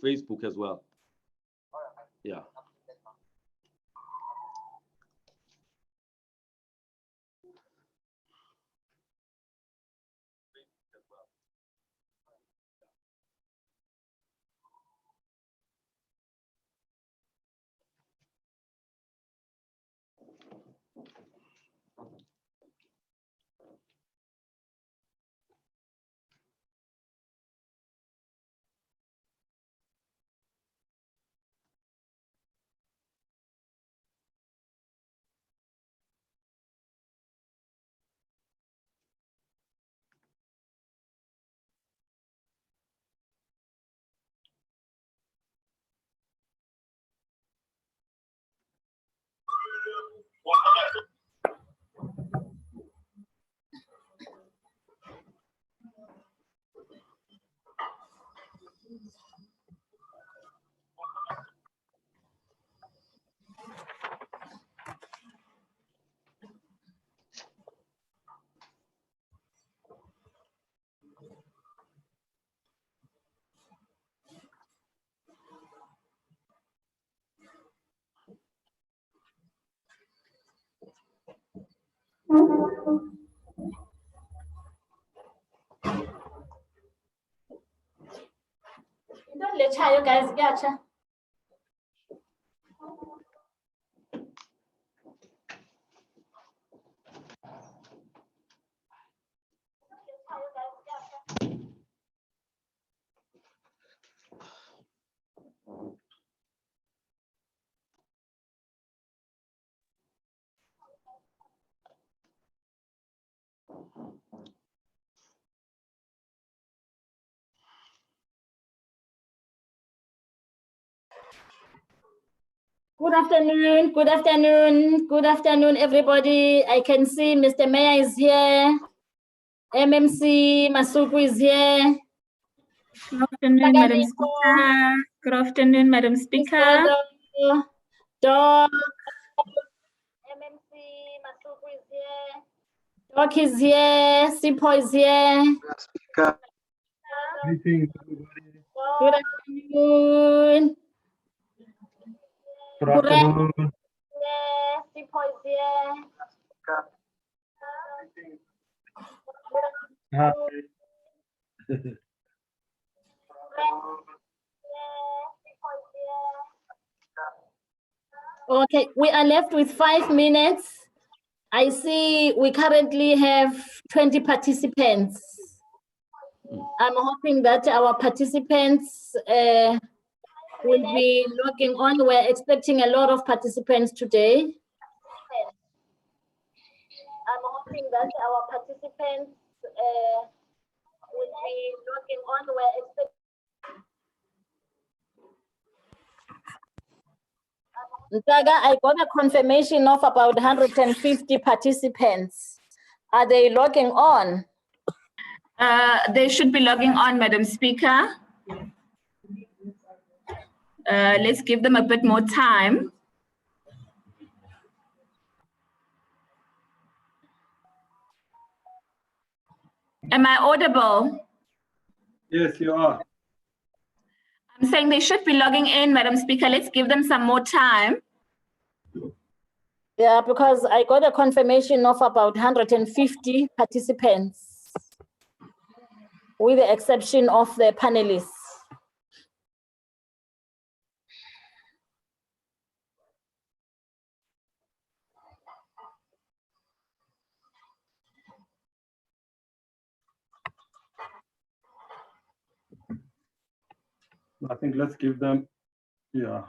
Facebook as well. Yeah. Don't let you guys get you. Good afternoon, good afternoon, good afternoon, everybody. I can see Mr. Mayor is here. MMC Masuku is here. Good afternoon, Madam Speaker. Good afternoon, Madam Speaker. Doc. MMC Masuku is here. Doc is here. Sipo is here. Speaker. Greetings, everybody. Good afternoon. Good afternoon. Sipo is here. Hi. Okay, we are left with 5 minutes. I see we currently have 20 participants. I'm hoping that our participants will be logging on. We're expecting a lot of participants today. I'm hoping that our participants will be logging on. We're expecting. Ntaga, I got a confirmation of about 150 participants. Are they logging on? They should be logging on, Madam Speaker. Let's give them a bit more time. Am I audible? Yes, you are. I'm saying they should be logging in, Madam Speaker. Let's give them some more time. Yeah, because I got a confirmation of about 150 participants, with the exception of the panelists. I think let's give them, yeah.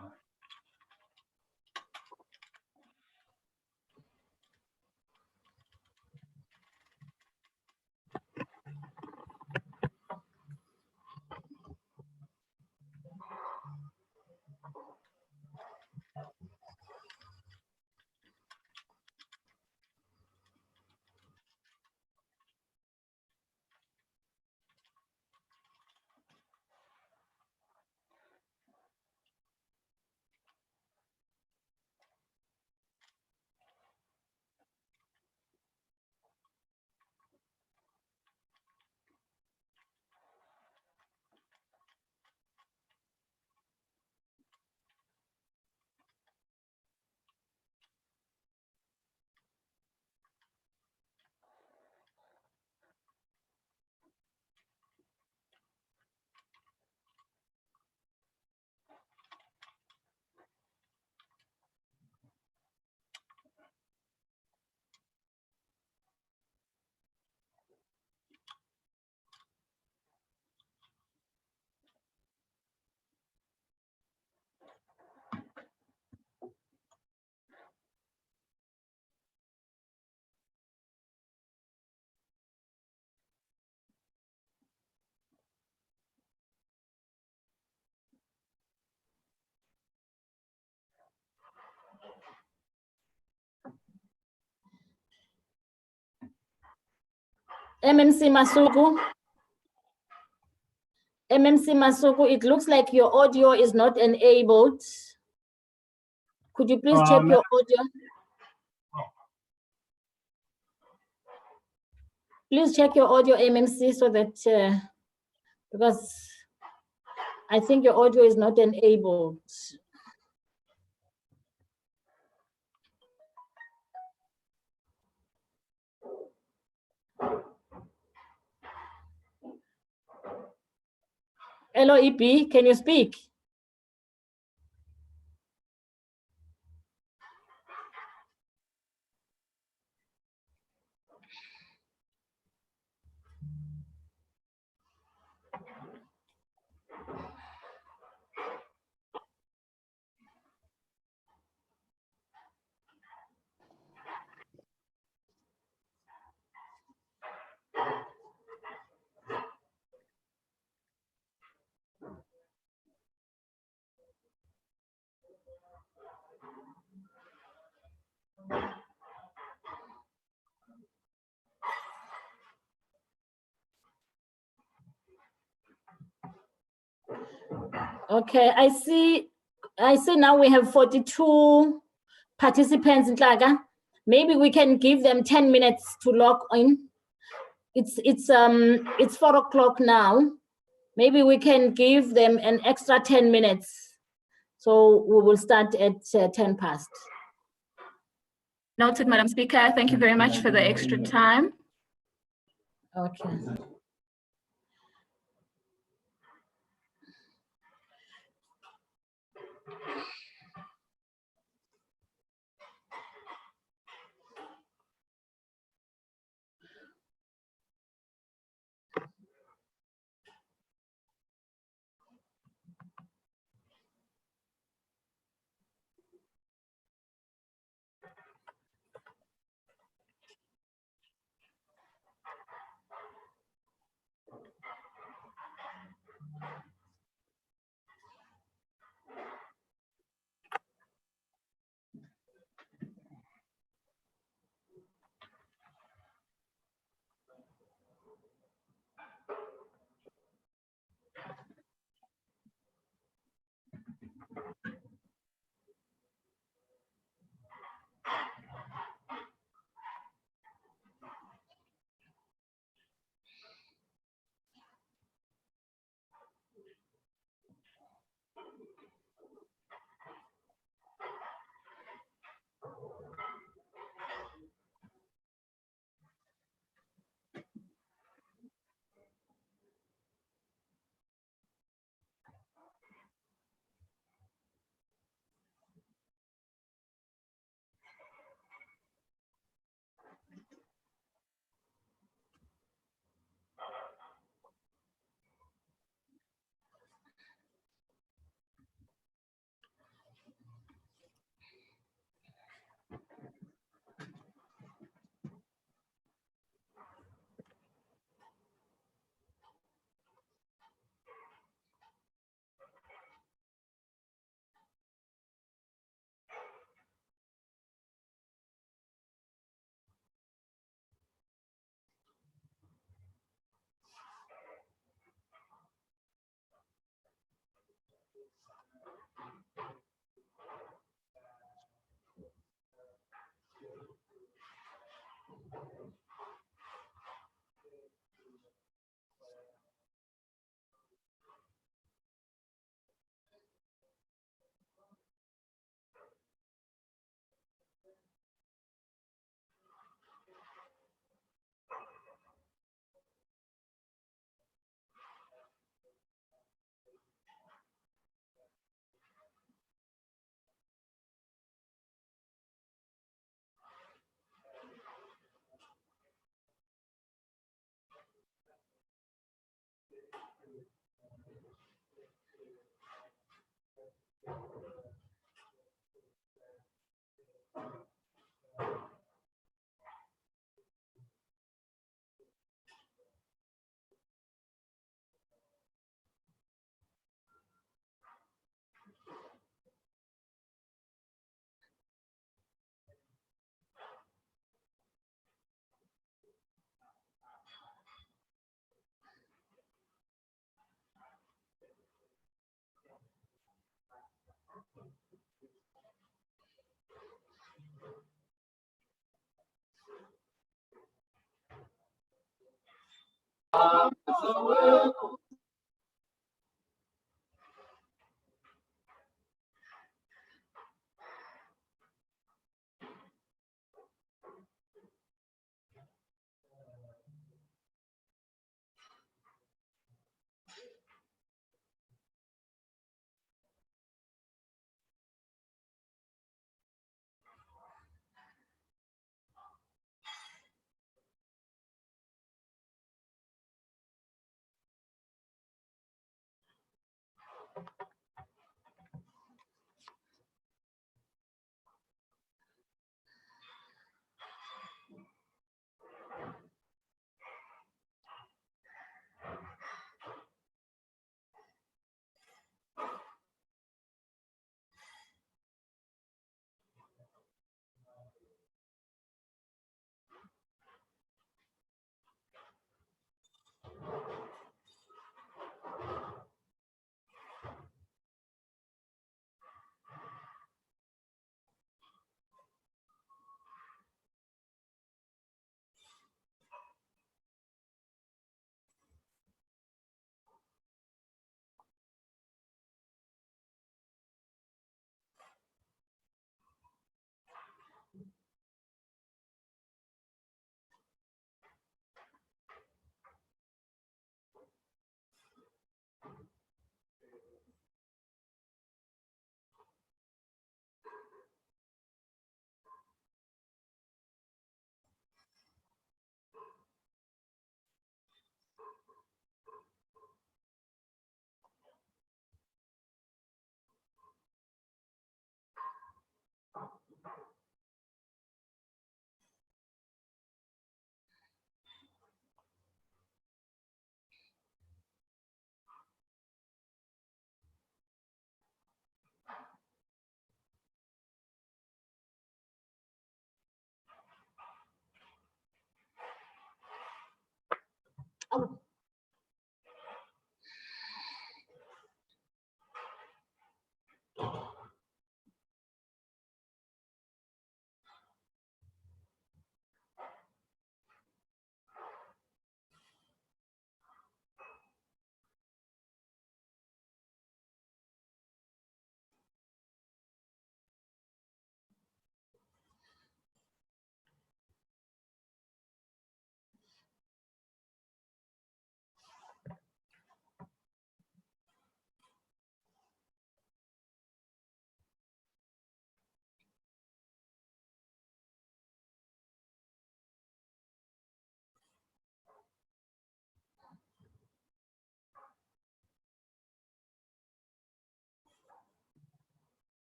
MMC Masuku. MMC Masuku, it looks like your audio is not enabled. Could you please check your audio? Please check your audio, MMC, so that, because I think your audio is not enabled. Hello, EP, can you speak? Okay, I see now we have 42 participants in Tlaga. Maybe we can give them 10 minutes to log in. It's 4 o'clock now. Maybe we can give them an extra 10 minutes. So we will start at 10 past. Noted, Madam Speaker. Thank you very much for the extra time. Okay. Oh.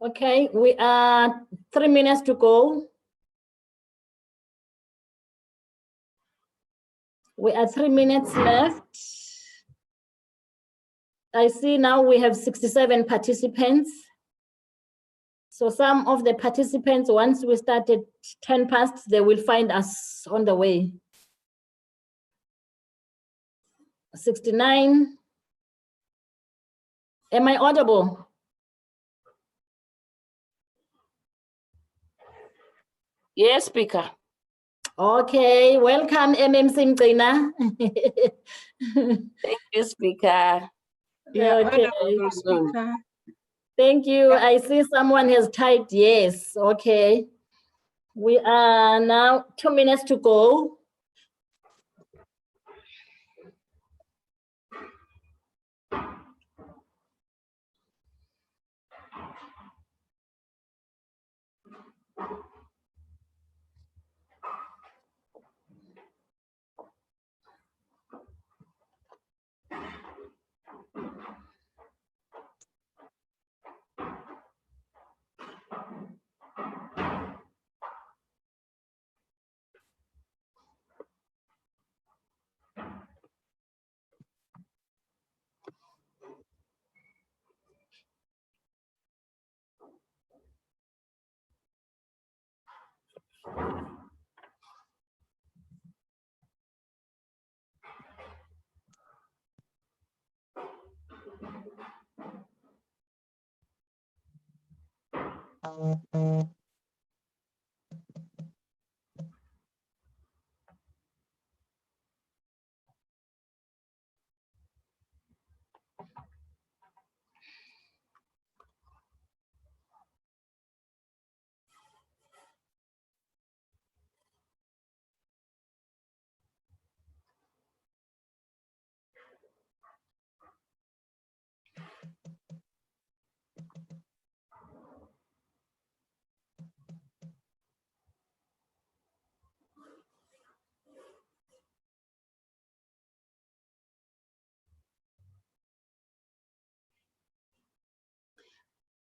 Okay, we are 3 minutes to go. We are 3 minutes left. I see now we have 67 participants. So some of the participants, once we started 10 past, they will find us on the way. 69. Am I audible? Yes, Speaker. Okay, welcome, MMC Mgcina. Thank you, Speaker. Okay. Speaker. Thank you. I see someone has typed yes. Okay. We are now 2 minutes to go.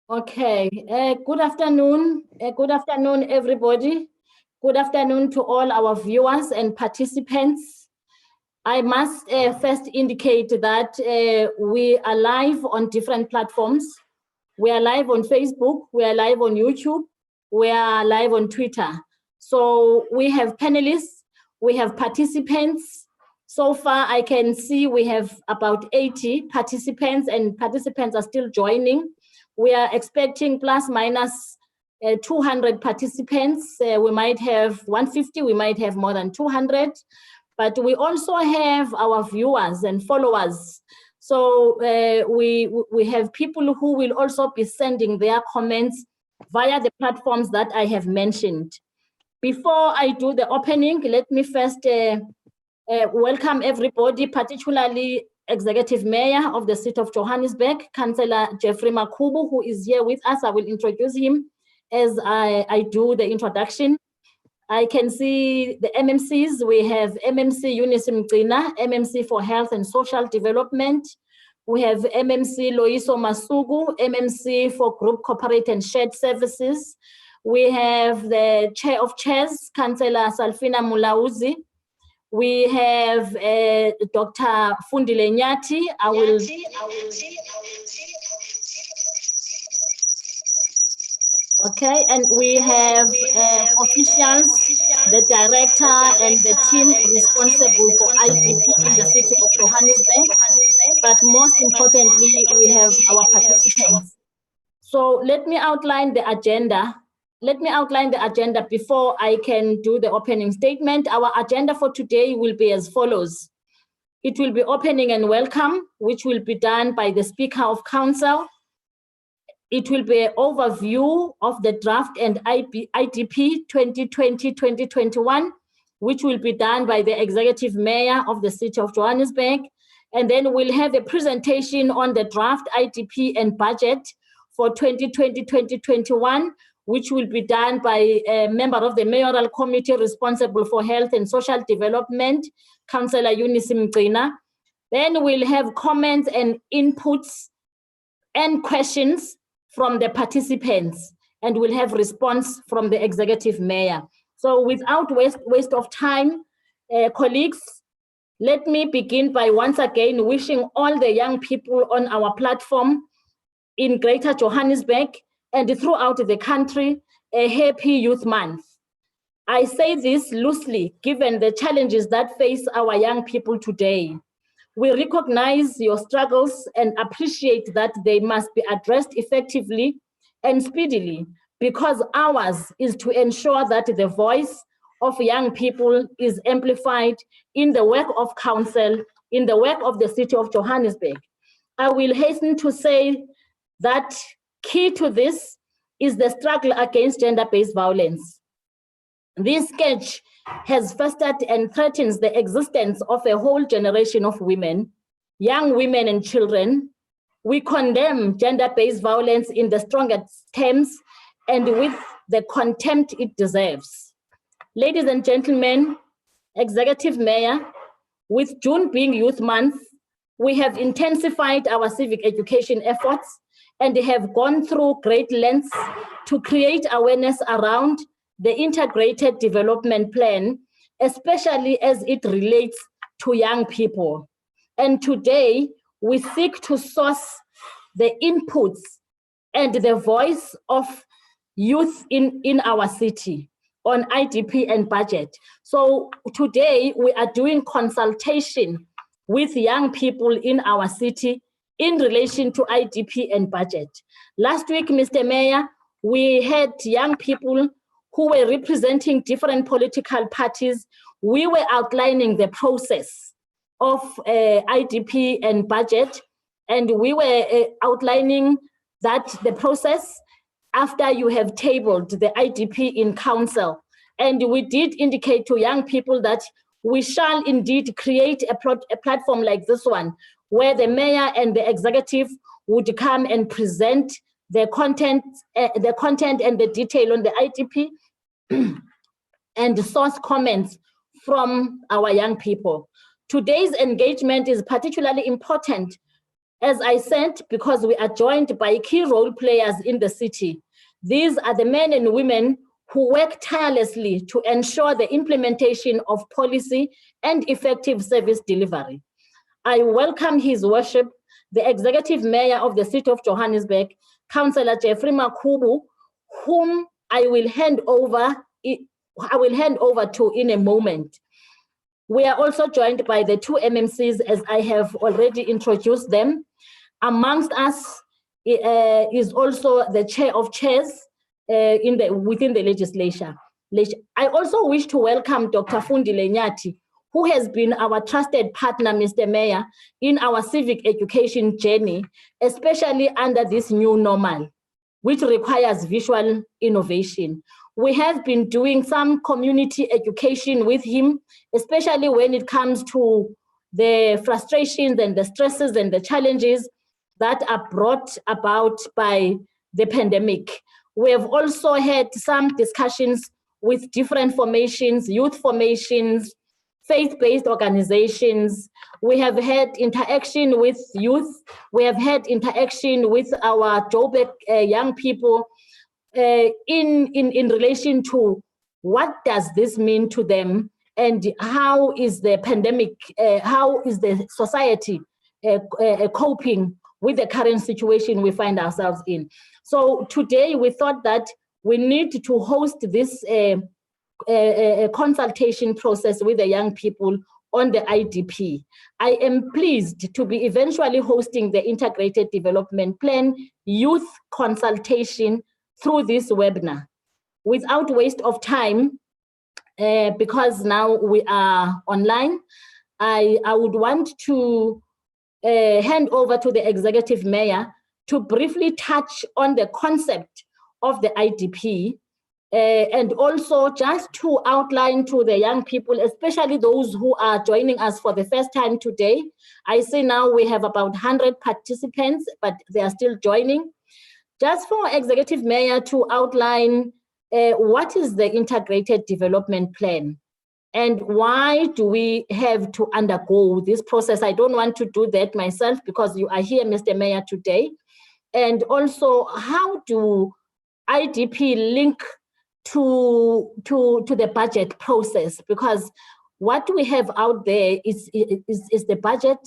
Okay, good afternoon. Good afternoon, everybody. Good afternoon to all our viewers and participants. I must first indicate that we are live on different platforms. We are live on Facebook, we are live on YouTube, we are live on Twitter. So we have panelists, we have participants. So far, I can see we have about 80 participants, and participants are still joining. We are expecting plus minus 200 participants. We might have 150, we might have more than 200, but we also have our viewers and followers. So we have people who will also be sending their comments via the platforms that I have mentioned. Before I do the opening, let me first welcome everybody, particularly Executive Mayor of the City of Johannesburg, Councillor Jeffrey Makubu, who is here with us. I will introduce him as I do the introduction. I can see the MMCs. We have MMC Eunice Mgcina, MMC for Health and Social Development. We have MMC Loiso Masugu, MMC for Group Corporate and Shared Services. We have the Chair of Chairs, Councillor Salfina Mulauzi. We have Dr. Fundile Nyati. Okay, and we have officials, the director and the team responsible for IDP in the City of Johannesburg. But most importantly, we have our participants. So let me outline the agenda. Let me outline the agenda before I can do the opening statement. Our agenda for today will be as follows. It will be opening and welcome, which will be done by the Speaker of Council. It will be an overview of the draft and IDP 2020-2021, which will be done by the Executive Mayor of the City of Johannesburg. And then we'll have a presentation on the draft IDP and budget for 2020-2021, which will be done by a member of the Mayoral Committee responsible for Health and Social Development, Councillor Eunice Mgcina. Then we'll have comments and inputs and questions from the participants, and we'll have response from the Executive Mayor. So without waste of time, colleagues, let me begin by once again wishing all the young people on our platform in Greater Johannesburg and throughout the country a happy Youth Month. I say this loosely given the challenges that face our young people today. We recognize your struggles and appreciate that they must be addressed effectively and speedily, because ours is to ensure that the voice of young people is amplified in the work of council, in the work of the City of Johannesburg. I will hasten to say that key to this is the struggle against gender-based violence. This scourge has fostered and threatens the existence of a whole generation of women, young women and children. We condemn gender-based violence in the strongest terms and with the contempt it deserves. Ladies and gentlemen, Executive Mayor, with June being Youth Month, we have intensified our civic education efforts and have gone through great lengths to create awareness around the integrated development plan, especially as it relates to young people. And today, we seek to source the inputs and the voice of youth in our city on IDP and budget. So today, we are doing consultation with young people in our city in relation to IDP and budget. Last week, Mr. Mayor, we had young people who were representing different political parties. We were outlining the process of IDP and budget, and we were outlining that the process after you have tabled the IDP in council. And we did indicate to young people that we shall indeed create a platform like this one, where the mayor and the executive would come and present the content and the detail on the IDP and source comments from our young people. Today's engagement is particularly important, as I said, because we are joined by key role players in the city. These are the men and women who work tirelessly to ensure the implementation of policy and effective service delivery. I welcome His Worship, the Executive Mayor of the City of Johannesburg, Councillor Jeffrey Makubu, whom I will hand over to in a moment. We are also joined by the two MMCs, as I have already introduced them. Amongst us is also the chair of chairs within the legislature. I also wish to welcome Dr. Fundile Nyati, who has been our trusted partner, Mr. Mayor, in our civic education journey, especially under this new normal, which requires visual innovation. We have been doing some community education with him, especially when it comes to the frustrations and the stresses and the challenges that are brought about by the pandemic. We have also had some discussions with different formations, youth formations, faith-based organizations. We have had interaction with youth. We have had interaction with our Joburg young people in relation to what does this mean to them, and how is the pandemic, how is the society coping with the current situation we find ourselves in. So today we thought that we need to host this consultation process with the young people on the IDP. I am pleased to be eventually hosting the Integrated Development Plan Youth Consultation through this webinar. Without waste of time, because now we are online, I would want to hand over to the Executive Mayor to briefly touch on the concept of the IDP, and also just to outline to the young people, especially those who are joining us for the first time today. I see now we have about 100 participants, but they are still joining. Just for Executive Mayor to outline what is the Integrated Development Plan and why do we have to undergo this process. I don't want to do that myself because you are here, Mr. Mayor, today. And also, how do IDP link to the budget process? Because what we have out there is the budget,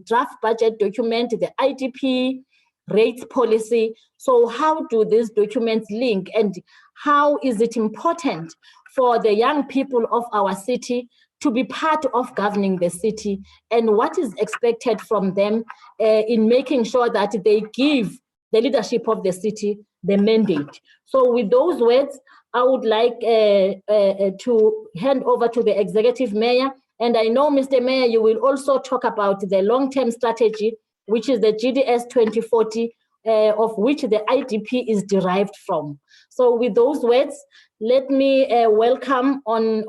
draft budget document, the IDP rates policy. So how do these documents link, and how is it important for the young people of our city to be part of governing the city, and what is expected from them in making sure that they give the leadership of the city the mandate? So with those words, I would like to hand over to the Executive Mayor. And I know, Mr. Mayor, you will also talk about the long-term strategy, which is the GDS 2040, of which the IDP is derived from. So with those words, let me welcome on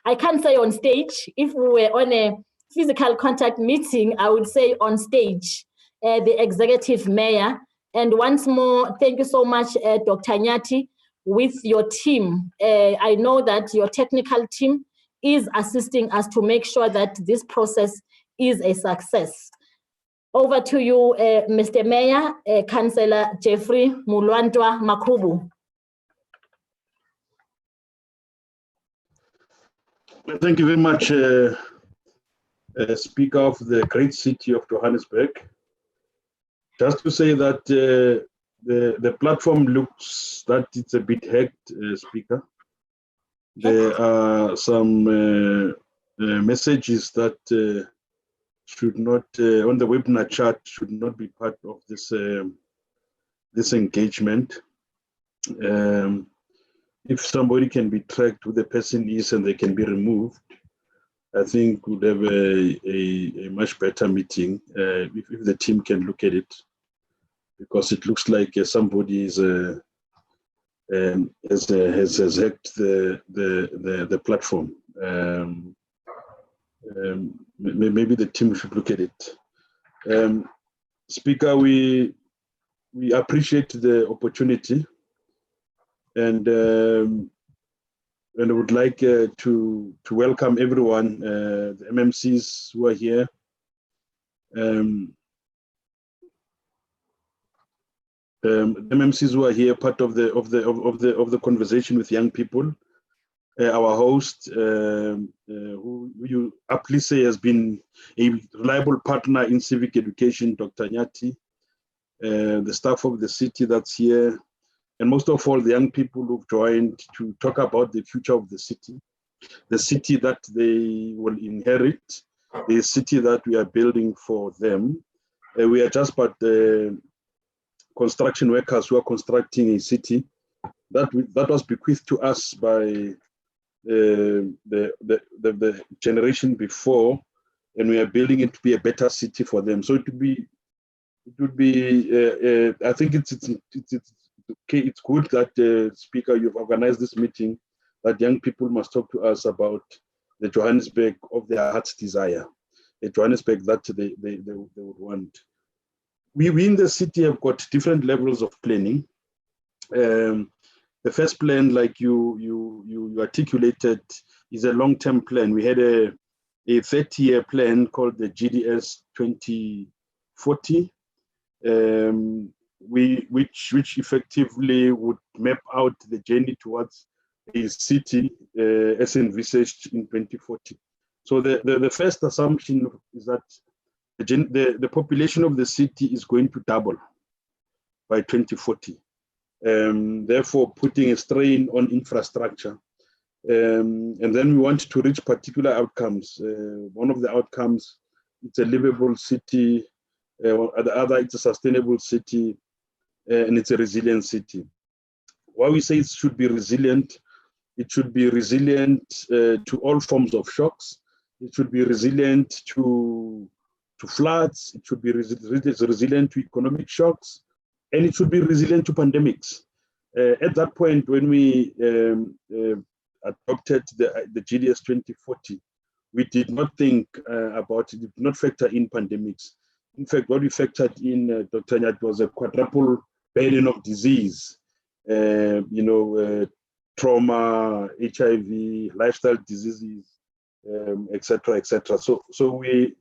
I can't say on stage. If we were on a physical contact meeting, I would say on stage, the Executive Mayor. And once more, thank you so much, Dr. Nyati, with your team. I know that your technical team is assisting us to make sure that this process is a success. Over to you, Mr. Mayor, Councillor Jeffrey Mulwantwa Makubu. Thank you very much, Speaker of the great city of Johannesburg. Just to say that the platform looks that it's a bit hacked, Speaker. There are some messages that should not, on the webinar chat, should not be part of this this engagement. If somebody can be tracked who the person is and they can be removed, I think we'd have a much better meeting if the team can look at it, because it looks like somebody is has hacked the platform. Maybe the team should look at it. Speaker, we appreciate the opportunity, and I would like to welcome everyone, the MMCs who are here. MMCs who are here, part of the conversation with young people. Our host, who you aptly say has been a reliable partner in civic education, Dr. Nyati, the staff of the city that's here, and most of all, the young people who've joined to talk about the future of the city that they will inherit, the city that we are building for them. We are just but the construction workers who are constructing a city that was bequeathed to us by the generation before, and we are building it to be a better city for them. So it would be. I think it's okay. It's good that Speaker, you've organized this meeting, that young people must talk to us about the Johannesburg of their heart's desire, a Johannesburg that they would want. We in the city have got different levels of planning. The first plan, like you articulated, is a long-term plan. We had a 30-year plan called the GDS 2040, which effectively would map out the journey towards a city as envisaged in 2040. So the first assumption is that the population of the city is going to double by 2040. Therefore putting a strain on infrastructure. And then we want to reach particular outcomes. One of the outcomes, it's a livable city, the other, it's a sustainable city, and it's a resilient city. Why we say it should be resilient to all forms of shocks. It should be resilient to floods. It should be resilient to economic shocks. And it should be resilient to pandemics. At that point, when we adopted the GDS 2040, we did not think about it, did not factor in pandemics. In fact, what we factored in, Dr. Nyat, was a quadruple burden of disease, trauma, HIV, lifestyle diseases, etc., etc. So we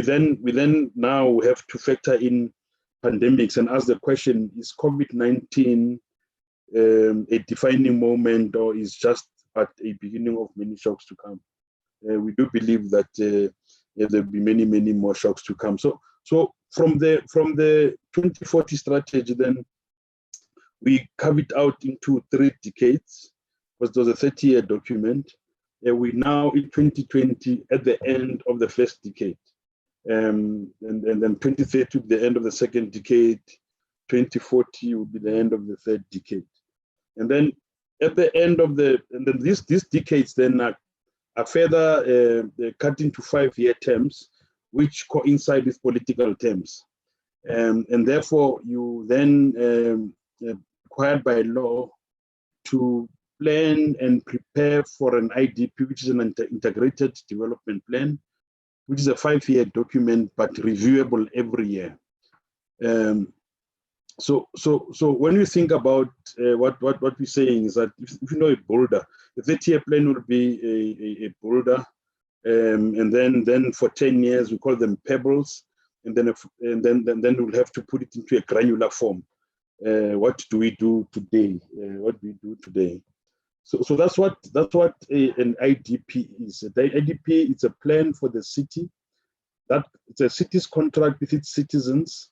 then now have to factor in pandemics and ask the question, is COVID-19 a defining moment, or is just at a beginning of many shocks to come? We do believe that there'll be many, many more shocks to come. So from the 2040 strategy, then we carve it out into 3 decades, because there was a 30-year document. We now in 2020 at the end of the first decade. And then 2030 will be the end of the second decade, 2040 will be the end of the third decade. And then at the end of these decades then are further cut into 5-year terms, which coincide with political terms. And therefore you then required by law to plan and prepare for an IDP, which is an integrated development plan, which is a 5-year document, but reviewable every year. So when you think about what we're saying is that if you know a boulder, the 30-year plan will be a boulder, and then for 10 years we call them pebbles, and then we'll have to put it into a granular form. What do we do today? What do we do today? So that's what an IDP is. The IDP is a plan for the city. That it's a city's contract with its citizens,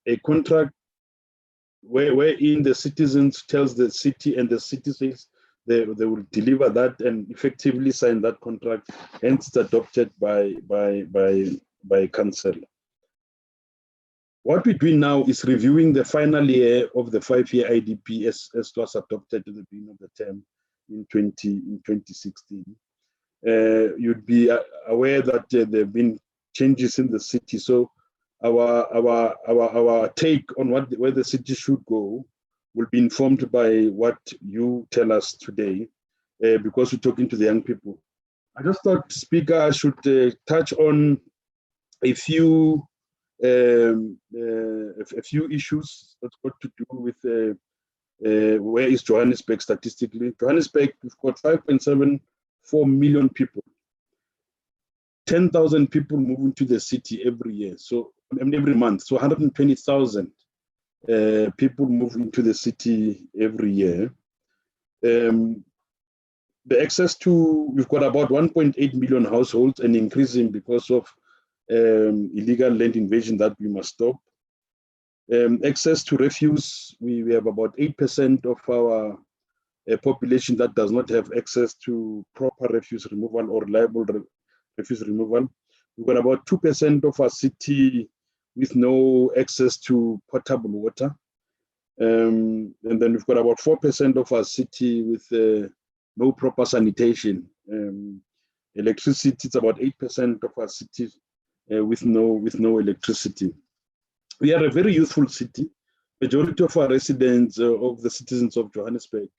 a contract wherein the citizens tells the city and the city says they will deliver that and effectively sign that contract. Hence, it's adopted by council. what we're doing now is reviewing the final year of the 5-year IDP as was adopted at the beginning of the term in 2016. You'd be aware that there have been changes in the city. So our take on where the city should go will be informed by what you tell us today, because we're talking to the young people. I just thought Speaker should touch on a few issues that's got to do with where is Johannesburg statistically. Johannesburg, we've got 5.74 million people. 10,000 people move into the city every year, so every month. So 120,000 people move into the city every year. The access to, we've got about 1.8 million households and increasing because of illegal land invasion that we must stop. Access to refuse, we have about 8% of our population that does not have access to proper refuse removal or reliable refuse removal. We've got about 2% of our city with no access to potable water. And then we've got about 4% of our city with no proper sanitation. Electricity, it's about 8% of our city with no electricity. We are a very youthful city. Majority of our residents, of the citizens of Johannesburg,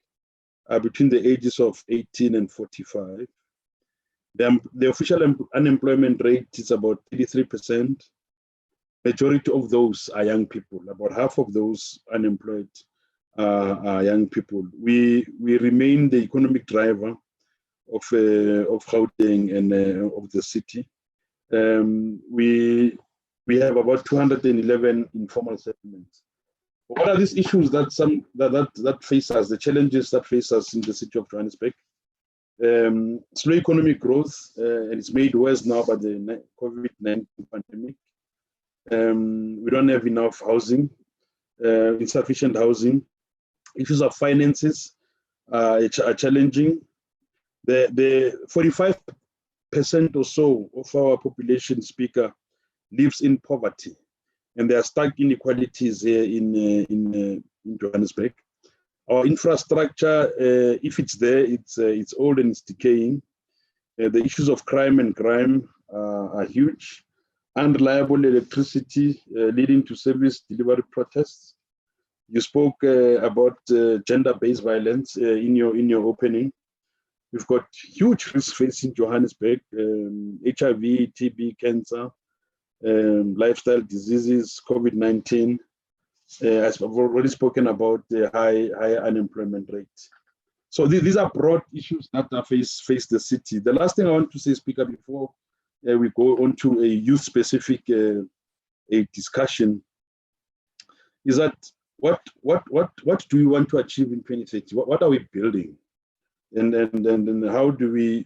are between the ages of 18 and 45. The official unemployment rate is about 33%. Majority of those are young people. About half of those unemployed are young people. We remain the economic driver of Gauteng and of the city. We have about 211 informal settlements. What are these issues that face us, the challenges that face us in the city of Johannesburg? Slow economic growth, and it's made worse now by the COVID-19 pandemic. We don't have enough housing, insufficient housing. Issues of finances are challenging. The 45% or so of our population, Speaker, lives in poverty, and there are stark inequalities here in Johannesburg. Our infrastructure, if it's there, it's old and it's decaying. The issues of crime and grime are huge. Unreliable electricity leading to service delivery protests. You spoke about gender-based violence in your opening. We've got huge risks facing Johannesburg: HIV, TB, cancer, lifestyle diseases, COVID-19. As I've already spoken about the high unemployment rate. So these are broad issues that face the city. The last thing I want to say, Speaker, before we go on to a youth-specific discussion, is that what do we want to achieve in 2030? What are we building, and how do we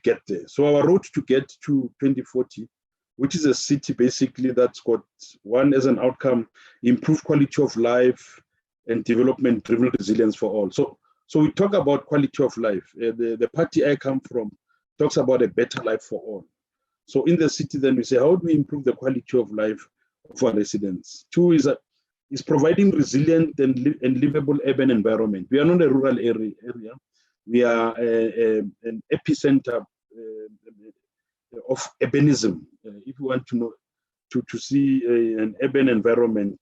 get there? So our road to get to 2040, which is a city basically that's got one as an outcome, improved quality of life and development-driven resilience for all. So we talk about quality of life. The party I come from talks about a better life for all. So in the city, then we say, how do we improve the quality of life of our residents? Two is providing resilient and livable urban environment. We are not a rural area. We are an epicenter of urbanism. If you want to know, to see an urban environment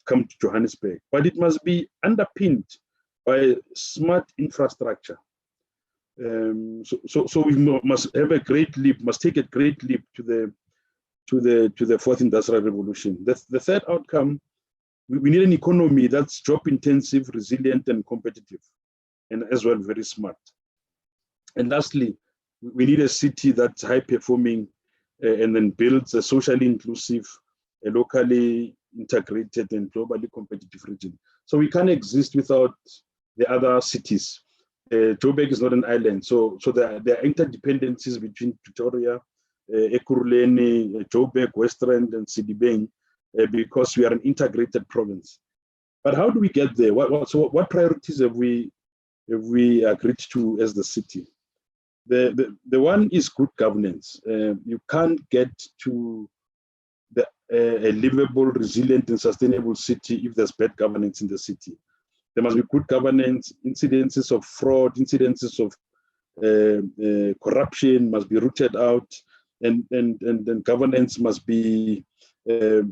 come to Johannesburg, but it must be underpinned by smart infrastructure. So we must have a great leap, must take a great leap to the fourth industrial revolution. The third outcome, we need an economy that's job intensive, resilient, and competitive, and as well very smart. And lastly, we need a city that's high performing and then builds a socially inclusive, a locally integrated and globally competitive region. So we can't exist without the other cities. Joburg is not an island, so there are interdependencies between Pretoria, Ekurhuleni, Joburg, West Rand, and Sedibeng, because we are an integrated province. But how do we get there? What priorities have we agreed to as the city? The one is good governance. You can't get to a livable, resilient, and sustainable city if there's bad governance in the city. There must be good governance. Incidences of fraud, incidences of corruption must be rooted out, and governance must be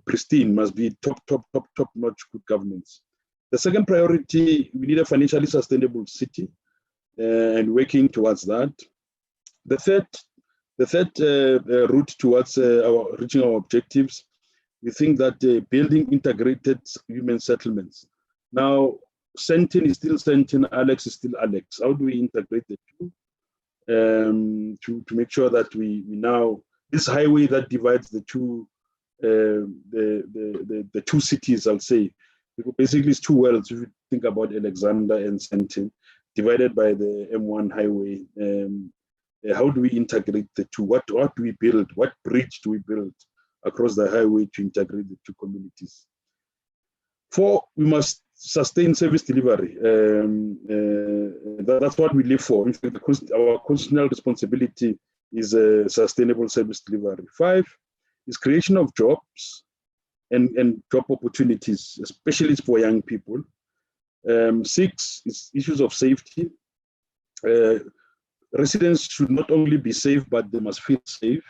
pristine, must be top-notch good governance. The second priority, we need a financially sustainable city, and working towards that. The third route towards reaching our objectives, we think that building integrated human settlements. Now, Sentin is still Sentin, Alex is still Alex. How do we integrate the two to make sure that we now, this highway that divides the two the two cities, I'll say, basically it's two worlds. If you think about Alexander and Sentin, divided by the M1 highway. How do we integrate the two? What do we build? What bridge do we build across the highway to integrate the two communities? 4, we must sustain service delivery. That's what we live for. In fact, our constitutional responsibility is sustainable service delivery. 5 is creation of jobs and job opportunities, especially for young people. 6 is issues of safety. Residents should not only be safe, but they must feel safe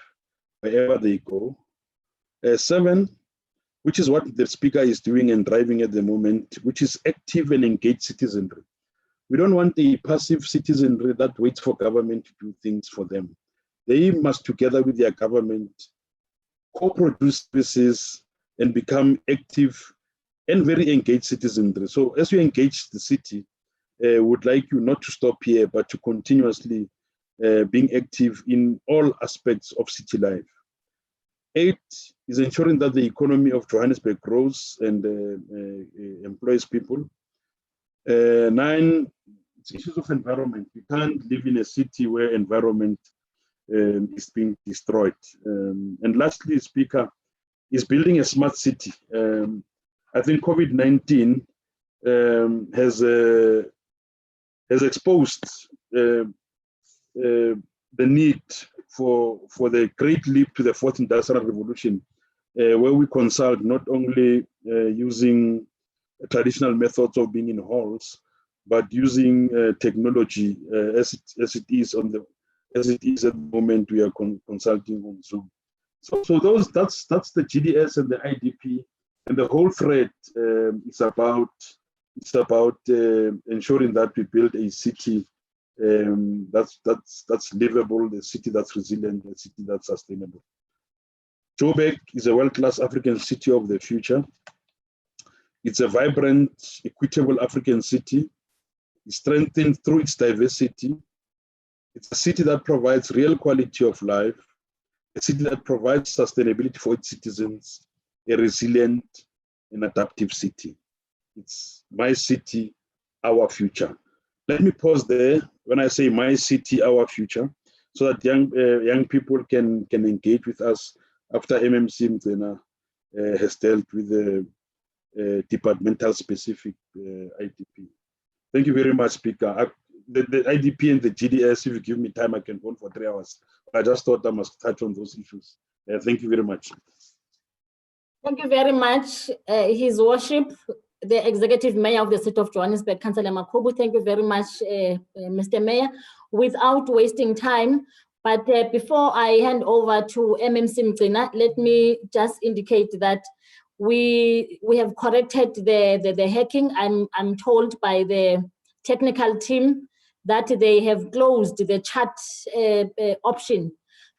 wherever they go. 7, which is what the speaker is doing and driving at the moment, which is active and engaged citizenry. We don't want a passive citizenry that waits for government to do things for them. They must, together with their government, co-produce services and become active and very engaged citizenry. So as you engage the city, would like you not to stop here, but to continuously being active in all aspects of city life. 8 is ensuring that the economy of Johannesburg grows and employs people. 9, it's issues of environment. You can't live in a city where environment is being destroyed. And lastly, Speaker, is building a smart city. I think COVID-19 has exposed the need for the great leap to the 4th industrial revolution, where we consult not only using traditional methods of being in halls, but using technology as it is at the moment we are consulting on Zoom. So that's the GDS and the IDP, and the whole thread is about ensuring that we build a city that's livable, a city that's resilient, a city that's sustainable. Joburg is a world-class African city of the future. It's a vibrant, equitable African city. It's strengthened through its diversity. It's a city that provides real quality of life, a city that provides sustainability for its citizens, a resilient and adaptive city. It's my city, our future. Let me pause there when I say my city, our future, so that young people can engage with us after MMC Mzena has dealt with the departmental specific IDP. Thank you very much, Speaker. The IDP and the GDS, if you give me time, I can go on for 3 hours. I just thought I must touch on those issues. Thank you very much. Thank you very much, His Worship, the Executive Mayor of the City of Johannesburg, Councillor Makhubu. Thank you very much, Mr. Mayor. Without wasting time, but before I hand over to MMC Mzina, let me just indicate that we have corrected the hacking. I'm told by the technical team that they have closed the chat option.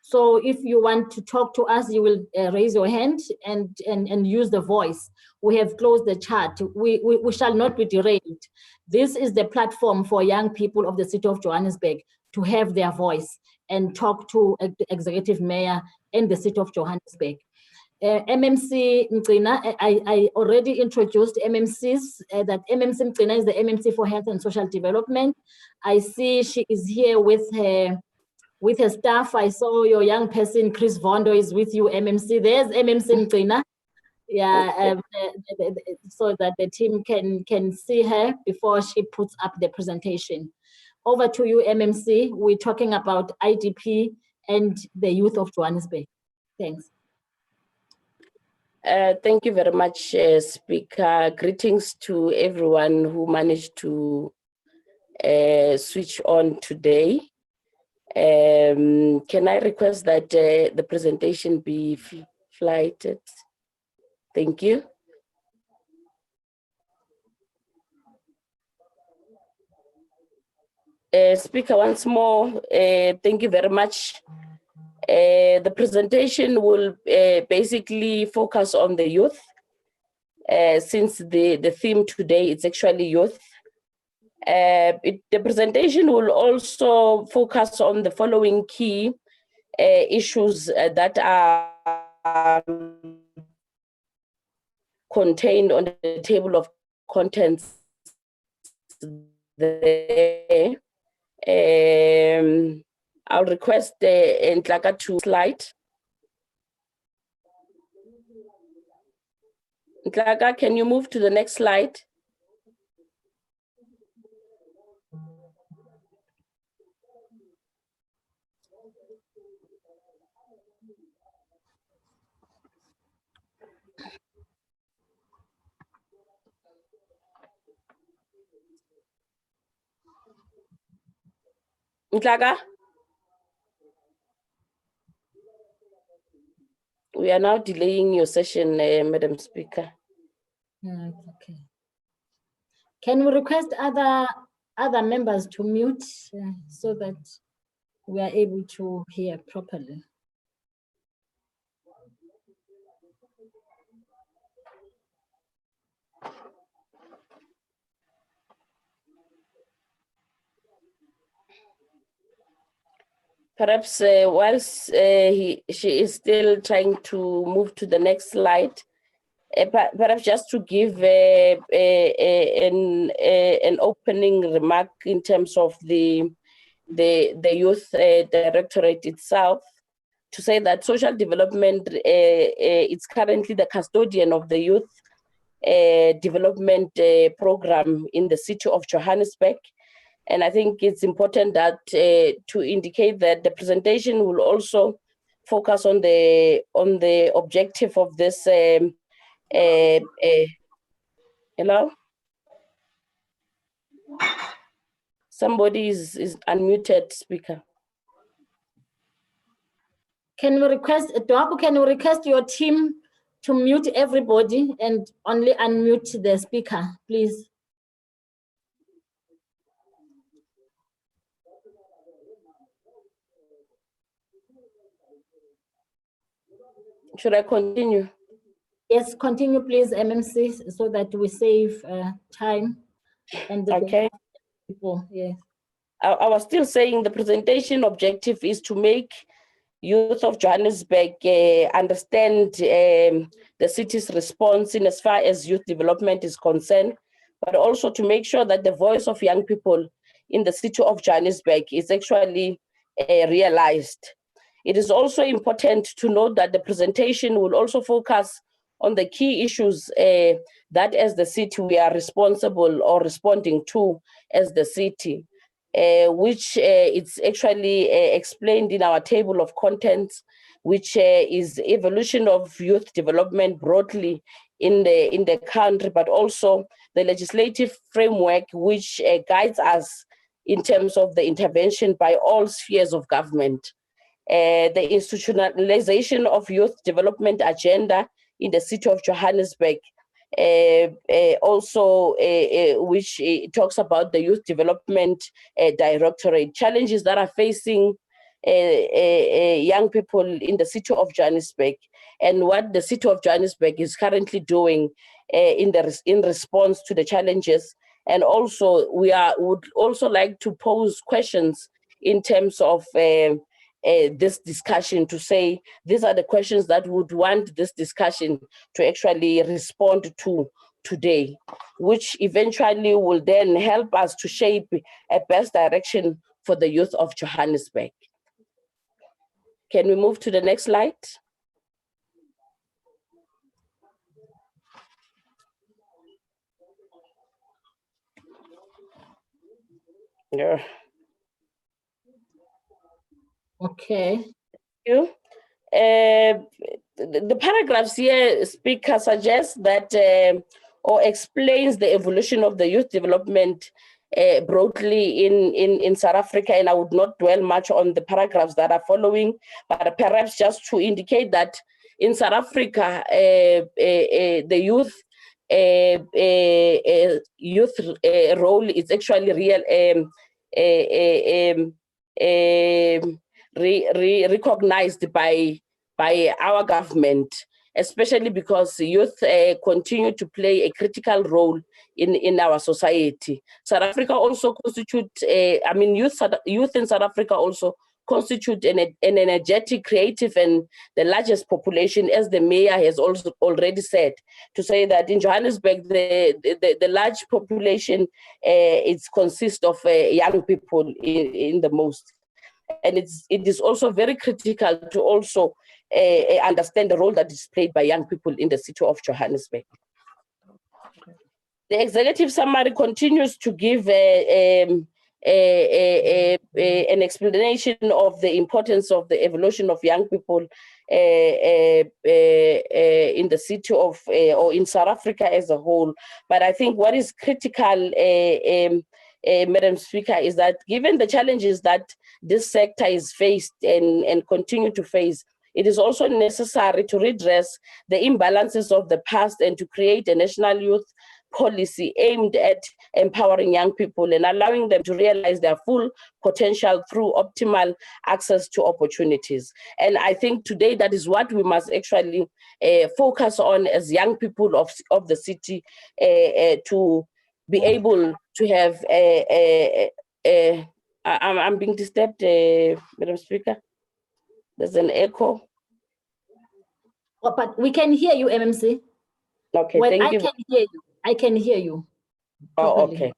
So if you want to talk to us, you will raise your hand and use the voice. We have closed the chat. We shall not be derailed. This is the platform for young people of the City of Johannesburg to have their voice and talk to the Executive Mayor and the City of Johannesburg. MMC Mzina, I already introduced MMCs, that MMC Mzina is the MMC for Health and Social Development. I see she is here with her staff. I saw your young person, Chris Vondo, is with you, MMC. There's MMC Mzina. Yeah, so that the team can see her before she puts up the presentation. Over to you, MMC. We're talking about IDP and the youth of Johannesburg. Thanks. Thank you very much, Speaker. Greetings to everyone who managed to switch on today. Can I request that the presentation be flighted? Thank you. Speaker, once more, thank you very much. The presentation will basically focus on the youth, since the theme today is actually youth. The presentation will also focus on the following key issues that are contained on the table of contents there. I'll request Ntlaka to slide. Ntlaka, can you move to the next slide? Ntlaka? We are now delaying your session, Madam Speaker. Yeah, it's okay. Can we request other members to mute so that we are able to hear properly? Perhaps whilst she is still trying to move to the next slide, perhaps just to give an opening remark in terms of the youth directorate itself, to say that social development is currently the custodian of the youth development program in the city of Johannesburg. And I think it's important that to indicate that the presentation will also focus on the objective of this. Hello? Somebody is unmuted, Speaker. Can we request, Dwako, can we request your team to mute everybody and only unmute the speaker, please? Should I continue? Yes, continue, please, MMC, so that we save time. And Okay. People, yes. I was still saying the presentation objective is to make youth of Johannesburg understand the city's response in as far as youth development is concerned, but also to make sure that the voice of young people in the city of Johannesburg is actually realized. It is also important to note that the presentation will also focus on the key issues that as the city we are responsible or responding to as the city, which it's actually explained in our table of contents, which is evolution of youth development broadly in the country, but also the legislative framework which guides us in terms of the intervention by all spheres of government. The institutionalization of youth development agenda in the city of Johannesburg, also which talks about the youth development directorate, challenges that are facing young people in the city of Johannesburg, and what the city of Johannesburg is currently doing in response to the challenges. And also would also like to pose questions in terms of this discussion, to say these are the questions that would want this discussion to actually respond to today, which eventually will then help us to shape a best direction for the youth of Johannesburg. Can we move to the next slide? Yeah. Okay. You. the paragraphs here, Speaker, suggests that or explains the evolution of the youth development broadly in South Africa, and I would not dwell much on the paragraphs that are following, but perhaps just to indicate that in South Africa, the youth role is actually recognized by our government, especially because youth continue to play a critical role in our society. South Africa also constitute, youth in South Africa also constitute an energetic, creative, and the largest population, as the mayor has also already said, to say that in Johannesburg, the large population consists of young people in the most. And it is also very critical to also understand the role that is played by young people in the city of Johannesburg. The executive summary continues to give an explanation of the importance of the evolution of young people in the city of, or in South Africa as a whole. But I think what is critical, Madam Speaker, is that given the challenges that this sector is faced and continue to face, it is also necessary to redress the imbalances of the past and to create a national youth policy aimed at empowering young people and allowing them to realize their full potential through optimal access to opportunities. And I think today that is what we must actually focus on as young people of the city, to be able to have I'm being disturbed, Madam Speaker. There's an echo. Oh, but we can hear you, MMC. Okay, well, thank you. I can hear you. Oh, properly. okay.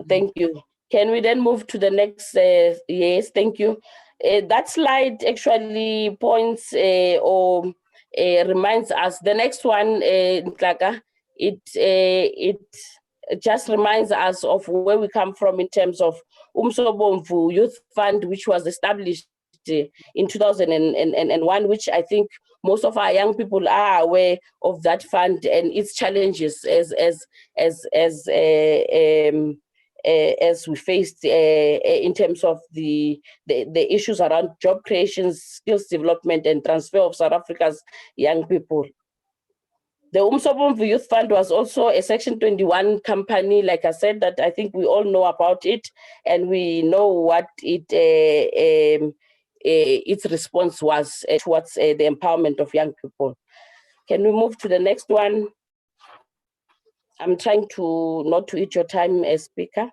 Thank you. Can we then move to the next? Yes, thank you. That slide actually points or reminds us. The next one, Ntlaka, it just reminds us of where we come from in terms of Umsobomvu Youth Fund, which was established in 2001, which I think most of our young people are aware of that fund and its challenges as we faced in terms of the issues around job creation, skills development, and transfer of South Africa's young people. The Umsobomvu Youth Fund was also a Section 21 company, like I said, that I think we all know about it, and we know what its response was towards the empowerment of young people. Can we move to the next one? I'm trying to not to eat your time, Speaker.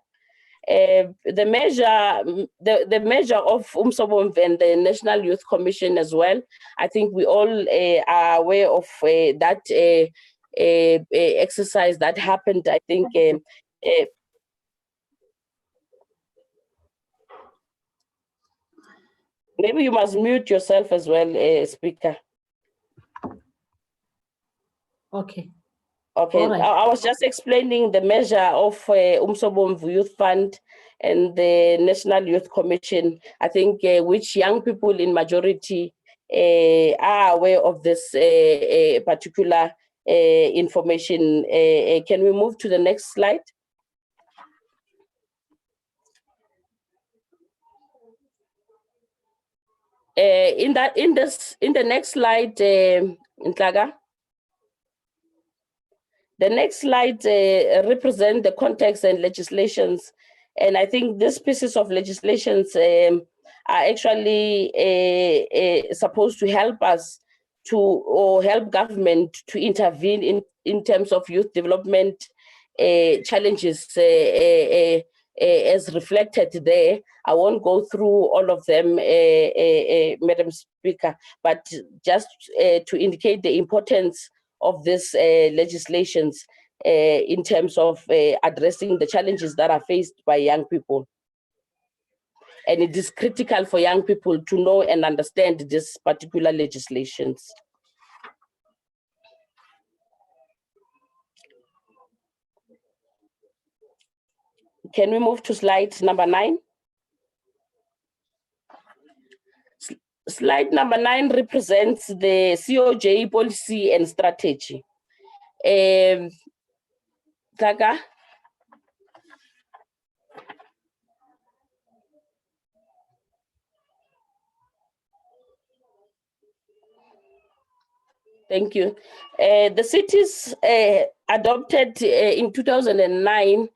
The measure of Umsobomvu and the National Youth Commission as well. I think we all are aware of that exercise that happened. I think maybe you must mute yourself as well, Speaker. Okay. Okay, Right. I was just explaining the measure of Umsobomvu Youth Fund and the National Youth Commission, I think, which young people in majority are aware of this particular information. Can we move to the next slide? In the next slide, Ntlaka. The next slide represent the context and legislations. And I think these pieces of legislations are actually supposed to help us or help government to intervene in terms of youth development challenges as reflected there. I won't go through all of them, Madam Speaker, but just to indicate the importance of these legislations in terms of addressing the challenges that are faced by young people. And it is critical for young people to know and understand these particular legislations. Can we move to slide number 9? Slide number 9 represents the COJ policy and strategy. Taka? Thank you. The cities adopted in 2009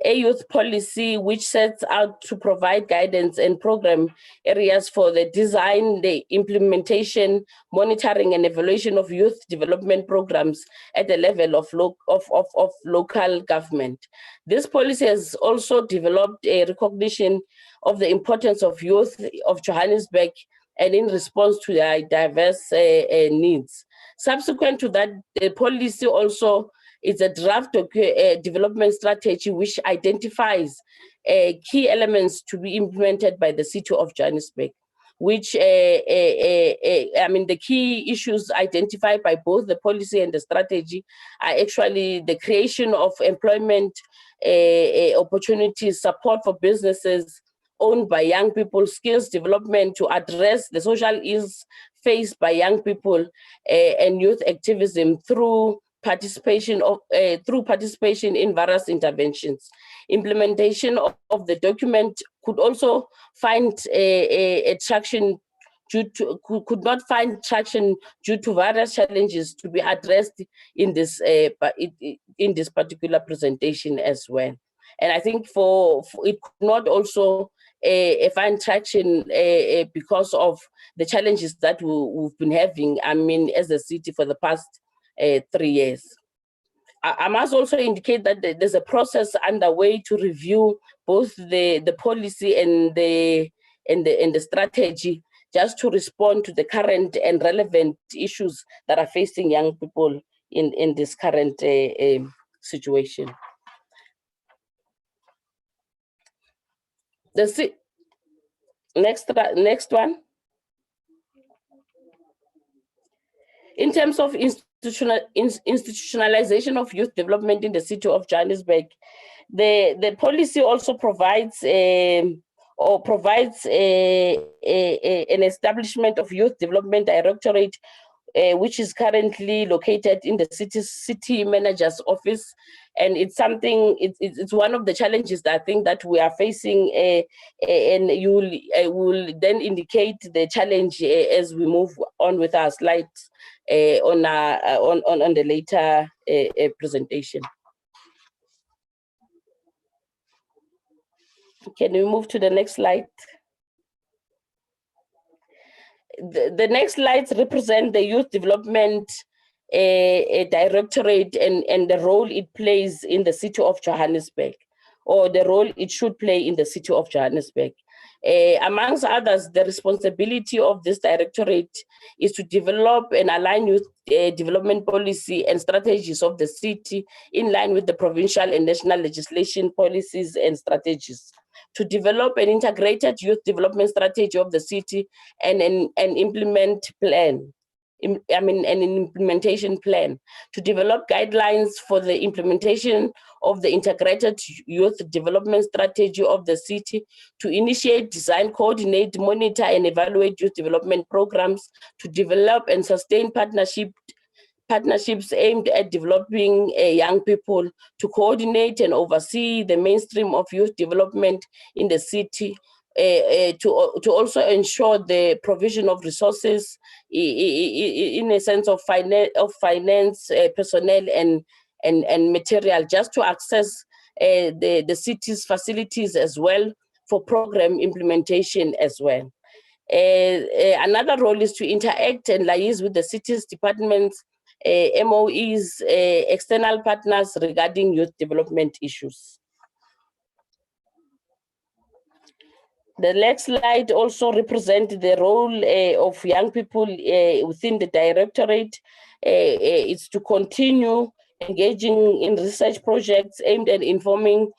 a youth policy which sets out to provide guidance and program areas for the design, the implementation, monitoring and evaluation of youth development programs at the level of local government. This policy has also developed a recognition of the importance of youth of Johannesburg and in response to their diverse needs. Subsequent to that, the policy also is a draft development strategy which identifies key elements to be implemented by the city of Johannesburg, which, I mean, the key issues identified by both the policy and the strategy are actually the creation of employment opportunities, support for businesses owned by young people, skills development to address the social ills faced by young people and youth activism through participation in various interventions. Implementation of the document could also find traction could not find traction due to various challenges to be addressed in this particular presentation as well. And I think for it could not also find traction because of the challenges that we've been having, I mean, as a city for the past 3 years. I must also indicate that there's a process underway to review both the policy and the strategy, just to respond to the current and relevant issues that are facing young people in this current situation. Next one. In terms of institutionalization of youth development in the city of Johannesburg, the policy also provides an establishment of youth development directorate, which is currently located in the city manager's office. And it's something, it's one of the challenges that I think that we are facing, and you will then indicate the challenge as we move on with our slides on the later presentation. Can we move to the next slide? The next slides represent the youth development directorate and the role it plays in the city of Johannesburg, or the role it should play in the city of Johannesburg. Amongst others, the responsibility of this directorate is to develop and align youth development policy and strategies of the city in line with the provincial and national legislation, policies and strategies, to develop an integrated youth development strategy of the city and an implementation plan, to develop guidelines for the implementation of the integrated youth development strategy of the city, to initiate, design, coordinate, monitor, and evaluate youth development programs, to develop and sustain partnerships aimed at developing young people, to coordinate and oversee the mainstream of youth development in the city, to also ensure the provision of resources in a sense of finance, personnel and material, just to access the city's facilities as well for program implementation as well. Another role is to interact and liaise with the city's departments, MOEs, external partners regarding youth development issues. The next slide also represents the role of young people within the directorate. It's to continue engaging in research projects aimed at informing,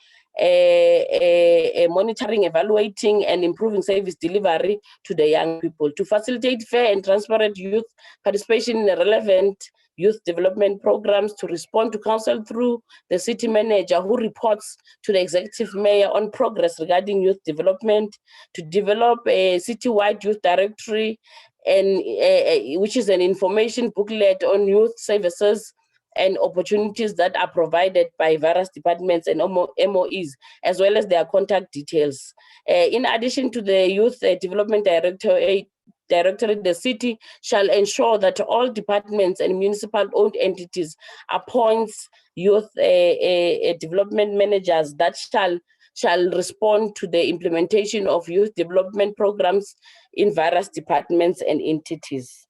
monitoring, evaluating, and improving service delivery to the young people, to facilitate fair and transparent youth participation in relevant youth development programs, to respond to council through the city manager, who reports to the executive mayor on progress regarding youth development, to develop a citywide youth directory, and which is an information booklet on youth services and opportunities that are provided by various departments and MOEs, as well as their contact details. In addition to the Youth Development Directorate, the city shall ensure that all departments and municipal-owned entities appoints youth development managers that shall respond to the implementation of youth development programs in various departments and entities.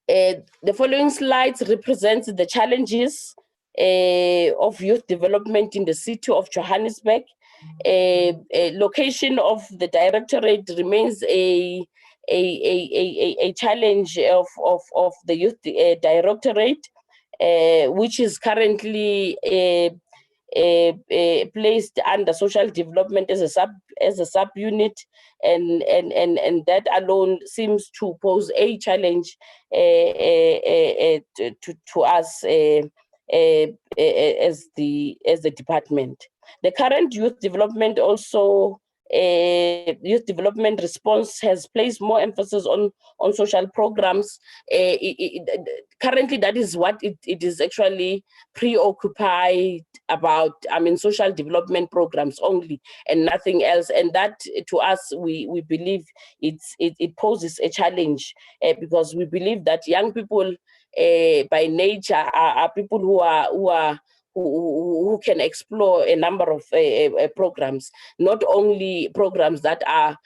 The following slides represent the challenges of youth development in the city of Johannesburg. Location of the directorate remains a challenge of the youth directorate, which is currently placed under social development as a subunit, and that alone seems to pose a challenge to us as the department. The current youth development youth development response has placed more emphasis on social programs. Currently, that is what it is actually preoccupied about. I mean, social development programs only and nothing else. And that, to us, we believe it poses a challenge because we believe that young people by nature are people who can explore a number of programs, not only programs that are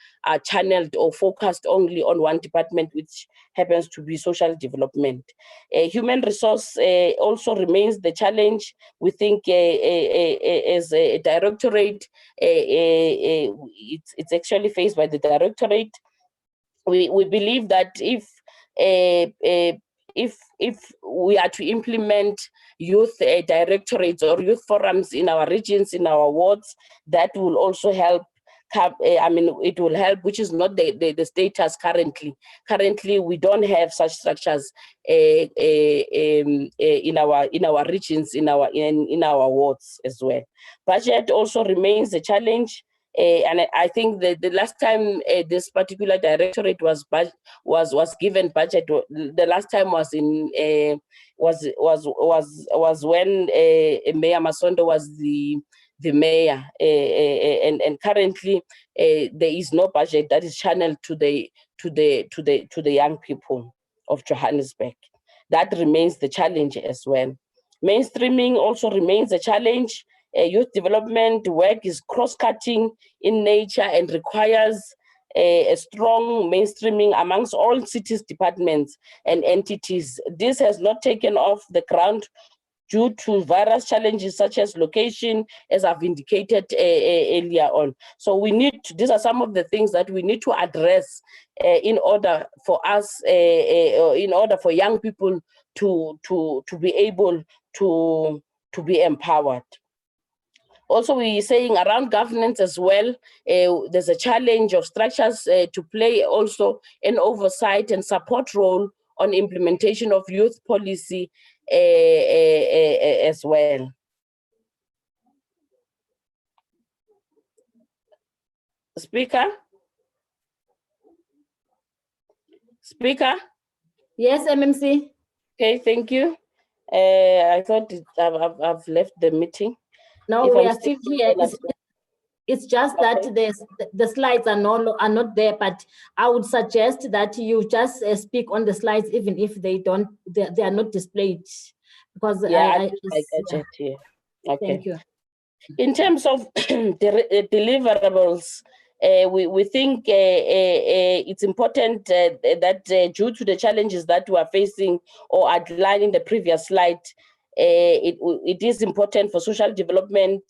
channeled or focused only on one department, which happens to be social development. Human resource also remains the challenge. We think as a directorate, it's actually faced by the directorate. We believe that if we are to implement youth directorates or youth forums in our regions, in our wards, that will also help. It will help, which is not the status currently. Currently, we don't have such structures in our regions, in our wards as well. Budget also remains a challenge. And I think that the last time this particular directorate was given budget, the last time was in was when Mayor Masondo was the mayor, and currently there is no budget that is channeled to the young people of Johannesburg. That remains the challenge as well. Mainstreaming also remains a challenge. Youth development work is cross-cutting in nature and requires a strong mainstreaming amongst all cities, departments, and entities. This has not taken off the ground due to various challenges such as location, as I've indicated earlier on. So these are some of the things that we need to address in order for us, in order for young people to be able to be empowered. Also, we're saying around governance as well, there's a challenge of structures to play also an oversight and support role on implementation of youth policy as well. Speaker? Yes, MMC. Okay, thank you. I thought I've left the meeting. No, we are still here. It's just that the slides are not there, but I would suggest that you just speak on the slides, even if they are not displayed, because I got it here. Okay. Thank you. In terms of the deliverables, we think it's important that due to the challenges that we are facing or outlined in the previous slide, it is important for social development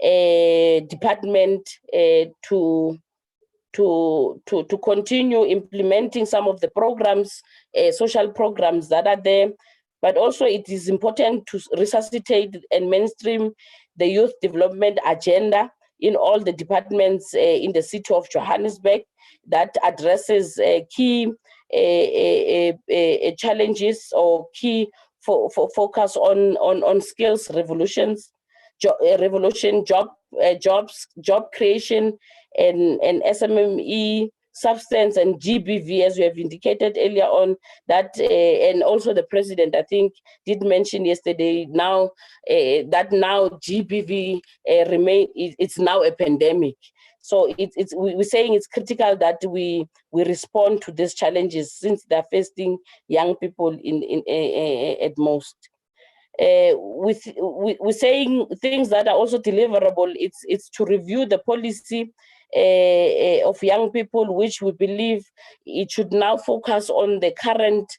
department to continue implementing some of the programs, social programs that are there, but also it is important to resuscitate and mainstream the youth development agenda in all the departments in the city of Johannesburg that addresses key challenges or key for focus on skills revolutions, job creation, and SMME, substance and GBV, as we have indicated earlier on, that and also the president, I think, did mention yesterday now that now GBV it's now a pandemic. So we're saying it's critical that we respond to these challenges since they're facing young people at most. We're saying things that are also deliverable. It's to review the policy of young people, which we believe it should now focus on the current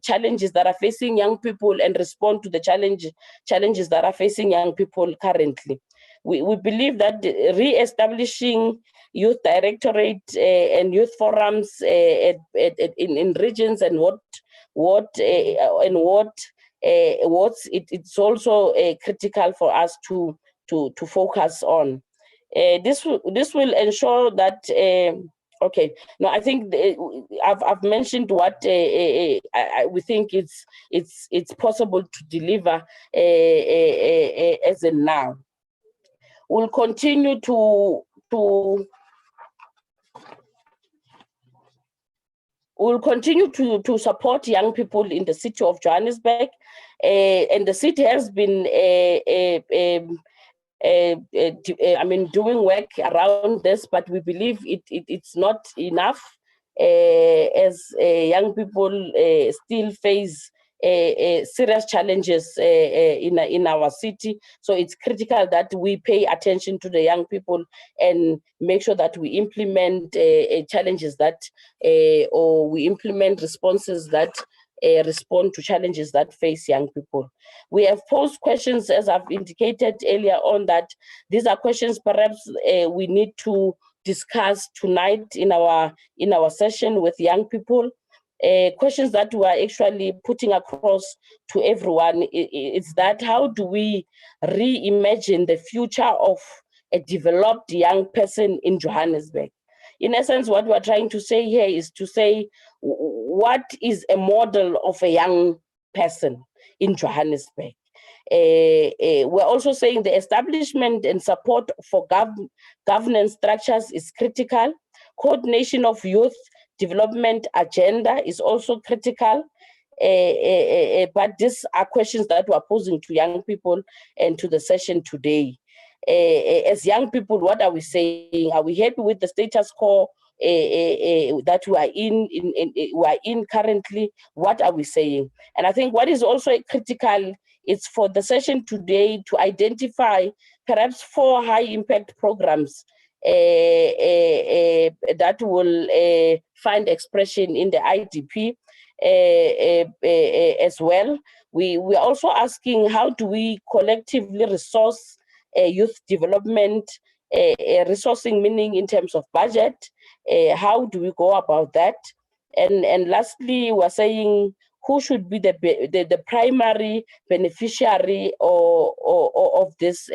challenges that are facing young people and respond to the challenges that are facing young people currently. We believe that re-establishing youth directorate and youth forums in regions and it's also critical for us to focus on. This will ensure that okay. No, I think I've mentioned what we think it's possible to deliver as a now. We'll continue to support young people in the city of Johannesburg, and the city has been doing work around this, but we believe it's not enough, as young people still face serious challenges in our city. So it's critical that we pay attention to the young people and make sure that we implement challenges that, or we implement responses that respond to challenges that face young people. We have posed questions, as I've indicated earlier on, that these are questions perhaps we need to discuss tonight in our session with young people. Questions that we are actually putting across to everyone is that how do we reimagine the future of a developed young person in Johannesburg? In essence, what we're trying to say here is to say, what is a model of a young person in Johannesburg? We're also saying the establishment and support for governance structures is critical. Coordination of youth development agenda is also critical. But these are questions that we're posing to young people and to the session today. As young people, what are we saying? Are we happy with the status quo that we are in currently? What are we saying? And I think what is also critical is for the session today to identify perhaps 4 high impact programs that will find expression in the IDP as well. We are also asking, how do we collectively resource youth development, resourcing meaning in terms of budget? How do we go about that? And lastly, we're saying, who should be the primary beneficiary of these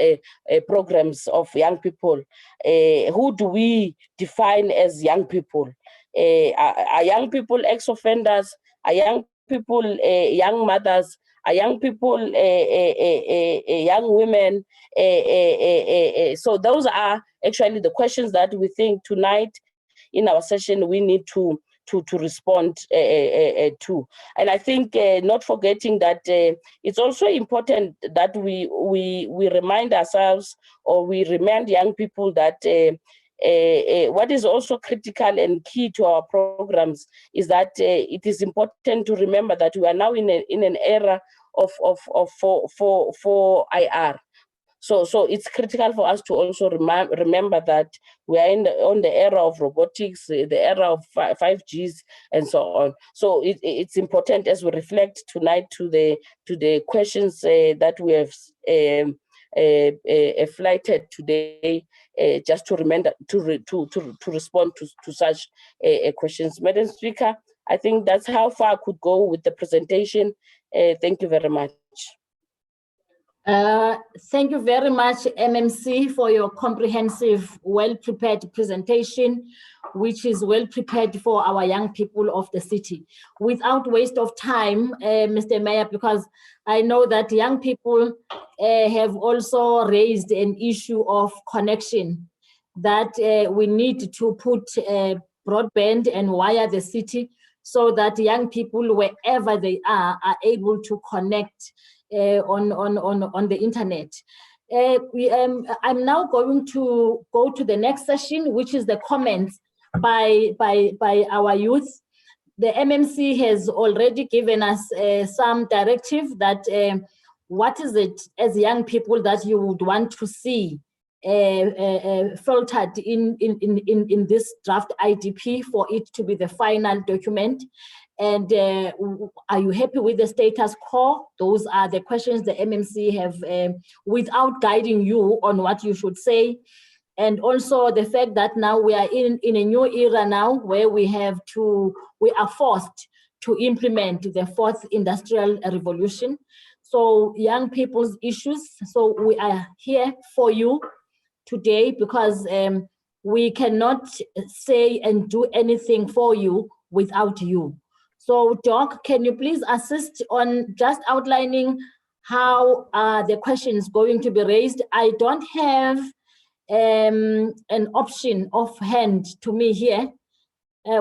programs of young people? Who do we define as young people? Are young people ex-offenders? Are young people young mothers? Are young people young women? So those are actually the questions that we think tonight in our session we need to respond to. And I think not forgetting that it's also important that we remind ourselves, or we remind young people that what is also critical and key to our programs is that it is important to remember that we are now in an era of 4IR. So it's critical for us to also remember that we are on the era of robotics, the era of 5Gs, and so on. So it's important as we reflect tonight to the questions that we have flighted today, just to remember to respond to such questions. Madam Speaker, I think that's how far I could go with the presentation. Thank you very much. Thank you very much, MMC, for your comprehensive, well-prepared presentation, which is well prepared for our young people of the city. Without waste of time, Mr. Mayor, because I know that young people have also raised an issue of connection, that we need to put broadband and wire the city so that young people, wherever they are able to connect on the internet. I'm now going to go to the next session, which is the comments by our youth. The MMC has already given us some directive that what is it as young people that you would want to see filtered in this draft IDP for it to be the final document. And are you happy with the status quo? Those are the questions the MMC have without guiding you on what you should say. And also the fact that now we are in a new era now where we are forced to implement the fourth industrial revolution. So young people's issues, so we are here for you today because we cannot say and do anything for you without you. So Doc, can you please assist on just outlining how the question is going to be raised? I don't have an option of hand to me here.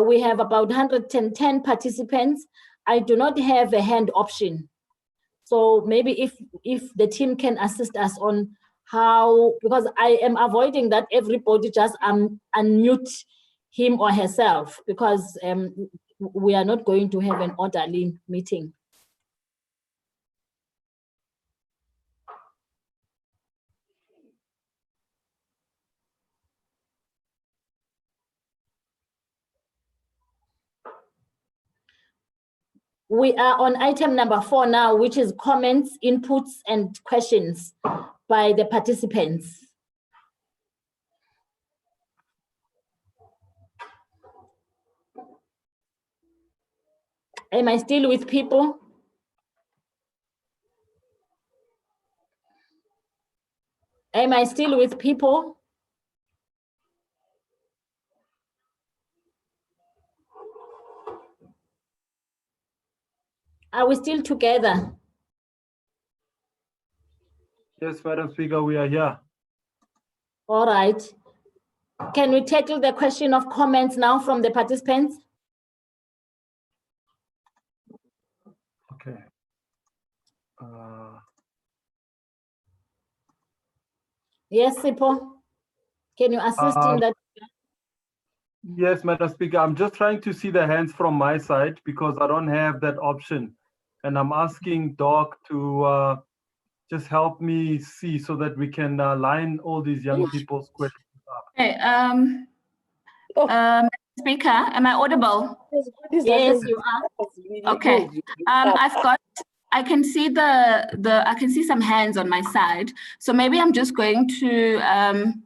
We have about 110 participants. I do not have a hand option. So maybe if the team can assist us on how, because I am avoiding that everybody just unmute him or herself, because we are not going to have an orderly meeting. We are on item number 4 now, which is comments, inputs, and questions by the participants. Am I still with people? Am I still with people? Are we still together? Yes, Madam Speaker, we are here. All right. Can we tackle the question of comments now from the participants? Okay. Yes, Sipo. Can you assist in that? Yes, Madam Speaker, I'm just trying to see the hands from my side because I don't have that option. And I'm asking Doc to just help me see so that we can line all these young people's questions up. Okay, Speaker, am I audible? Yes, you are. Okay. I can see I can see some hands on my side. So maybe I'm just going to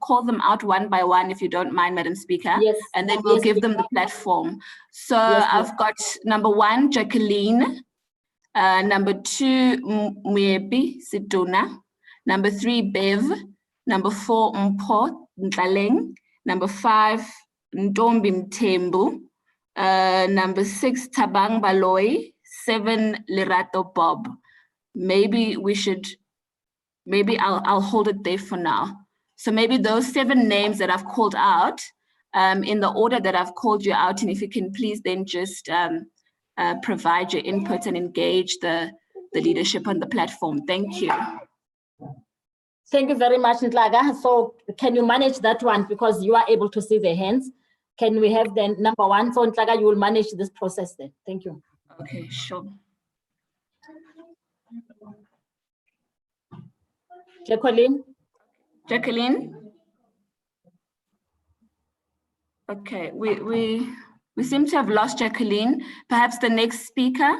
call them out one by one, if you don't mind, Madam Speaker. Yes. And then we'll Yes, give them the platform. So yes, I've got number 1, Jacqueline. Number 2, Mwebi Siduna. Number 3, Bev. Number 4, Mpho Ntlaleng. Number 5, Ntombi Mthembu. Number 6, Tabang Baloy. 7, Lerato Bob. Maybe I'll hold it there for now. So maybe those 7 names that I've called out, in the order that I've called you out, and if you can please then just provide your input and engage the leadership on the platform. Thank you. Thank you very much, Ntlaga. So can you manage that one, because you are able to see the hands? Can we have the number 1? So Ntlaga, you will manage this process then. Thank you. Okay, sure. Jacqueline? Okay, we seem to have lost Jacqueline. Perhaps the next speaker?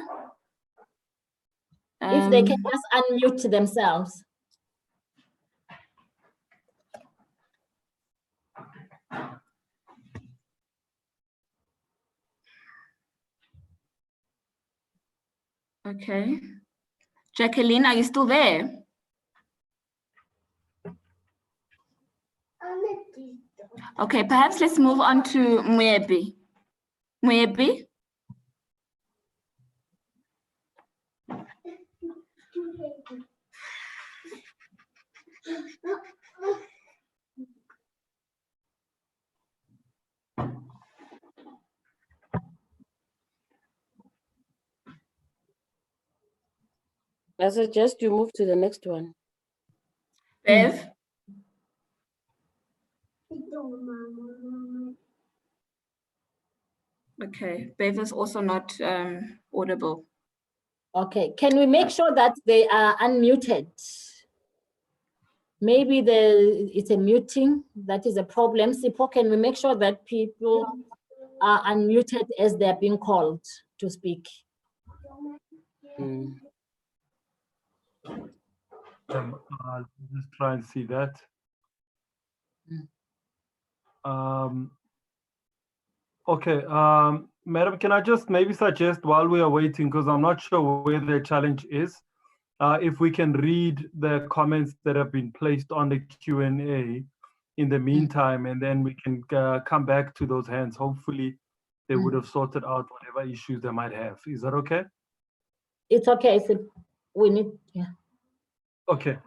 If they can just unmute themselves. Okay. Jacqueline, are you still there? Okay, perhaps let's move on to Mwebi. Mwebi? I suggest you move to the next one. Bev? Okay, Bev is also not audible. Okay, can we make sure that they are unmuted? Maybe it's a muting that is a problem. Sipho, can we make sure that people are unmuted as they're being called to speak? I'll just try and see that. Okay, Madam, can I just maybe suggest while we are waiting, because I'm not sure where the challenge is, if we can read the comments that have been placed on the Q&A in the meantime, and then we can come back to those hands. Hopefully, they would have sorted out whatever issues they might have. Is that okay? It's okay. So we need, yeah. Okay.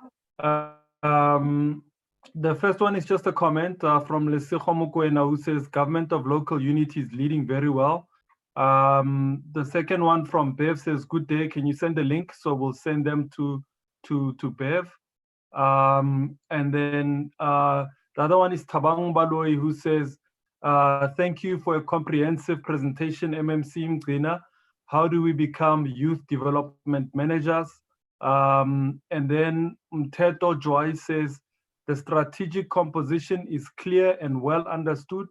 The first one is just a comment from Lesego Mokoena, who says government of local unity is leading very well. The second one from Bev says, good day, can you send the link? So we'll send them to Bev. And then the other one is Tabang Baloi, who says, thank you for a comprehensive presentation, MMC Mgcina. How do we become youth development managers? And then Mteto Joy says, the strategic composition is clear and well understood.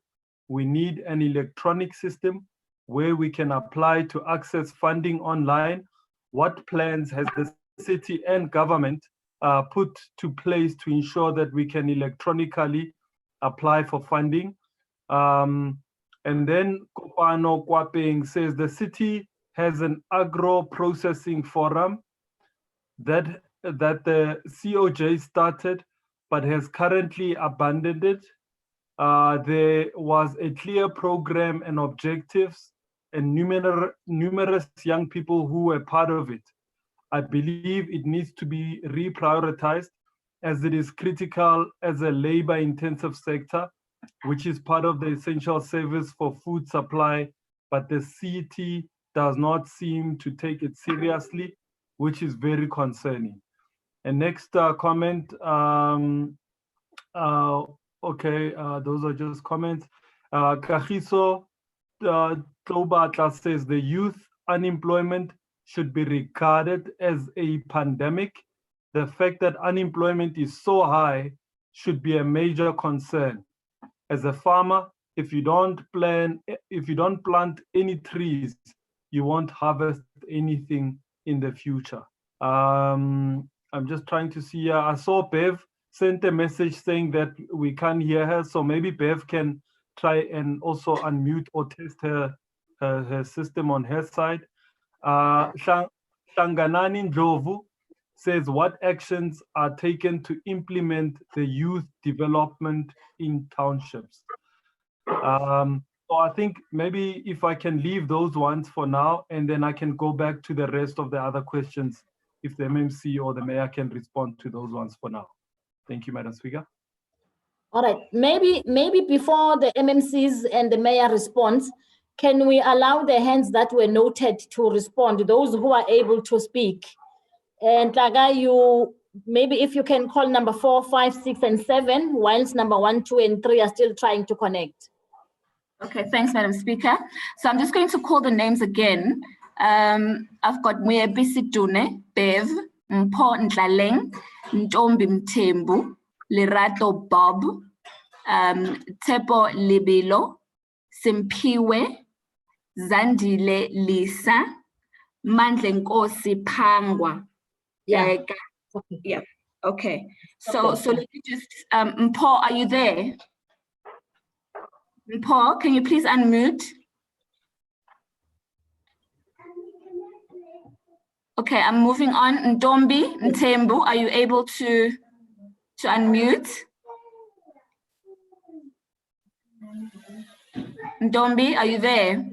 We need an electronic system where we can apply to access funding online. What plans has the city and government put to place to ensure that we can electronically apply for funding? And then Kopano Kwapeng says the city has an agro-processing forum that the COJ started but has currently abandoned it. There was a clear program and objectives and numerous young people who were part of it. I believe it needs to be reprioritized as it is critical as a labor-intensive sector, which is part of the essential service for food supply, but the city does not seem to take it seriously, which is very concerning. And next comment, okay, those are just comments. Kagiso Tlobatla says the youth unemployment should be regarded as a pandemic. The fact that unemployment is so high should be a major concern. As a farmer, if you don't plant any trees, you won't harvest anything in the future. I'm just trying to see. I saw Bev sent a message saying that we can't hear her, so maybe Bev can try and also unmute or test her system on her side. Shanganani Ndlovu says, what actions are taken to implement the youth development in townships? So I think maybe if I can leave those ones for now, and then I can go back to the rest of the other questions if the MMC or the mayor can respond to those ones for now. Thank you, Madam Speaker. All right, maybe before the MMCs and the mayor responds, can we allow the hands that were noted to respond, those who are able to speak? And Tlaga, maybe if you can call number 4, 5, 6, and 7, whilst number 1, 2, and 3 are still trying to connect. Okay, thanks, Madam Speaker. So I'm just going to call the names again. I've got Mwebi Situne, Bev, Mpho Ntlaleng, Ntombi Mthembu, Lerato Bob, Tepo Libilo, Simpiwe, Zandile Lisa, Mandle Nkosi Pangwa. Yeah. Yeah. Okay. So let me just Mpho, are you there? Mpho, can you please unmute? Okay, I'm moving on. Ntombi Mthembu, are you able to unmute? Ndombi, are you there?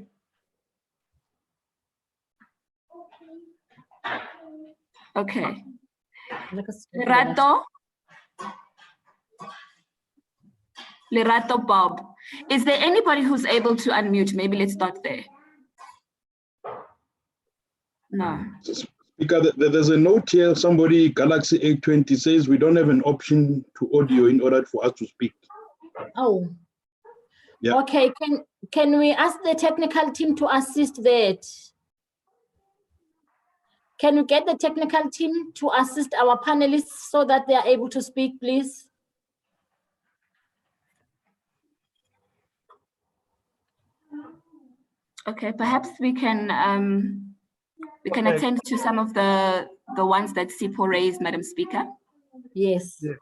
Okay. Lerato Bob. Is there anybody who's able to unmute? Maybe let's start there. No. Speaker, there's a note here, somebody, Galaxy A20 says we don't have an option to audio in order for us to speak. Oh. Yeah. Okay, can we ask the technical team to assist that? Can you get the technical team to assist our panelists so that they are able to speak, please? Okay, perhaps we can attend to some of the ones that Sipho raised, Madam Speaker. Yes. Yes.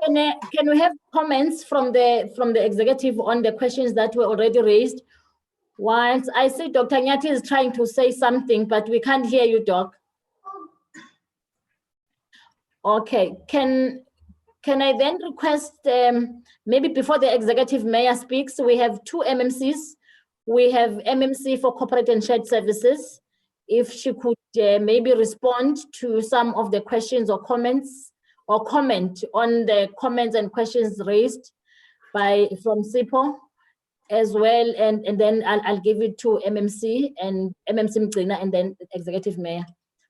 Can we have comments from the executive on the questions that were already raised? Whilst I see Dr. Nyati is trying to say something, but we can't hear you, Doc. Okay, can I then request, maybe before the executive mayor speaks, we have two MMCs. We have MMC for corporate and shared services. If she could maybe respond to some of the questions or comments, or comment on the comments and questions raised from Sipho as well, and then I'll give it to MMC and MMC Mgcina and then executive mayor,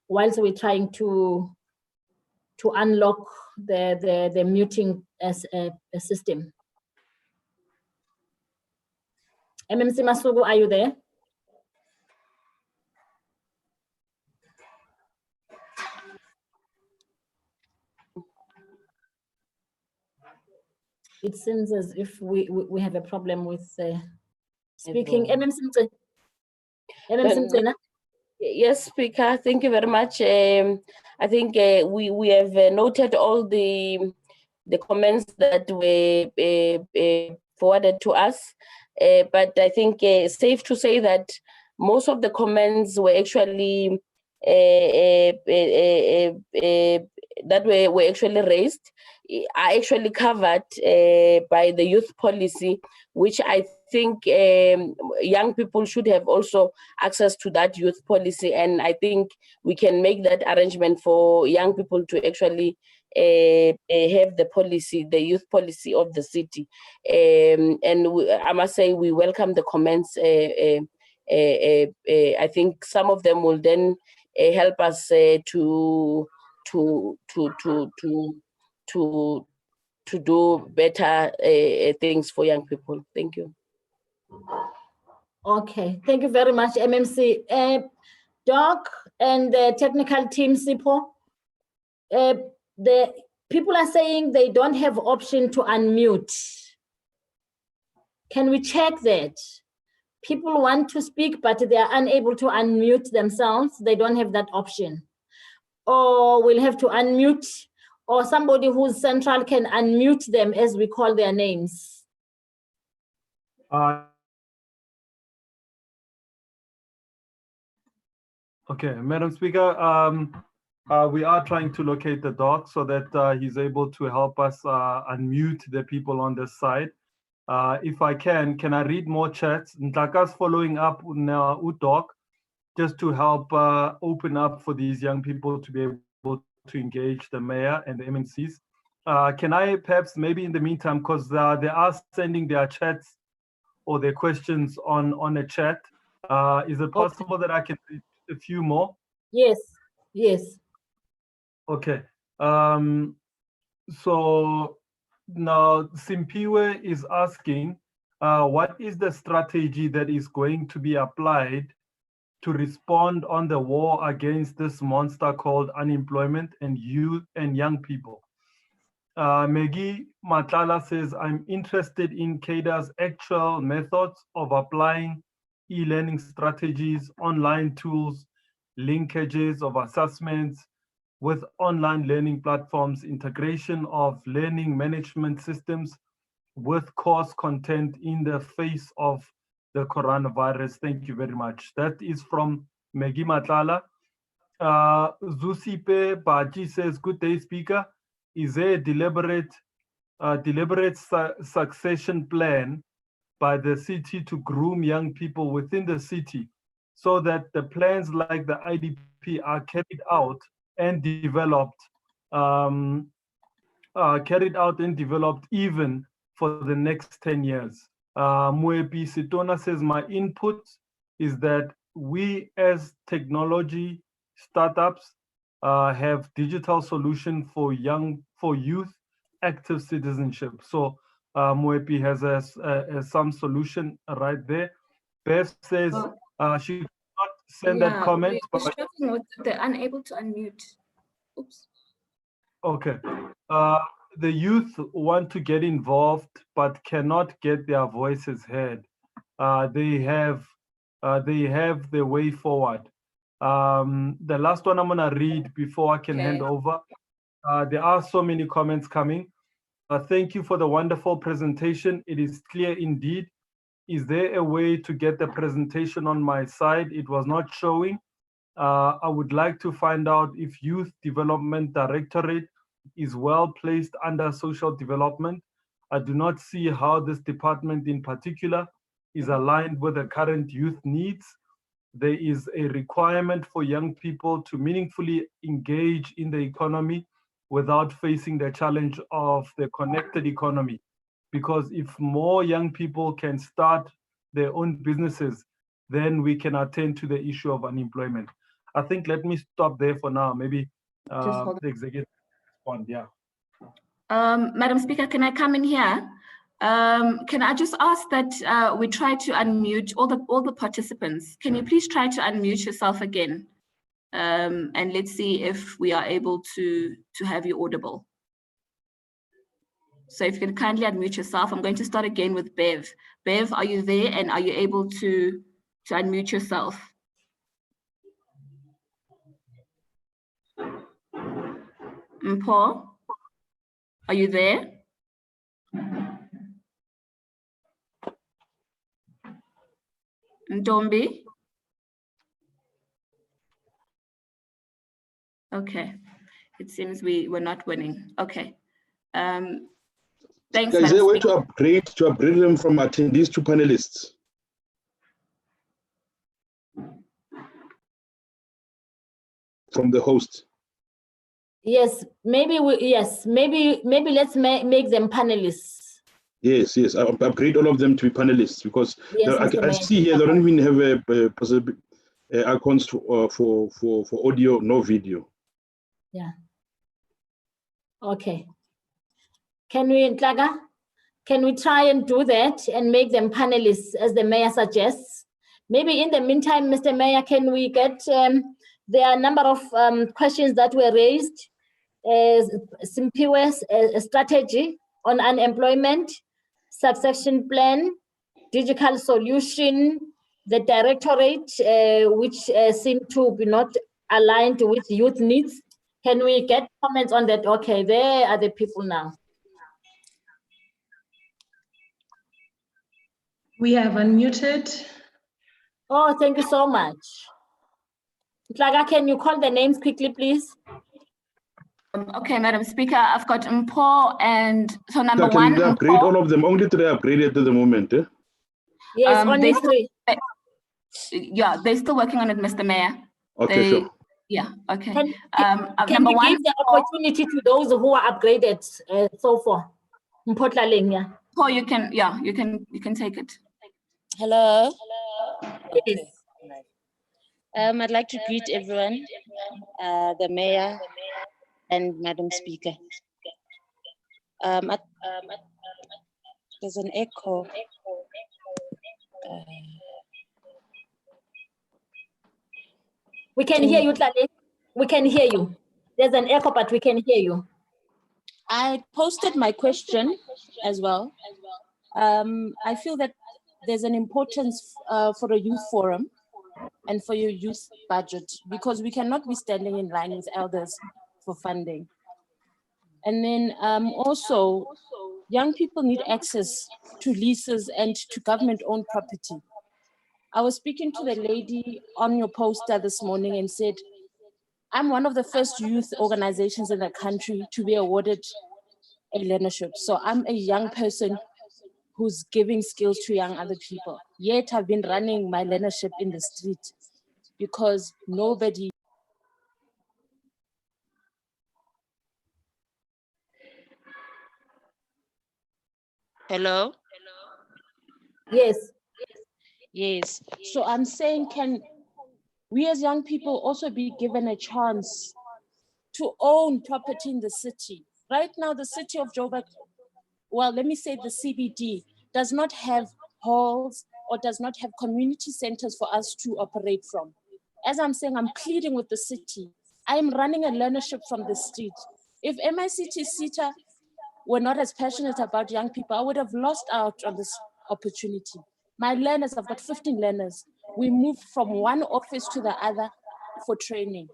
whilst we're trying to unlock the muting as a system. MMC Masuku, are you there? It seems as if we have a problem with speaking. MMC Mgcina. Yes, Speaker, thank you very much. I think we have noted all the comments that were forwarded to us, but I think it's safe to say that most of the comments were actually that were actually raised are actually covered by the youth policy, which I think young people should have also access to that youth policy. And I think we can make that arrangement for young people to actually have the policy, the youth policy of the city. I must say we welcome the comments. I think some of them will then help us to do better things for young people. Thank you. Okay, thank you very much, MMC. Doc and the technical team, Sipho, the people are saying they don't have option to unmute. Can we check that? People want to speak, but they are unable to unmute themselves. They don't have that option. Or we'll have to unmute, or somebody who's central can unmute them as we call their names. Okay, Madam Speaker, we are trying to locate the doc so that he's able to help us unmute the people on this side. If I can I read more chats? Ntaka's following up now with doc, just to help open up for these young people to be able to engage the mayor and the MMCs. Can I perhaps maybe in the meantime, because they are sending their chats or their questions on a chat, is it possible that I can read a few more? Yes, yes. Okay. So now Simpiwe is asking, what is the strategy that is going to be applied to respond on the war against this monster called unemployment and youth and young people? Maggie Matlala says, I'm interested in CADA's actual methods of applying e-learning strategies, online tools, linkages of assessments with online learning platforms, integration of learning management systems with course content in the face of the coronavirus. Thank you very much. That is from Maggie Matlala. Zusipe Baji says, good day, Speaker. is there a deliberate succession plan by the city to groom young people within the city so that the plans like the IDP are carried out and developed, even for the next 10 years. Moepi Sitona says, my input is that we as technology startups have digital solution for youth active citizenship. So Moepi has some solution right there. Bev says she could not send that comment. They're unable to unmute. Oops. Okay. The youth want to get involved but cannot get their voices heard. They have the way forward. The last one I'm gonna read before I can hand over. There are so many comments coming. Thank you for the wonderful presentation. It is clear indeed. Is there a way to get the presentation on my side? It was not showing. I would like to find out if Youth Development Directorate is well placed under social development. I do not see how this department in particular is aligned with the current youth needs. There is a requirement for young people to meaningfully engage in the economy without facing the challenge of the connected economy. Because if more young people can start their own businesses, then we can attend to the issue of unemployment. I think let me stop there for now. Maybe the executive respond, yeah. Madam Speaker, can I come in here? Can I just ask that we try to unmute all the participants? Can you please try to unmute yourself again? And let's see if we are able to have you audible. So if you can kindly unmute yourself, I'm going to start again with Bev. Bev, are you there and are you able to unmute yourself? Paul, are you there? Ntombi? Okay, it seems we're not winning. Okay. Thanks, Is there a way to upgrade them from attendees to panelists? From the host? Yes, maybe maybe let's make them panelists. Yes, upgrade all of them to be panelists because yes, I see here they don't even have a possible icons for audio, no video. Yeah. Okay. Can we try and do that and make them panelists as the mayor suggests? Maybe in the meantime, Mr. Mayor, can we get there are a number of questions that were raised. Simpiwe's strategy on unemployment, succession plan, digital solution, the directorate, which seem to be not aligned with youth needs. Can we get comments on that? Okay, there are the people now. We have unmuted. Oh, thank you so much. Tlaga, can you call the names quickly, please? Okay, Madam Speaker, I've got Mpho and so number can one. Can upgrade all of them? Only 3 upgraded at the moment. Eh? Yes, only 3. Yeah, they're still working on it, Mr. Mayor. Okay, sure. Yeah, okay. Can number you one, give the opportunity to those who are upgraded so far? Mpho Tlaleng, yeah. Oh, you can take it. Hello. Yes. I'd like to greet everyone, the mayor and Madam Speaker. There's an echo. We can hear you, Tlaleng. We can hear you. There's an echo, but we can hear you. I posted my question as well. I feel that there's an importance for a youth forum and for your youth budget, because we cannot be standing in line with elders for funding. And then also, young people need access to leases and to government-owned property. I was speaking to the lady on your poster this morning and said, I'm one of the first youth organizations in the country to be awarded a learnership. So I'm a young person who's giving skills to young other people. Yet I've been running my learnership in the street because nobody. Hello? Yes. Yes. So I'm saying, can we as young people also be given a chance to own property in the city? Right now, the city of Joburg, well, let me say the CBD, does not have halls or does not have community centers for us to operate from. As I'm saying, I'm pleading with the city. I'm running a learnership from the street. If MICT CETA were not as passionate about young people, I would have lost out on this opportunity. My learners, I've got 15 learners. We moved from one office to the other for training.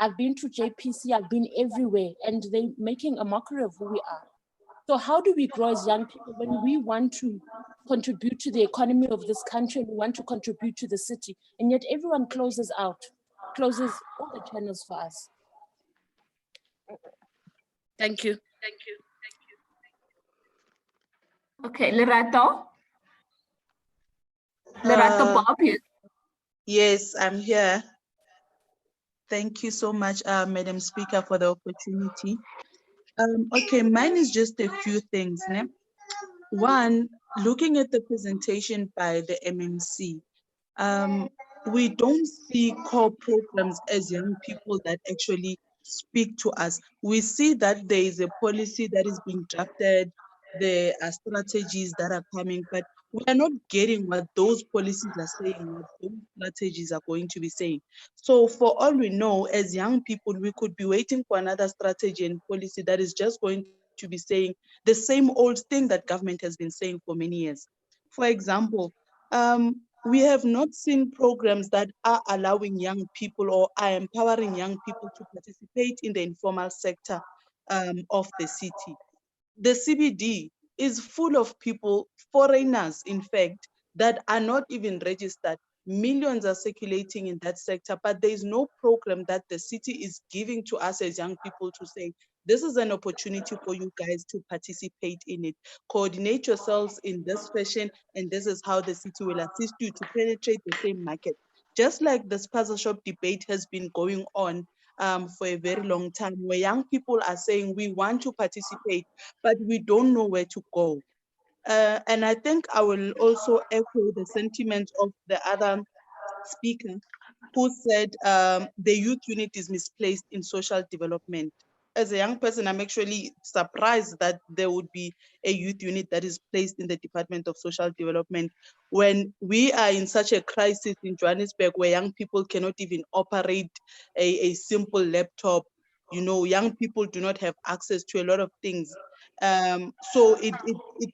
I've been to JPC, I've been everywhere, and they're making a mockery of who we are. So how do we grow as young people when we want to contribute to the economy of this country, we want to contribute to the city, and yet everyone closes all the channels for us? Thank you. Okay, Lerato. Lerato Bob, yes. Yes, I'm here. Thank you so much, Madam Speaker, for the opportunity. Okay, mine is just a few things. Ne? One, looking at the presentation by the MMC, we don't see core programs as young people that actually speak to us. We see that there is a policy that is being drafted, there are strategies that are coming, but we are not getting what those policies are saying, what those strategies are going to be saying. So for all we know, as young people, we could be waiting for another strategy and policy that is just going to be saying the same old thing that government has been saying for many years. For example, we have not seen programs that are allowing young people or are empowering young people to participate in the informal sector of the city. The CBD is full of people, foreigners, in fact, that are not even registered. Millions are circulating in that sector, but there is no program that the city is giving to us as young people to say, this is an opportunity for you guys to participate in it. Coordinate yourselves in this fashion, and this is how the city will assist you to penetrate the same market. Just like the spaza shop debate has been going on for a very long time, where young people are saying, we want to participate, but we don't know where to go. And I think I will also echo the sentiments of the other speaker who said the youth unit is misplaced in social development. As a young person, I'm actually surprised that there would be a youth unit that is placed in the Department of Social Development when we are in such a crisis in Johannesburg where young people cannot even operate a simple laptop. You know, young people do not have access to a lot of things. So it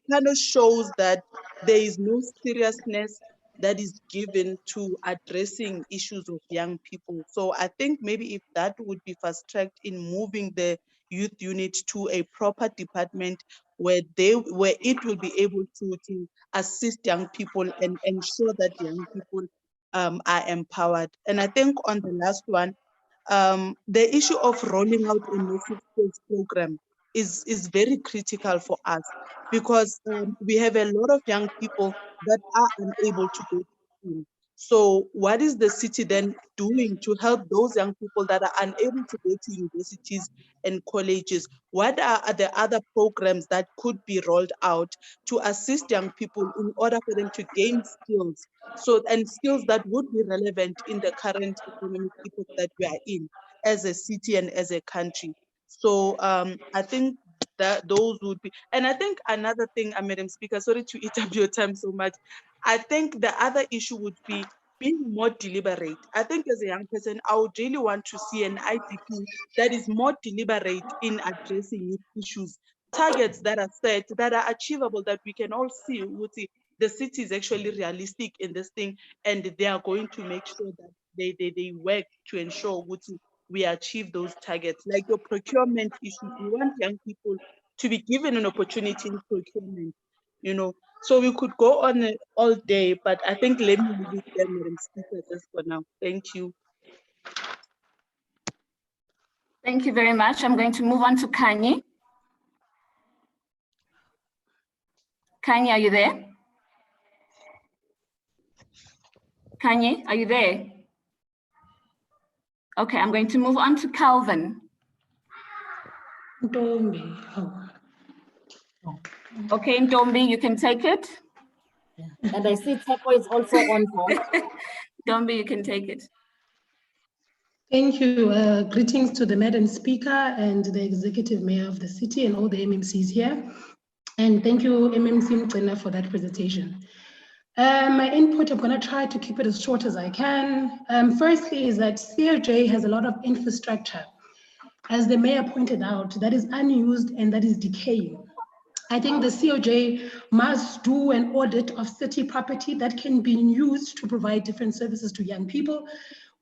kind of shows that there is no seriousness that is given to addressing issues of young people. So I think maybe if that would be fast-tracked in moving the youth unit to a proper department where it will be able to assist young people and ensure that young people are empowered. And I think on the last one, the issue of rolling out a massive skills program is very critical for us because we have a lot of young people that are unable to go to school. So what is the city then doing to help those young people that are unable to go to universities and colleges? What are the other programs that could be rolled out to assist young people in order for them to gain skills? So, and skills that would be relevant in the current economic epoch that we are in as a city and as a country. So I think that those would be, and I think another thing, Madam Speaker, sorry to eat up your time so much. I think the other issue would be being more deliberate. I think as a young person, I would really want to see an IDP that is more deliberate in addressing issues, targets that are set, that are achievable, that we can all see, the city is actually realistic in this thing, and they are going to make sure that they work to ensure we achieve those targets. Like your procurement issues, we want young people to be given an opportunity in procurement, you know. So we could go on all day, but I think let me leave it there, Madam Speaker, just for now. Thank you. Thank you very much. I'm going to move on to Kanye. Kanye, are you there? Kanye, are you there? Okay, I'm going to move on to Calvin. Ntombi. Oh. Okay, Ntombi, you can take it. And I see Tepo is also on board. Ntombi, you can take it. Thank you. Greetings to the Madam Speaker and the Executive Mayor of the city and all the MMCs here. And thank you, MMC Mgcina, for that presentation. My input, I'm going to try to keep it as short as I can. Firstly, is that COJ has a lot of infrastructure, as the mayor pointed out, that is unused and that is decaying. I think the COJ must do an audit of city property that can be used to provide different services to young people,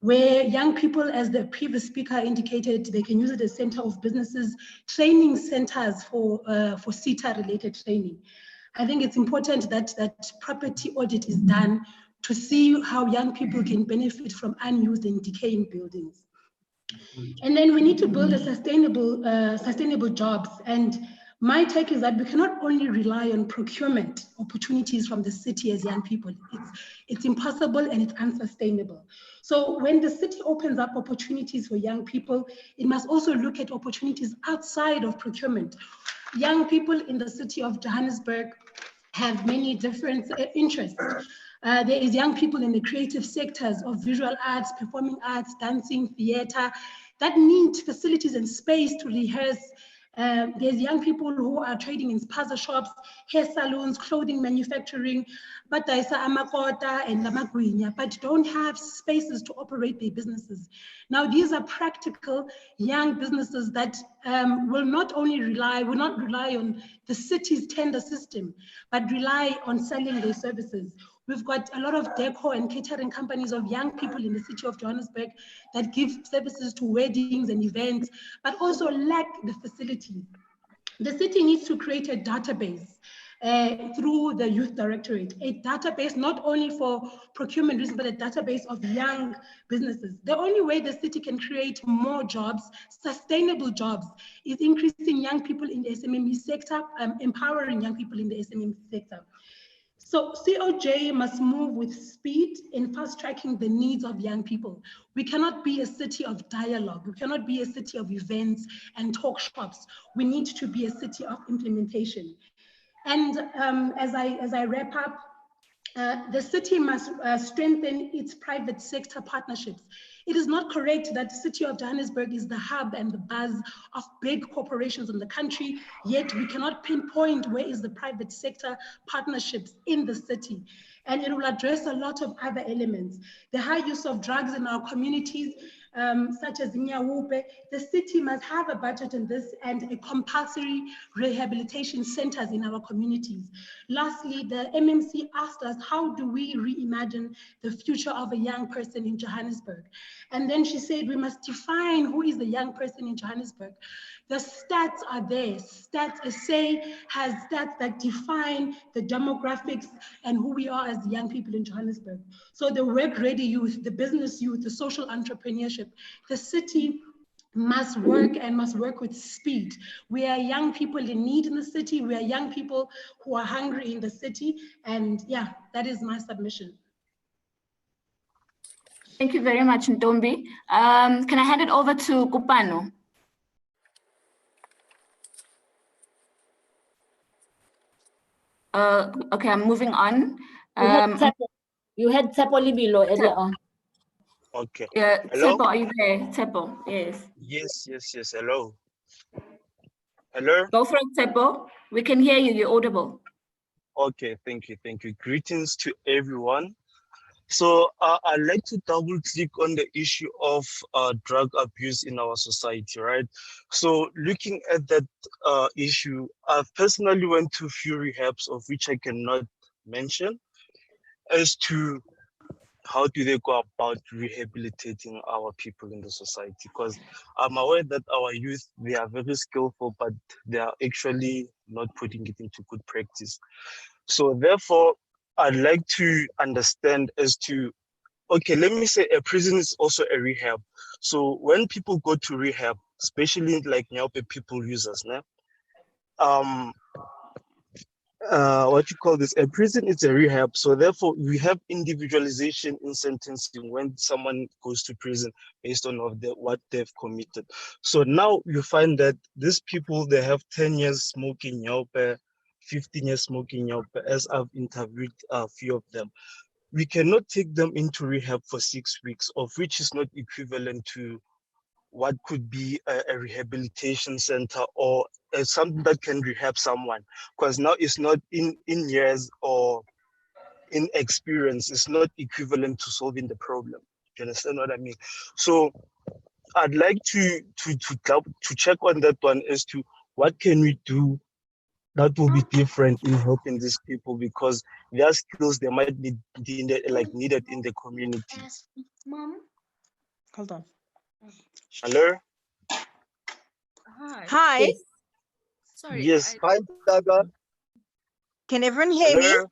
where young people, as the previous speaker indicated, they can use it as center of businesses, training centers for CETA related training. I think it's important that that property audit is done to see how young people can benefit from unused and decaying buildings. And then we need to build a sustainable jobs. And my take is that we cannot only rely on procurement opportunities from the city as young people. It's impossible and it's unsustainable. So when the city opens up opportunities for young people, it must also look at opportunities outside of procurement. Young people in the city of Johannesburg have many different interests. There is young people in the creative sectors of visual arts, performing arts, dancing, theater, that need facilities and space to rehearse. There's young people who are trading in spaza shops, hair salons, clothing manufacturing, but don't have spaces to operate their businesses. Now, these are practical young businesses that will not rely on the city's tender system, but rely on selling their services. We've got a lot of decor and catering companies of young people in the city of Johannesburg that give services to weddings and events, but also lack the facilities. The city needs to create a database through the Youth Directorate, a database not only for procurement reasons, but a database of young businesses. The only way the city can create more jobs, sustainable jobs, is increasing young people in the SMME sector, empowering young people in the SMME sector. So COJ must move with speed in fast-tracking the needs of young people. We cannot be a city of dialogue. We cannot be a city of events and talk shops. We need to be a city of implementation. And as I wrap up, the city must strengthen its private sector partnerships. It is not correct that the city of Johannesburg is the hub and the buzz of big corporations in the country, yet we cannot pinpoint where is the private sector partnerships in the city. And it will address a lot of other elements. The high use of drugs in our communities, such as Nyawupe, the city must have a budget in this and a compulsory rehabilitation centers in our communities. Lastly, the MMC asked us, how do we reimagine the future of a young person in Johannesburg? And then she said, we must define who is the young person in Johannesburg. The stats are there. Stats SA has stats that define the demographics and who we are as young people in Johannesburg. So the work-ready youth, the business youth, the social entrepreneurship, the city must work with speed. We are young people in need in the city. We are young people who are hungry in the city. And yeah, that is my submission. Thank you very much, Ntombi. Can I hand it over to Kupano? Okay, I'm moving on. You had Tepo Libilo earlier on. Okay. Hello? Tepo, are you there? Tepo, yes. Yes. Hello. Hello? Go for it, Tepo. We can hear you. You're audible. Okay, thank you. Greetings to everyone. So I'd like to double click on the issue of drug abuse in our society, right? So looking at that issue, I've personally went to a few rehabs of which I cannot mention as to how do they go about rehabilitating our people in the society? Because I'm aware that our youth, they are very skillful, but they are actually not putting it into good practice. So therefore, I'd like to understand as to, okay, let me say a prison is also a rehab. So when people go to rehab, especially like Nyope people users. What you call this? A prison is a rehab, so therefore we have individualization in sentencing when someone goes to prison based on what they've committed. So now you find that these people, they have 10 years smoking Nyope, 15 years smoking Nyope, as I've interviewed a few of them. We cannot take them into rehab for 6 weeks, of which is not equivalent to what could be a rehabilitation center or something that can rehab someone, because now it's not in years or in experience. It's not equivalent to solving the problem. You understand what I mean? So I'd like to check on that one as to what can we do that will be different in helping these people, because their skills, they might be needed in the community. Mom, hold on. Hello? Hi. Yes. Sorry. Yes. Hi, Gaga. Can everyone hear me? Hello?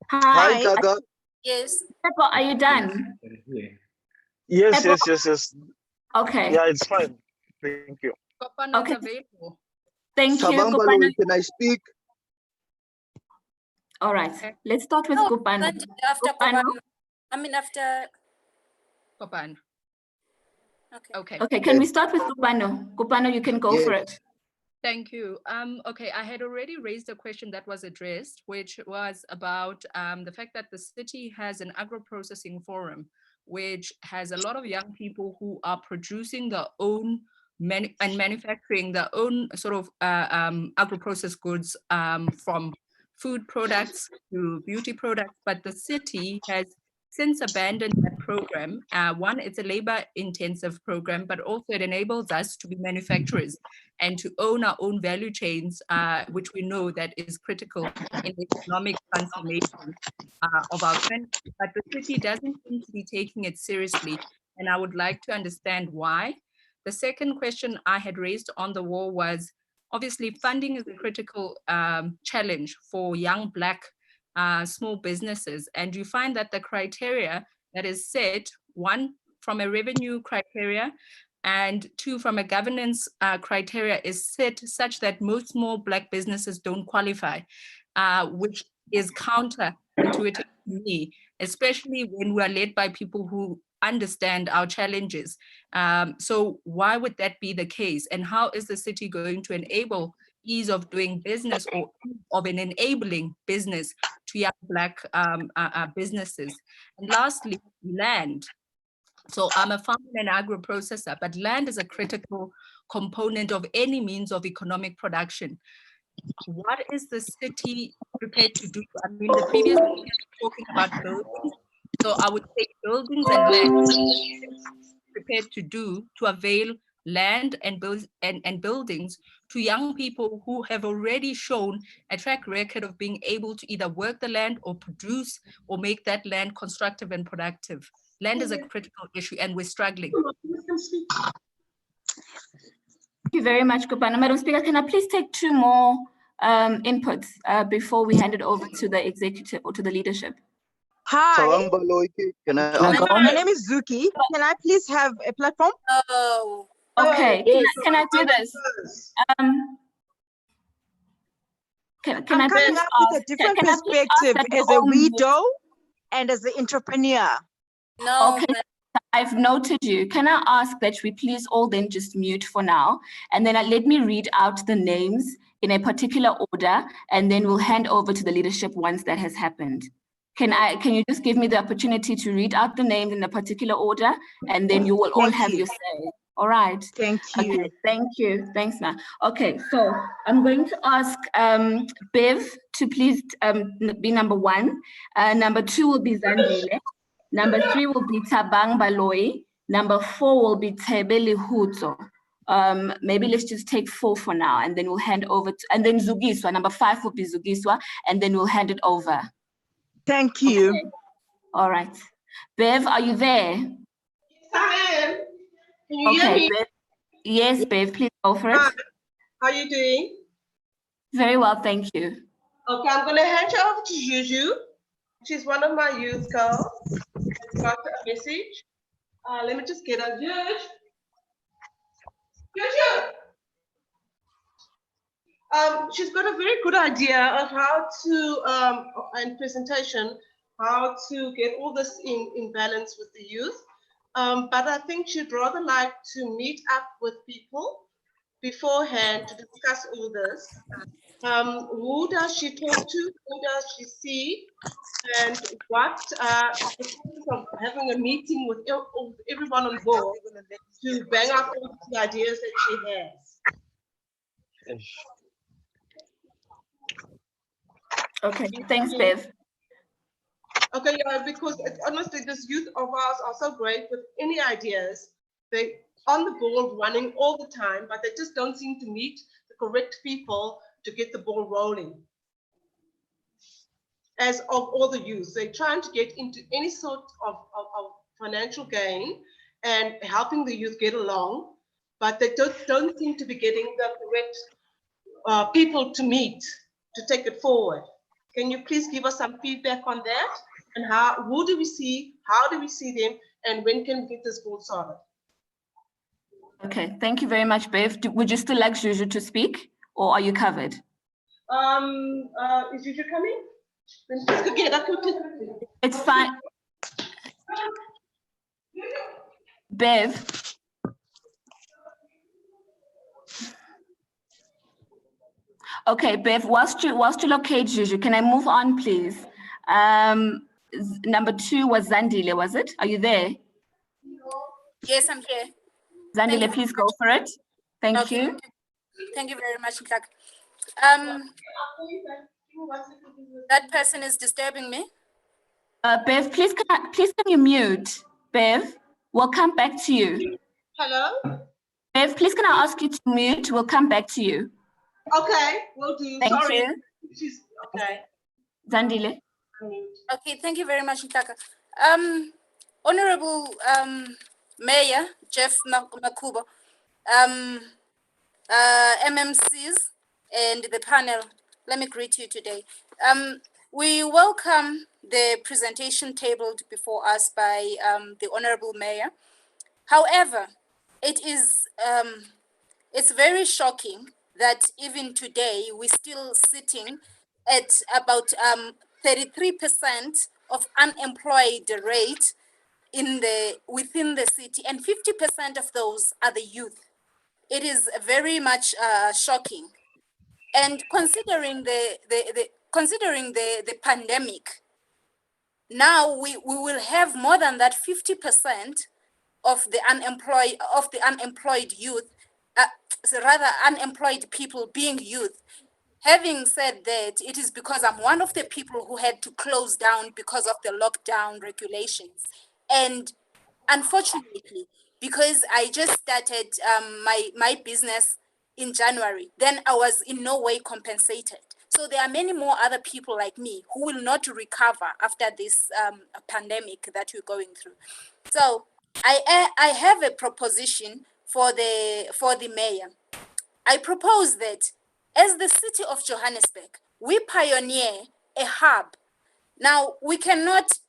Hi. Hi, Gaga. Yes. Pepper, are you done? Yes, Pepper? yes. Okay. Yeah, it's fine. Thank you. Okay. Thank you, Sabang Kopano. Baloy, can I speak? All right. Let's start with Kopano. After Kopano? after Kopano. Okay. Okay, can we start with Kopano? Kopano, you can go for it. Thank you. Okay, I had already raised a question that was addressed, which was about the fact that the city has an agro-processing forum, which has a lot of young people who are producing their own and manufacturing their own sort of agro-processed goods, from food products to beauty products. But the city has since abandoned that program. One, it's a labor-intensive program, but also it enables us to be manufacturers and to own our own value chains, which we know that is critical in the economic transformation of our country. But the city doesn't seem to be taking it seriously, and I would like to understand why. The second question I had raised on the wall was, obviously funding is a critical challenge for young Black small businesses, and you find that the criteria that is set, one, from a revenue criteria, and two, from a governance criteria, is set such that most small Black businesses don't qualify, which is counterintuitive to me, especially when we are led by people who understand our challenges. So why would that be the case? And how is the city going to enable ease of doing business or of an enabling business to young Black businesses? And lastly, land. So I'm a farmer and agro-processor, but land is a critical component of any means of economic production. What is the city prepared to do? I mean, the previous speaker was talking about buildings. So I would say buildings and land, prepared to do to avail land and buildings to young people who have already shown a track record of being able to either work the land or produce or make that land constructive and productive. Land is a critical issue and we're struggling. Thank you very much, Kopano. Madam Speaker, can I please take two more inputs before we hand it over to the executive or to the leadership? Hi. Sabang Baloy, can I ask? My name is Zuki. Can I please have a platform? Oh. Okay, can I do this? Can I'm I coming please up ask, with a different can I please ask perspective that we as a all mute? widow and as an entrepreneur. No. Okay, I've noted you. Can I ask that we please all then just mute for now, and then let me read out the names in a particular order, and then we'll hand over to the leadership once that has happened. Can you just give me the opportunity to read out the names in a particular order, and then you will all have your say. All right. Thank you. Okay, thank you. Thanks, Ma. Okay, so I'm going to ask Bev to please be number one. Number two will be Zandile. Number three will be Tabang Baloy. Number four will be Tebeli Huto. Maybe let's just take four for now, and then we'll hand over to, and then Zugiswa. Number five will be Zugiswa, and then we'll hand it over. Thank you. Okay. All right. Bev, are you there? Yes, I am. Can you hear me? Bev. Yes, Bev, please go for it. Hi. How are you doing? Very well, thank you. Okay, I'm going to hand you over to Juju. She's one of my youth girls. I've got a message. Let me just get a Juju. She's got a very good idea of how to, and presentation, how to get all this in balance with the youth. But I think she'd rather like to meet up with people beforehand to discuss all this. Who does she talk to? Who does she see? And what the purpose of having a meeting with everyone on board to bang out all the ideas that she has. Okay, thanks, Bev. Okay, yeah, because honestly, this youth of ours are so great with any ideas. They on the ball running all the time, but they just don't seem to meet the correct people to get the ball rolling. As of all the youth, they're trying to get into any sort of financial gain and helping the youth get along, but they don't seem to be getting the correct people to meet to take it forward. Can you please give us some feedback on that? And who do we see, how do we see them, and when can we get this ball started? Okay, thank you very much, Bev. Would you still like Juju to speak, or are you covered? Is Juju coming? It's fine. Bev. Okay, Bev, whilst you locate Juju, can I move on, please? Number 2 was Zandile, was it? Are you there? Yes, I'm here. Zandile, please go for it. Thank you. Thank you very much, Clark. That person is disturbing me. Bev, please can you mute? Bev, we'll come back to you. Hello? Bev, please can I ask you to mute? We'll come back to you. Okay, will do. Thank Sorry. you. She's okay. Zandile. Okay, thank you very much, Ntaka. Honorable Mayor Jeff Makubo, MMCs and the panel, let me greet you today. We welcome the presentation tabled before us by the Honorable Mayor. However, it's very shocking that even today we're still sitting at about 33% of unemployed rate within the city, and 50% of those are the youth. It is very much shocking. And considering the pandemic, now we will have more than that 50% of the unemployed youth, rather unemployed people being youth. Having said that, it is because I'm one of the people who had to close down because of the lockdown regulations. And unfortunately, because I just started my business in January, then I was in no way compensated. So there are many more other people like me who will not recover after this pandemic that we're going through. So I have a proposition for the mayor. I propose that as the city of Johannesburg, we pioneer a hub. Now we cannot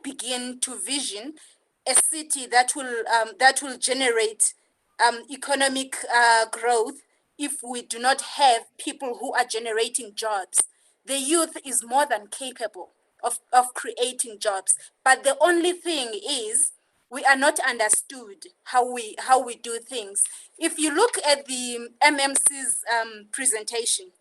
begin to vision a city that will generate economic growth if we do not have people who are generating jobs. The youth is more than capable of creating jobs, but the only thing is we are not understood how we do things. If you look at the MMC's presentation,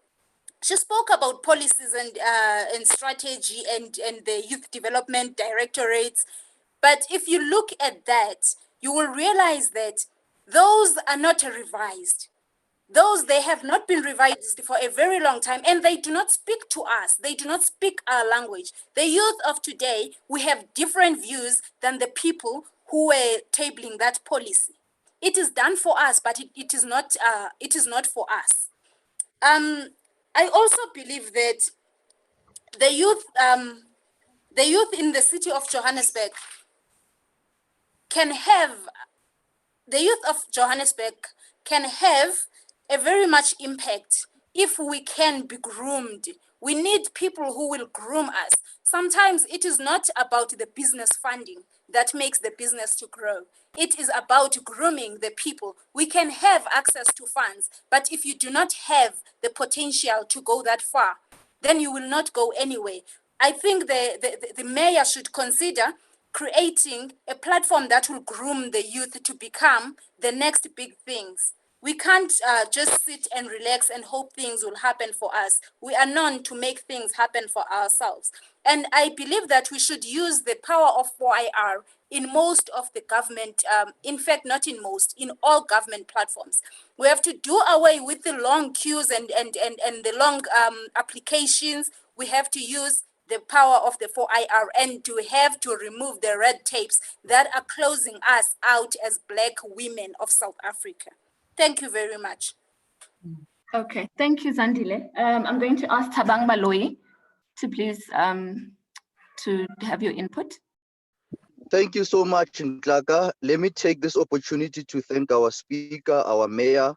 she spoke about policies and strategy and the youth development directorates. But if you look at that, you will realize that those are not revised. They have not been revised for a very long time, and they do not speak to us. They do not speak our language. The youth of today, we have different views than the people who were tabling that policy. It is done for us, but it is not for us. I also believe that the youth in the city of Johannesburg can have a very much impact if we can be groomed. We need people who will groom us. Sometimes it is not about the business funding. that makes the business to grow. It is about grooming the people. We can have access to funds, but if you do not have the potential to go that far, then you will not go anywhere. I think the mayor should consider creating a platform that will groom the youth to become the next big things. We can't just sit and relax and hope things will happen for us. We are known to make things happen for ourselves. And I believe that we should use the power of 4IR in most of the government, in fact, not in most, in all government platforms. We have to do away with the long queues and the long applications. We have to use the power of the 4IR and to have to remove the red tapes that are closing us out as Black women of South Africa. Thank you very much. Okay, thank you, Zandile. I'm going to ask Thabang Baloyi to please to have your input. Thank you so much, Nhlaka. Let me take this opportunity to thank our speaker, our mayor,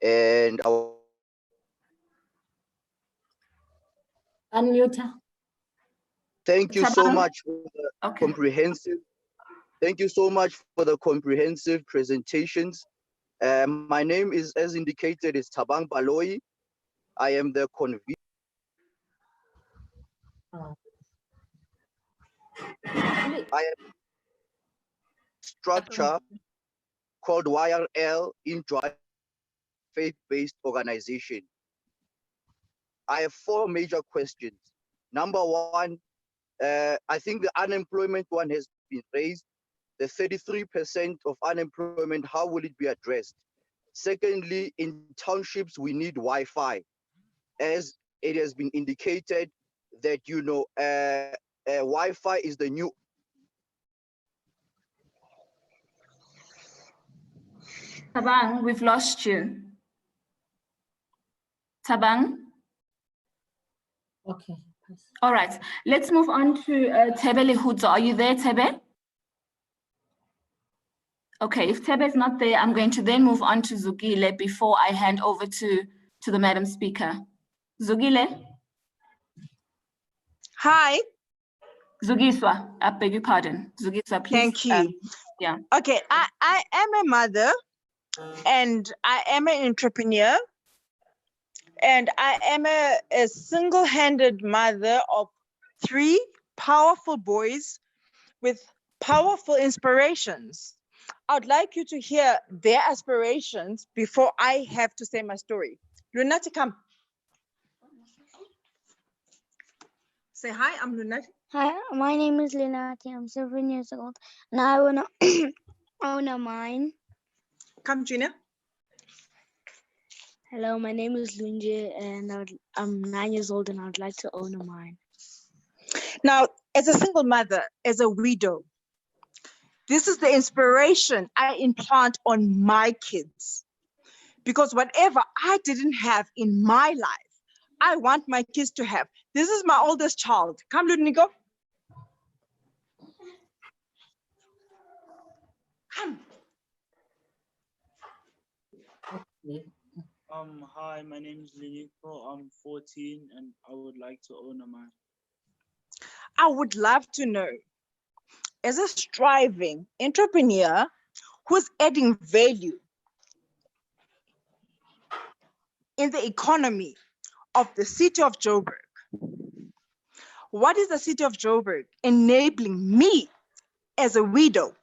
and our Unmute. Thank you so Thabang? much for the Okay. comprehensive. Thank you so much for the comprehensive presentations. My name is, as indicated, is Thabang Baloyi. I am the convener. I am structure called YRL in faith-based organization. I have 4 major questions. Number 1, I think the unemployment one has been raised. The 33% of unemployment, how will it be addressed? Secondly, in townships, we need Wi-Fi. As it has been indicated that, you know, Wi-Fi is the new. Thabang, we've lost you. Thabang? Okay. All right, let's move on to Tebe Lehudzo. Are you there, Tebe? Okay, if Tebe is not there, I'm going to then move on to Zugile before I hand over to the Madam Speaker. Zugile? Hi. Zugiswa, I beg your pardon. Zugiswa, please. Thank you. Yeah. Okay, I am a mother and I am an entrepreneur and I am a single-handed mother of 3 powerful boys with powerful inspirations. I'd like you to hear their aspirations before I have to say my story. Lunati, come. Say hi, I'm Lunati. Hi, my name is Linati. I'm 7 years old, and I wanna own a mine. Come, Gina. Hello, my name is Lunje, and I'm 9 years old, and I would like to own a mine. Now, as a single mother, as a widow, this is the inspiration I implant on my kids. Because whatever I didn't have in my life, I want my kids to have. This is my oldest child. Come, Ludnigo. Come. Hi, my name is Liniko. I'm 14 and I would like to own a mine. I would love to know, as a striving entrepreneur who's adding value in the economy of the city of Joburg, what is the city of Joburg enabling me as a widow?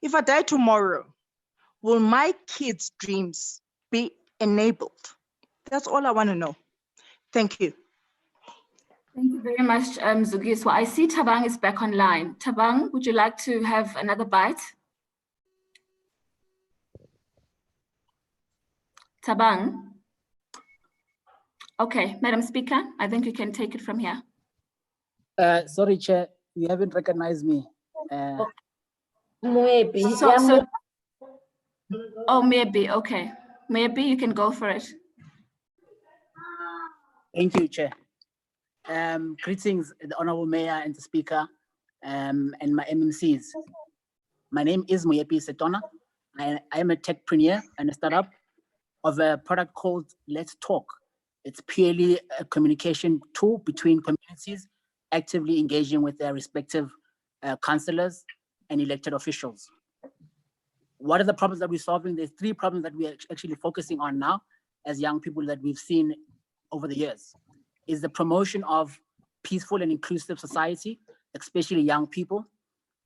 If I die tomorrow, will my kids' dreams be enabled? That's all I want to know. Thank you. Thank you very much, Zugiswa. I see Thabang is back online. Thabang, would you like to have another bite? Thabang? Okay, Madam Speaker, I think you can take it from here. Sorry, Chair, you haven't recognized me. Maybe. Oh, maybe, okay. Maybe you can go for it. Thank you, Chair. Greetings, the Honorable Mayor and the Speaker, and my MMCs. My name is Moyepi Setona. I am a techpreneur and a startup of a product called Let's Talk. It's purely a communication tool between communities actively engaging with their respective councillors, and elected officials. What are the problems that we're solving? There's 3 problems that we are actually focusing on now as young people that we've seen over the years. Is the promotion of peaceful and inclusive society, especially young people,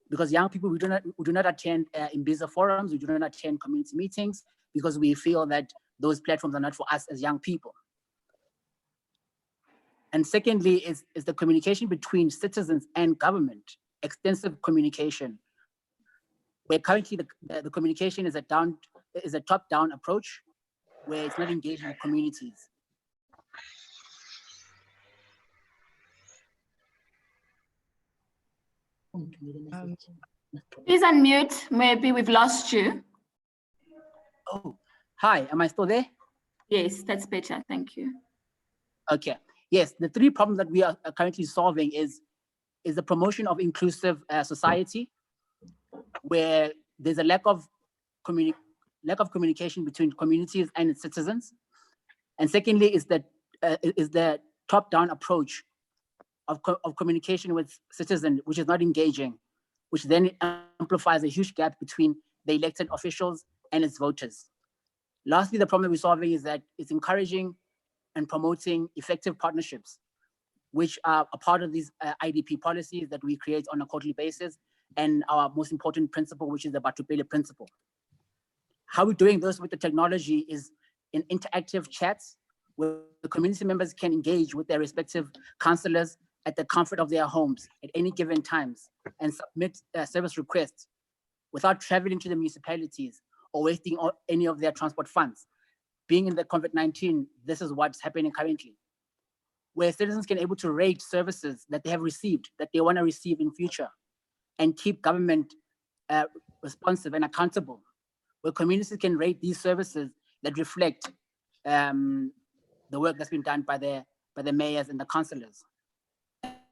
because young people, we do not attend Imbiza forums, we do not attend community meetings, because we feel that those platforms are not for us as young people. And secondly is the communication between citizens and government, extensive communication, where currently the communication is a top-down approach, where it's not engaging with communities. Please unmute. Maybe we've lost you. Oh, hi, am I still there? Yes, that's better. Thank you. Okay. Yes, the 3 problems that we are currently solving is the promotion of inclusive society, where there's a lack of communication between communities and its citizens. And secondly is the top-down approach of communication with citizens, which is not engaging, which then amplifies a huge gap between the elected officials and its voters. Lastly, the problem we're solving is that it's encouraging and promoting effective partnerships, which are a part of these IDP policies that we create on a quarterly basis, and our most important principle, which is the Batupele principle. How we're doing this with the technology is in interactive chats, where the community members can engage with their respective councillors at the comfort of their homes at any given times and submit service requests without traveling to the municipalities or wasting any of their transport funds. Being in the COVID-19, this is what's happening currently, where citizens can able to rate services that they have received, that they want to receive in future, and keep government responsive and accountable, where communities can rate these services that reflect the work that's been done by the mayors and the councillors.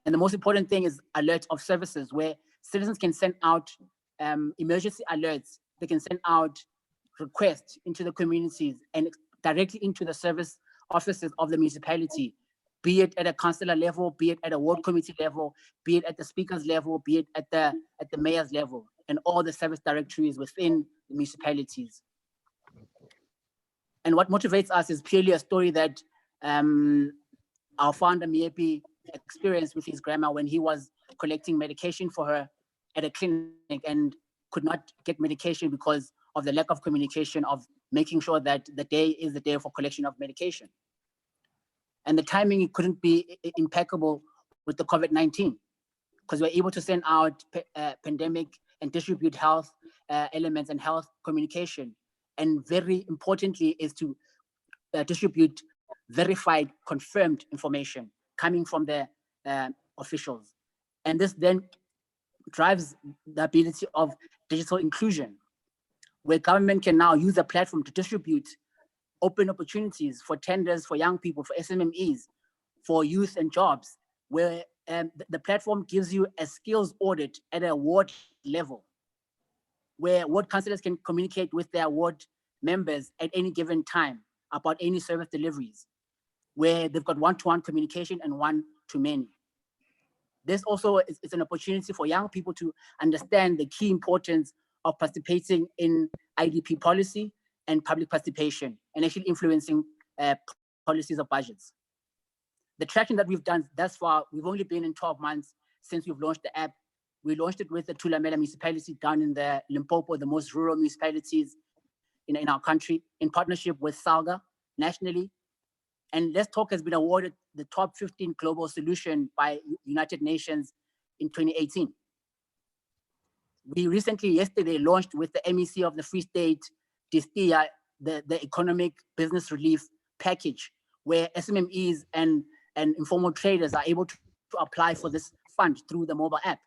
And the most important thing is alert of services, where citizens can send out emergency alerts. They can send out requests into the communities and directly into the service offices of the municipality, be it at a councillor level, be it at a ward committee level, be it at the speaker's level, be it at the mayor's level, and all the service directories within the municipalities. And what motivates us is purely a story that our founder Miepi experienced with his grandma when he was collecting medication for her at a clinic and could not get medication because of the lack of communication of making sure that the day is the day for collection of medication. And the timing couldn't be impeccable with the COVID-19, because we're able to send out pandemic and distribute health elements and health communication. And very importantly is to distribute verified, confirmed information coming from the officials. And this then drives the ability of digital inclusion, where government can now use the platform to distribute open opportunities for tenders for young people, for SMMEs, for youth and jobs, where the platform gives you a skills audit at a ward level, where ward councillors can communicate with their ward members at any given time about any service deliveries, where they've got one-to-one communication and one-to-many. This also is an opportunity for young people to understand the key importance of participating in IDP policy and public participation, and actually influencing policies of budgets. The traction that we've done thus far, we've only been in 12 months since we've launched the app. We launched it with the Thulamela municipality down in the Limpopo, the most rural municipalities in our country, in partnership with Salga nationally. And Let's Talk has been awarded the top 15 global solution by United Nations in 2018. We recently, yesterday, launched with the MEC of the Free State, Distia, the economic business relief package, where SMMEs and informal traders are able to apply for this fund through the mobile app.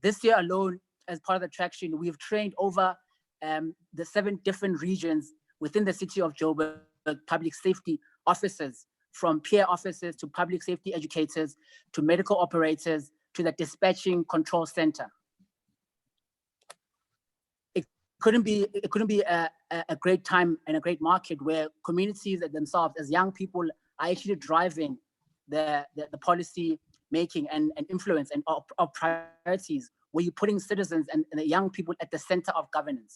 This year alone, as part of the traction, we've trained over the 7 different regions within the city of Joburg, public safety officers, from peer officers to public safety educators, to medical operators, to the dispatching control center. It couldn't be a great time and a great market where communities themselves, as young people, are actually driving the policy making and influence and of priorities where you're putting citizens and the young people at the center of governance.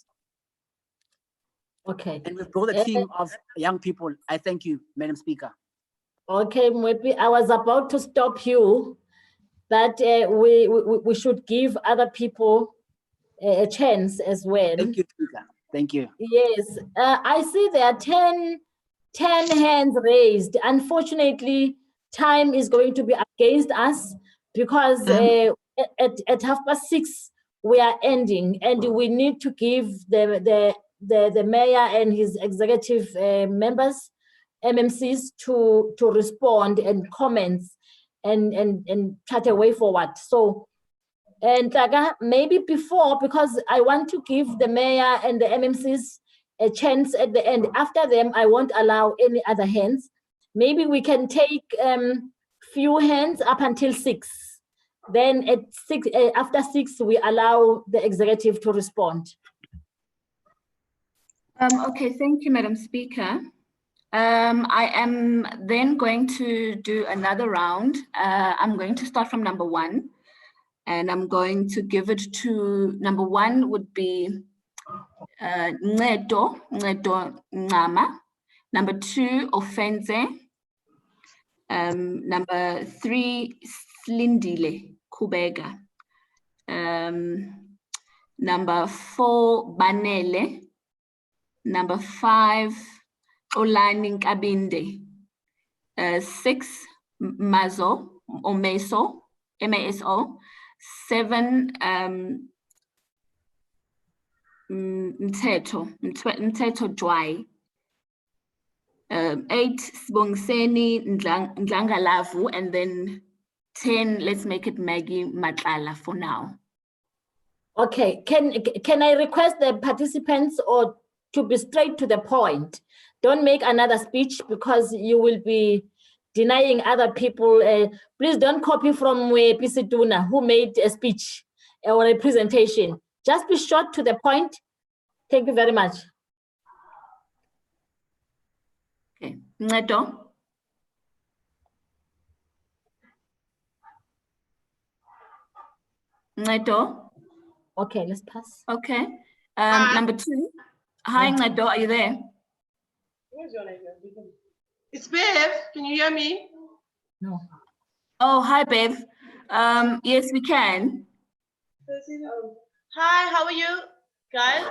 Okay. And we've brought a team of young people. I thank you, Madam Speaker. Okay, Mwepi, I was about to stop you, that we should give other people a chance as well. Thank you, Speaker. Thank you. Yes, I see there are 10 hands raised. Unfortunately, time is going to be against us because at 6:30 we are ending, and we need to give the mayor and his executive members, MMCs, to respond and comments and chart a way forward. So, and maybe before, because I want to give the mayor and the MMCs a chance at the end. After them, I won't allow any other hands. Maybe we can take few hands up until 6. Then at 6, after 6, we allow the executive to respond. Okay, thank you, Madam Speaker. I am then going to do another round. I'm going to start from number 1, and I'm going to give it to number 1 would be Ncedo Ncama. Number 2, Offense. Number 3, Slindile Kubega. Number 4, Banele. Number 5, Olani Nkabinde. 6, Mazo or Meso, MASO. 7, Mteto Dwai. 8, Sibongiseni Ndlangalavu, and then 10, let's make it Maggie Matlala for now. Okay, can I request the participants or to be straight to the point? Don't make another speech because you will be denying other people. Please don't copy from Pisiduna, who made a speech or a presentation. Just be short to the point. Thank you very much. Okay, Ncedo. Ncedo. Okay, let's pass. Okay. Number 2. Hi, Ncedo, are you there? Where's your name? It's Bev. Can you hear me? No. Oh, hi, Bev. Yes, we can. Hi, how are you, guys?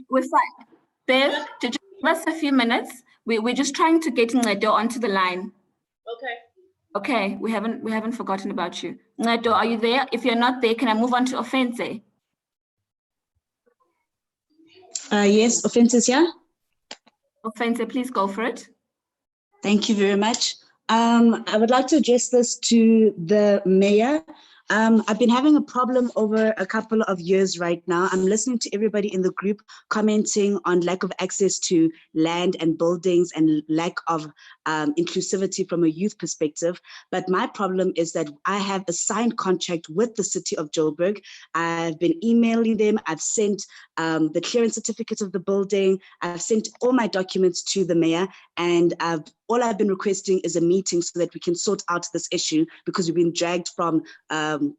We're fine. Bev, just give us a few minutes. We're just trying to get Ncedo onto the line. Okay. Okay, we haven't forgotten about you. Ncedo, are you there? If you're not there, can I move on to Offense? Yes, Offenses, yeah. Offense, please go for it. Thank you very much. I would like to address this to the mayor. I've been having a problem over a couple of years right now. I'm listening to everybody in the group commenting on lack of access to land and buildings and lack of inclusivity from a youth perspective. But my problem is that I have a signed contract with the city of Joburg. I've been emailing them. I've sent the clearance certificate of the building. I've sent all my documents to the mayor, and all I've been requesting is a meeting so that we can sort out this issue, because we've been dragged from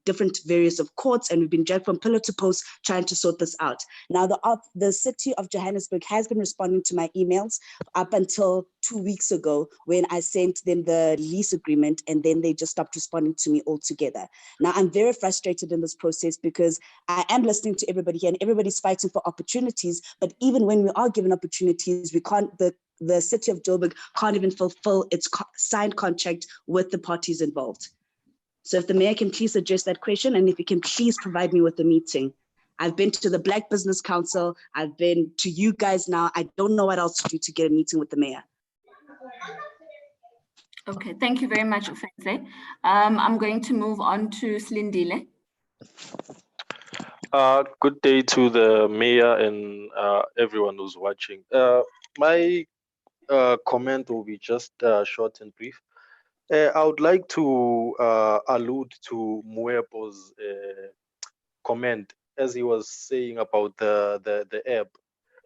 different various of courts, and we've been dragged from pillar to post trying to sort this out. Now, the city of Johannesburg has been responding to my emails up until 2 weeks ago when I sent them the lease agreement, and then they just stopped responding to me altogether. Now, I'm very frustrated in this process because I am listening to everybody here and everybody's fighting for opportunities, but even when we are given opportunities, we can't, the city of Joburg can't even fulfill its signed contract with the parties involved. So if the mayor can please address that question, and if he can please provide me with a meeting. I've been to the Black Business Council. I've been to you guys now. I don't know what else to do to get a meeting with the mayor. Okay, thank you very much, Offense. I'm going to move on to Slindile. Good day to the mayor and everyone who's watching. My comment will be just short and brief. I would like to allude to Mwepo's comment as he was saying about the app.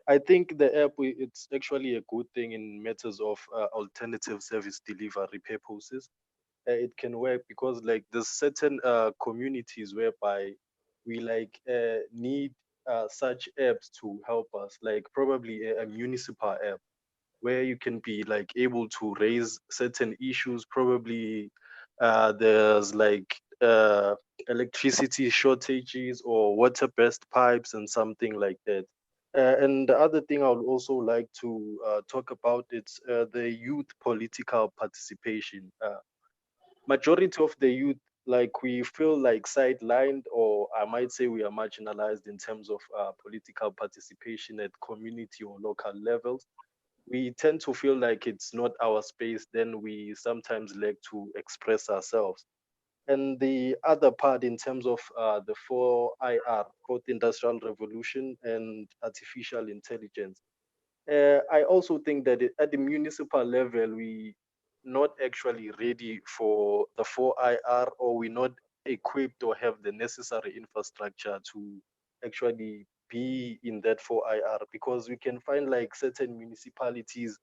I think the app, it's actually a good thing in matters of alternative service delivery purposes. it can work, because like there's certain communities whereby we like need such apps to help us, like probably a municipal app where you can be like able to raise certain issues. Probably there's like electricity shortages or water burst pipes and something like that. And the other thing I would also like to talk about, it's the youth political participation. Majority of the youth, like, we feel like sidelined, or I might say we are marginalized in terms of political participation at community or local levels. We tend to feel like it's not our space, then we sometimes lack to express ourselves. And the other part, in terms of the 4IR, fourth industrial revolution and artificial intelligence, I also think that at the municipal level, we not actually ready for the 4IR, or we're not equipped or have the necessary infrastructure to actually be in that 4IR, because we can find like certain municipalities,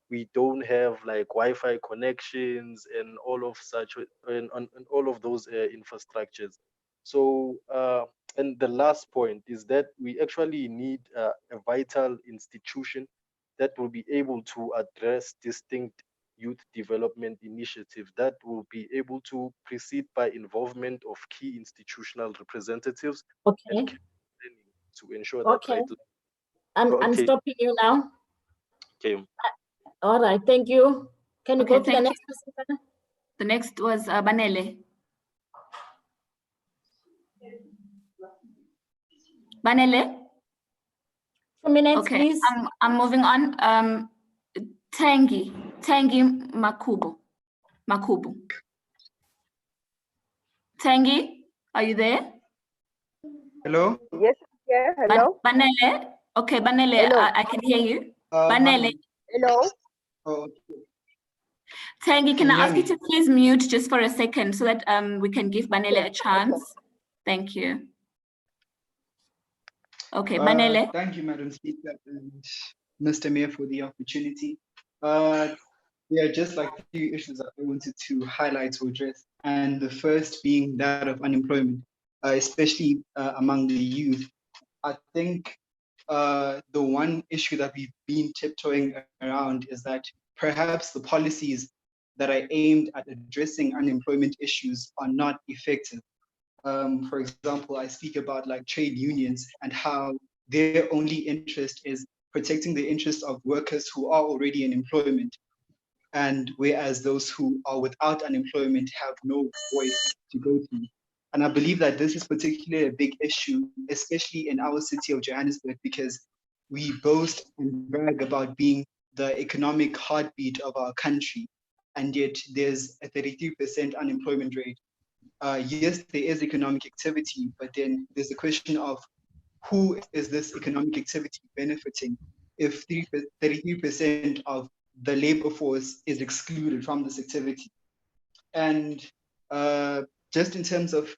we don't have like Wi-Fi connections and all of such, and all of those infrastructures. So, and the last point is that we actually need a vital institution that will be able to address distinct youth development initiatives, that will be able to proceed by involvement of key institutional representatives and Okay. campaigning to ensure that Okay. right. I'm Okay. stopping you now. Okay. All right, thank you. Can you Okay, go to the thank next you. person? The next was Banele. Banele? 2 minutes, Okay, please. I'm moving on. Tangi Makubu. Tangi, are you there? Hello? Yes, yeah, hello? Banele? Okay, Banele, Hello. I can hear you. Hi. Banele. Hello? Oh, okay. Tangi, can Can you I hear ask you me? to please mute just for a second so that we can give Banele a chance? Thank you. Okay, Banele. Thank you, Madam Speaker and Mr. Mayor, for the opportunity. There are just like a few issues that I wanted to highlight or address, and the first being that of unemployment, especially among the youth. I think the one issue that we've been tiptoeing around is that perhaps the policies that are aimed at addressing unemployment issues are not effective. For example, I speak about like trade unions and how their only interest is protecting the interests of workers who are already in employment. And whereas those who are without unemployment have no voice to go to. And I believe that this is particularly a big issue, especially in our city of Johannesburg, because we boast and brag about being the economic heartbeat of our country. And yet there's a 32% unemployment rate. Yes, there is economic activity, but then there's the question of who is this economic activity benefiting if 33% of the labor force is excluded from this activity. And just in terms of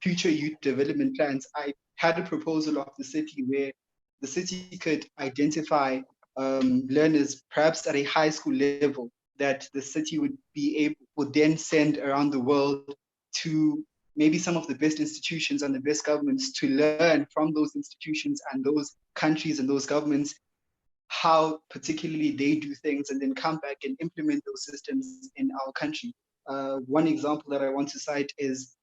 future youth development plans, I had a proposal of the city where the city could identify learners perhaps at a high school level that the city would then send around the world to maybe some of the best institutions and the best governments to learn from those institutions and those countries and those governments how particularly they do things, and then come back and implement those systems in our country. One example that I want to cite is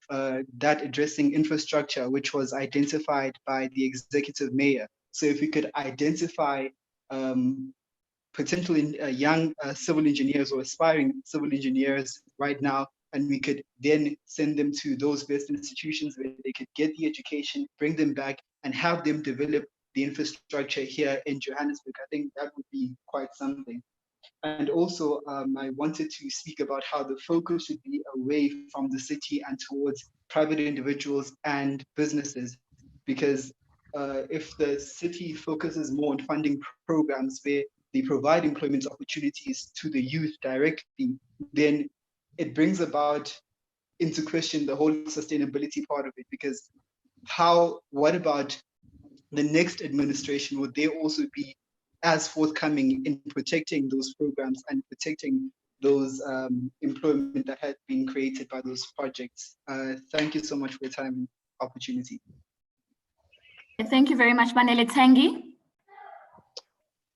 that addressing infrastructure, which was identified by the executive mayor. So if we could identify potential young civil engineers or aspiring civil engineers right now, and we could then send them to those best institutions where they could get the education, bring them back, and have them develop the infrastructure here in Johannesburg. I think that would be quite something. And also, I wanted to speak about how the focus should be away from the city and towards private individuals and businesses, because if the city focuses more on funding programs where they provide employment opportunities to the youth directly, then it brings about into question the whole sustainability part of it, because what about the next administration? Would they also be as forthcoming in protecting those programs and protecting those employment that had been created by those projects. Thank you so much for your time and opportunity. Thank you very much, Manele Tangi.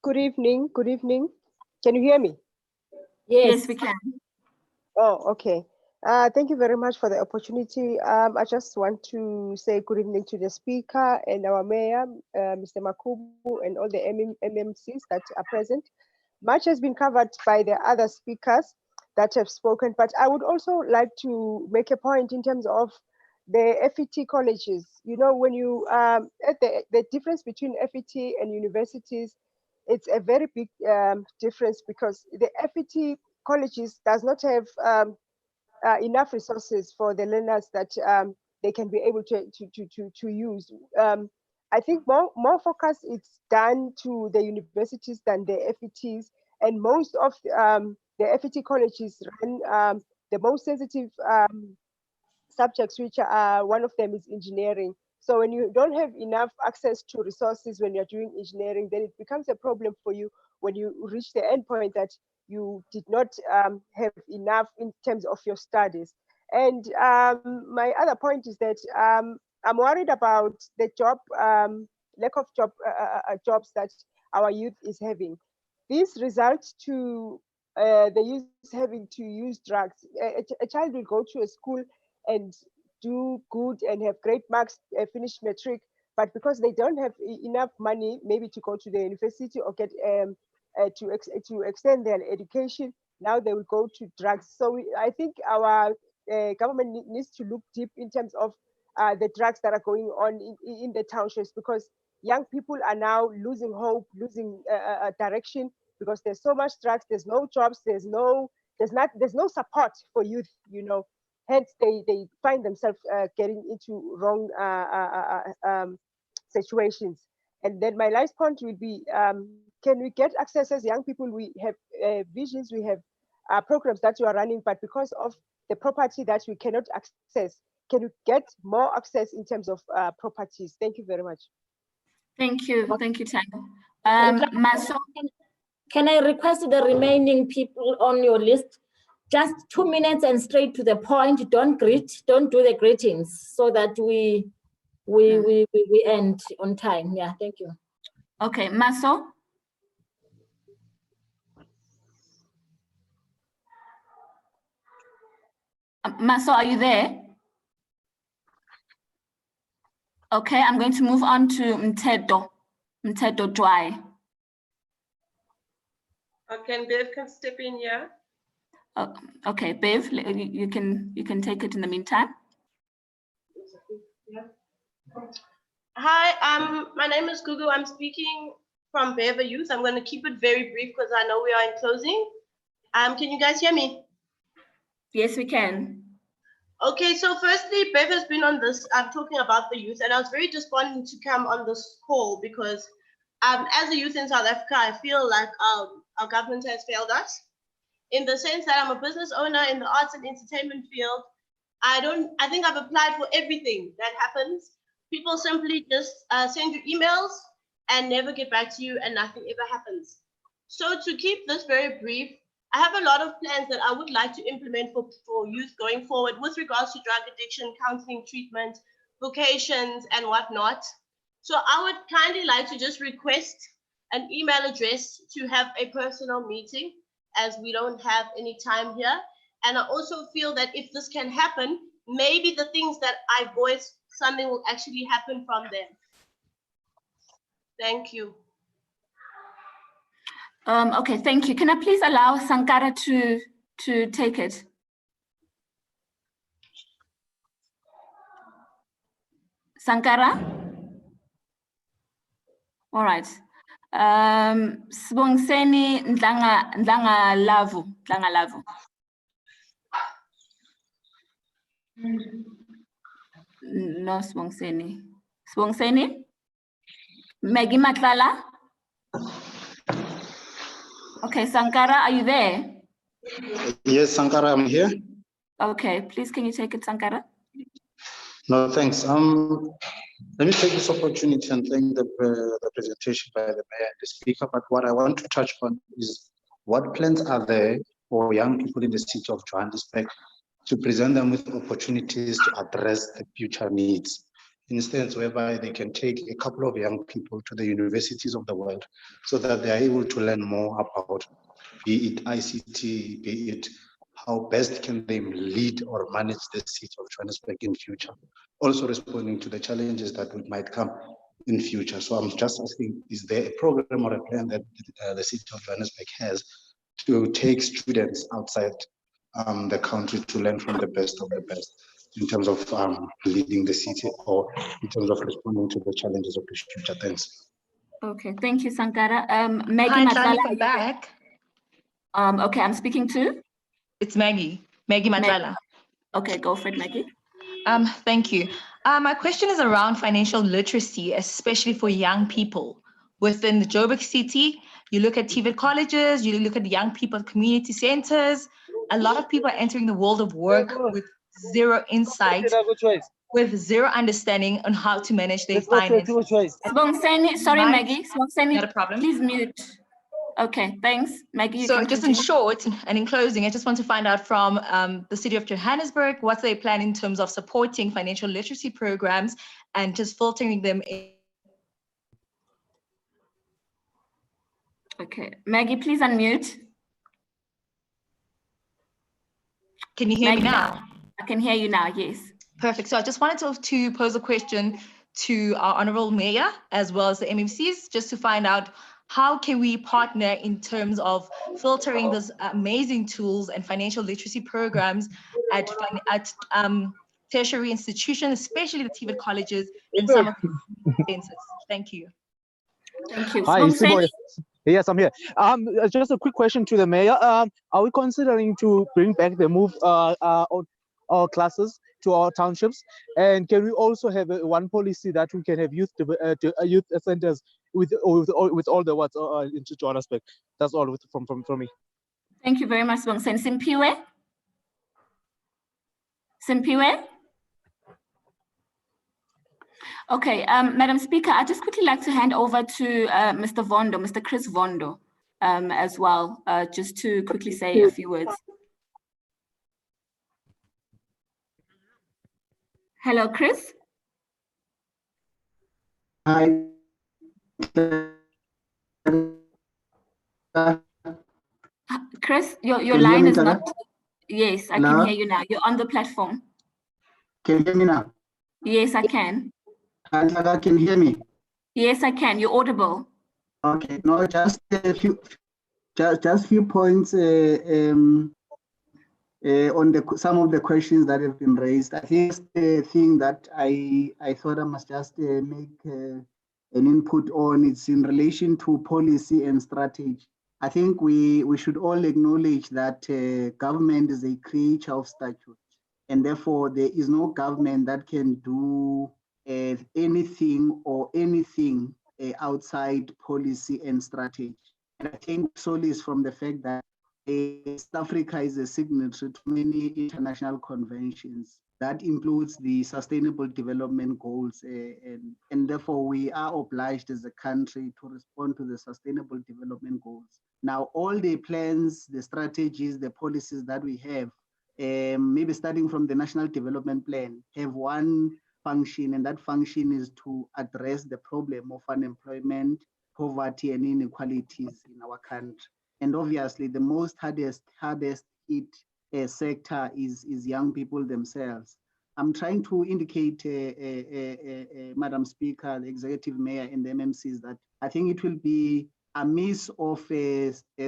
Good evening. Good evening. Can you hear me? Yes, we can. Oh, okay. Thank you very much for the opportunity. I just want to say good evening to the speaker and our mayor, Mr. Makubu, and all the MMCs that are present. Much has been covered by the other speakers that have spoken, but I would also like to make a point in terms of the FET colleges. You know, when you, the difference between FET and universities, it's a very big difference, because the FET colleges does not have enough resources for the learners that they can be able to use. I think more focus is done to the universities than the FETs, and most of the FET colleges run the most sensitive subjects, which are one of them is engineering. So when you don't have enough access to resources when you're doing engineering, then it becomes a problem for you when you reach the end point that you did not have enough in terms of your studies. And my other point is that I'm worried about the job, lack of jobs that our youth is having. This results to the youth having to use drugs. A child will go to a school and do good and have great marks, finish matric, but because they don't have enough money, maybe to go to the university or get to extend their education, now they will go to drugs. So I think our government needs to look deep in terms of the drugs that are going on in the townships, because young people are now losing hope, losing direction, because there's so much drugs, there's no jobs, there's no support for youth, you know. Hence, they find themselves getting into wrong situations. And then my last point will be, can we get access as young people? We have visions, we have programs that you are running, but because of the property that we cannot access, can you get more access in terms of properties? Thank you very much. Thank you, Tango. Maso, can I request the remaining people on your list, just 2 minutes and straight to the point, don't do the greetings, so that we end on time. Yeah, thank you. Okay, Maso. Maso, are you there? Okay, I'm going to move on to Mtedo Dwai. Okay, Bev can step in here. Okay, Bev, you can take it in the meantime. Yeah. Hi, my name is Gugu. I'm speaking from Bever Youth. I'm going to keep it very brief because I know we are in closing. Can you guys hear me? Yes, we can. Okay, so firstly, Bev has been on this, I'm talking about the youth, and I was very despondent to come on this call because as a youth in South Africa, I feel like our government has failed us in the sense that I'm a business owner in the arts and entertainment field. I think I've applied for everything that happens. People simply just send you emails and never get back to you and nothing ever happens. So to keep this very brief, I have a lot of plans that I would like to implement for youth going forward with regards to drug addiction, counseling, treatment, vocations, and whatnot. So I would kindly like to just request an email address to have a personal meeting, as we don't have any time here. And I also feel that if this can happen, maybe the things that I voice, something will actually happen from them. Thank you. Okay, thank you. Can I please allow Sankara to take it? Sankara? All right. Sibongiseni Ndlanga Lavu. No, Sibongiseni. Sibongiseni? Maggie Matlala? Okay, Sankara, are you there? Yes, Sankara, I'm here. Okay, please can you take it, Sankara? No, thanks. Let me take this opportunity and thank the presentation by the mayor and the speaker. But what I want to touch on is what plans are there for young people in the city of Johannesburg to present them with opportunities to address the future needs. Instance whereby they can take a couple of young people to the universities of the world so that they are able to learn more about, be it ICT, be it how best can they lead or manage the city of Johannesburg in future. Also responding to the challenges that might come in future. So I'm just asking, is there a program or a plan that the city of Johannesburg has to take students outside the country to learn from the best of the best in terms of leading the city or in terms of responding to the challenges of the future? Thanks. Okay, thank you, Sankara. Maggie Hi, Matlala. I'm back. Okay, I'm speaking to? It's Maggie Matlala. Okay, go for it, Maggie. Thank you. My question is around financial literacy, especially for young people. Within the Joburg city, you look at TVET colleges, you look at young people at community centers. A lot of people are entering the world of work with zero insight, with zero understanding on how to manage their finances. Sbongiseni, sorry, Right. Maggie. Sbongiseni, Not a problem. please mute. Okay, thanks. Maggie, you So can just continue. in short and in closing, I just want to find out from the city of Johannesburg, what's their plan in terms of supporting financial literacy programs and just filtering them in. Okay, Maggie, please unmute. Can you hear me Maggie, now? I can hear you now, yes. Perfect. So I just wanted to pose a question to our Honorable Mayor as well as the MMCs, just to find out how can we partner in terms of filtering those amazing tools and financial literacy programs at tertiary institutions, especially the TVET colleges and some of the centers. Thank you. Thank you. Hi, Sibongiseni. Yes, I'm here. Just a quick question to the mayor. Are we considering to bring back the move our classes to our townships? And can we also have one policy that we can have youth centers with all the what's into Johannesburg? That's all from me. Thank you very much, Sbongiseni. Simpiwe? Simpiwe? Okay, Madam Speaker, I'd just quickly like to hand over to Mr. Vondo, Mr. Chris Vondo, as well, just to quickly say a few words. Hello, Chris. Hi. Chris, your Can you hear line me, is Tara? not. Yes, I Hello? can hear you now. You're on the platform. Can you hear me now? Yes, I can. Tara, can you hear me? Yes, I can. You're audible. Okay, no, just a few, just few points on some of the questions that have been raised. I think the thing that I thought I must just make an input on, it's in relation to policy and strategy. I think we should all acknowledge that government is a creature of statute, and therefore there is no government that can do anything outside policy and strategy. And I think solely is from the fact that South Africa is a signatory to many international conventions. That includes the Sustainable Development Goals, and therefore we are obliged as a country to respond to the Sustainable Development Goals. Now, all the plans, the strategies, the policies that we have, maybe starting from the National Development Plan, have one function, and that function is to address the problem of unemployment, poverty, and inequalities in our country. And obviously, the most hardest hit sector is young people themselves. I'm trying to indicate, Madam Speaker, the Executive Mayor, and the MMCs that I think it will be amiss of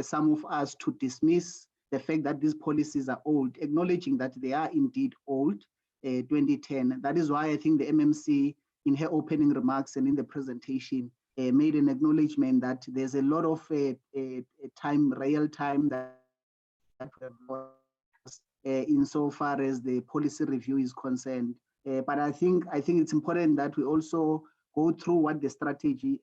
some of us to dismiss the fact that these policies are old, acknowledging that they are indeed old, 2010. That is why I think the MMC, in her opening remarks and in the presentation, made an acknowledgement that there's a lot of real time that insofar as the policy review is concerned. But I think it's important that we also go through what the strategy,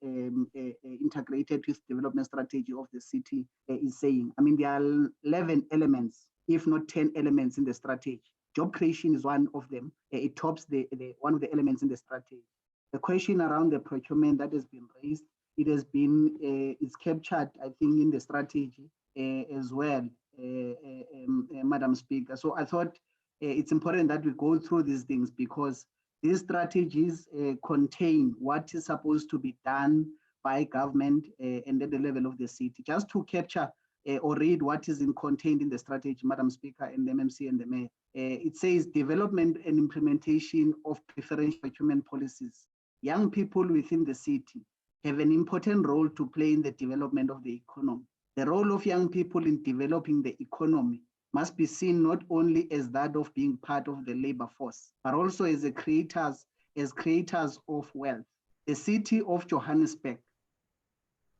integrated with development strategy of the city is saying. I mean, there are 11 elements, if not 10 elements in the strategy. Job creation is one of them. It tops one of the elements in the strategy. The question around the procurement that has been raised, it has been, it's captured, I think, in the strategy as well. Madam Speaker. So I thought it's important that we go through these things because these strategies contain what is supposed to be done by government and at the level of the city. Just to capture or read what is contained in the strategy, Madam Speaker, and the MMC and the Mayor. It says development and implementation of preferential procurement policies. Young people within the city have an important role to play in the development of the economy. The role of young people in developing the economy must be seen not only as that of being part of the labor force, but also as creators of wealth. The city of Johannesburg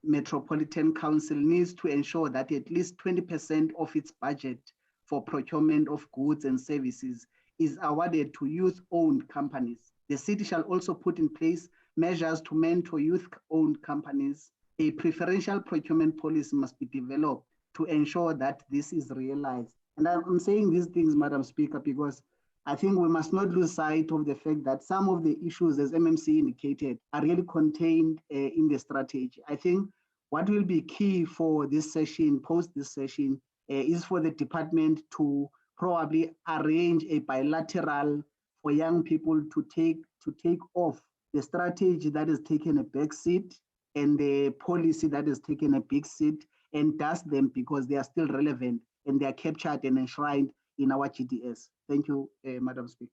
Metropolitan Council needs to ensure that at least 20% of its budget for procurement of goods and services is awarded to youth-owned companies. The city shall also put in place measures to mentor youth-owned companies. A preferential procurement policy must be developed to ensure that this is realized. And I'm saying these things, Madam Speaker, because I think we must not lose sight of the fact that some of the issues, as MMC indicated, are really contained in the strategy. I think what will be key for this session, post this session, is for the department to probably arrange a bilateral for young people to take off the strategy that has taken a back seat and the policy that has taken a big seat and dust them because they are still relevant and they are captured and enshrined in our GDS. Thank you, Madam Speaker.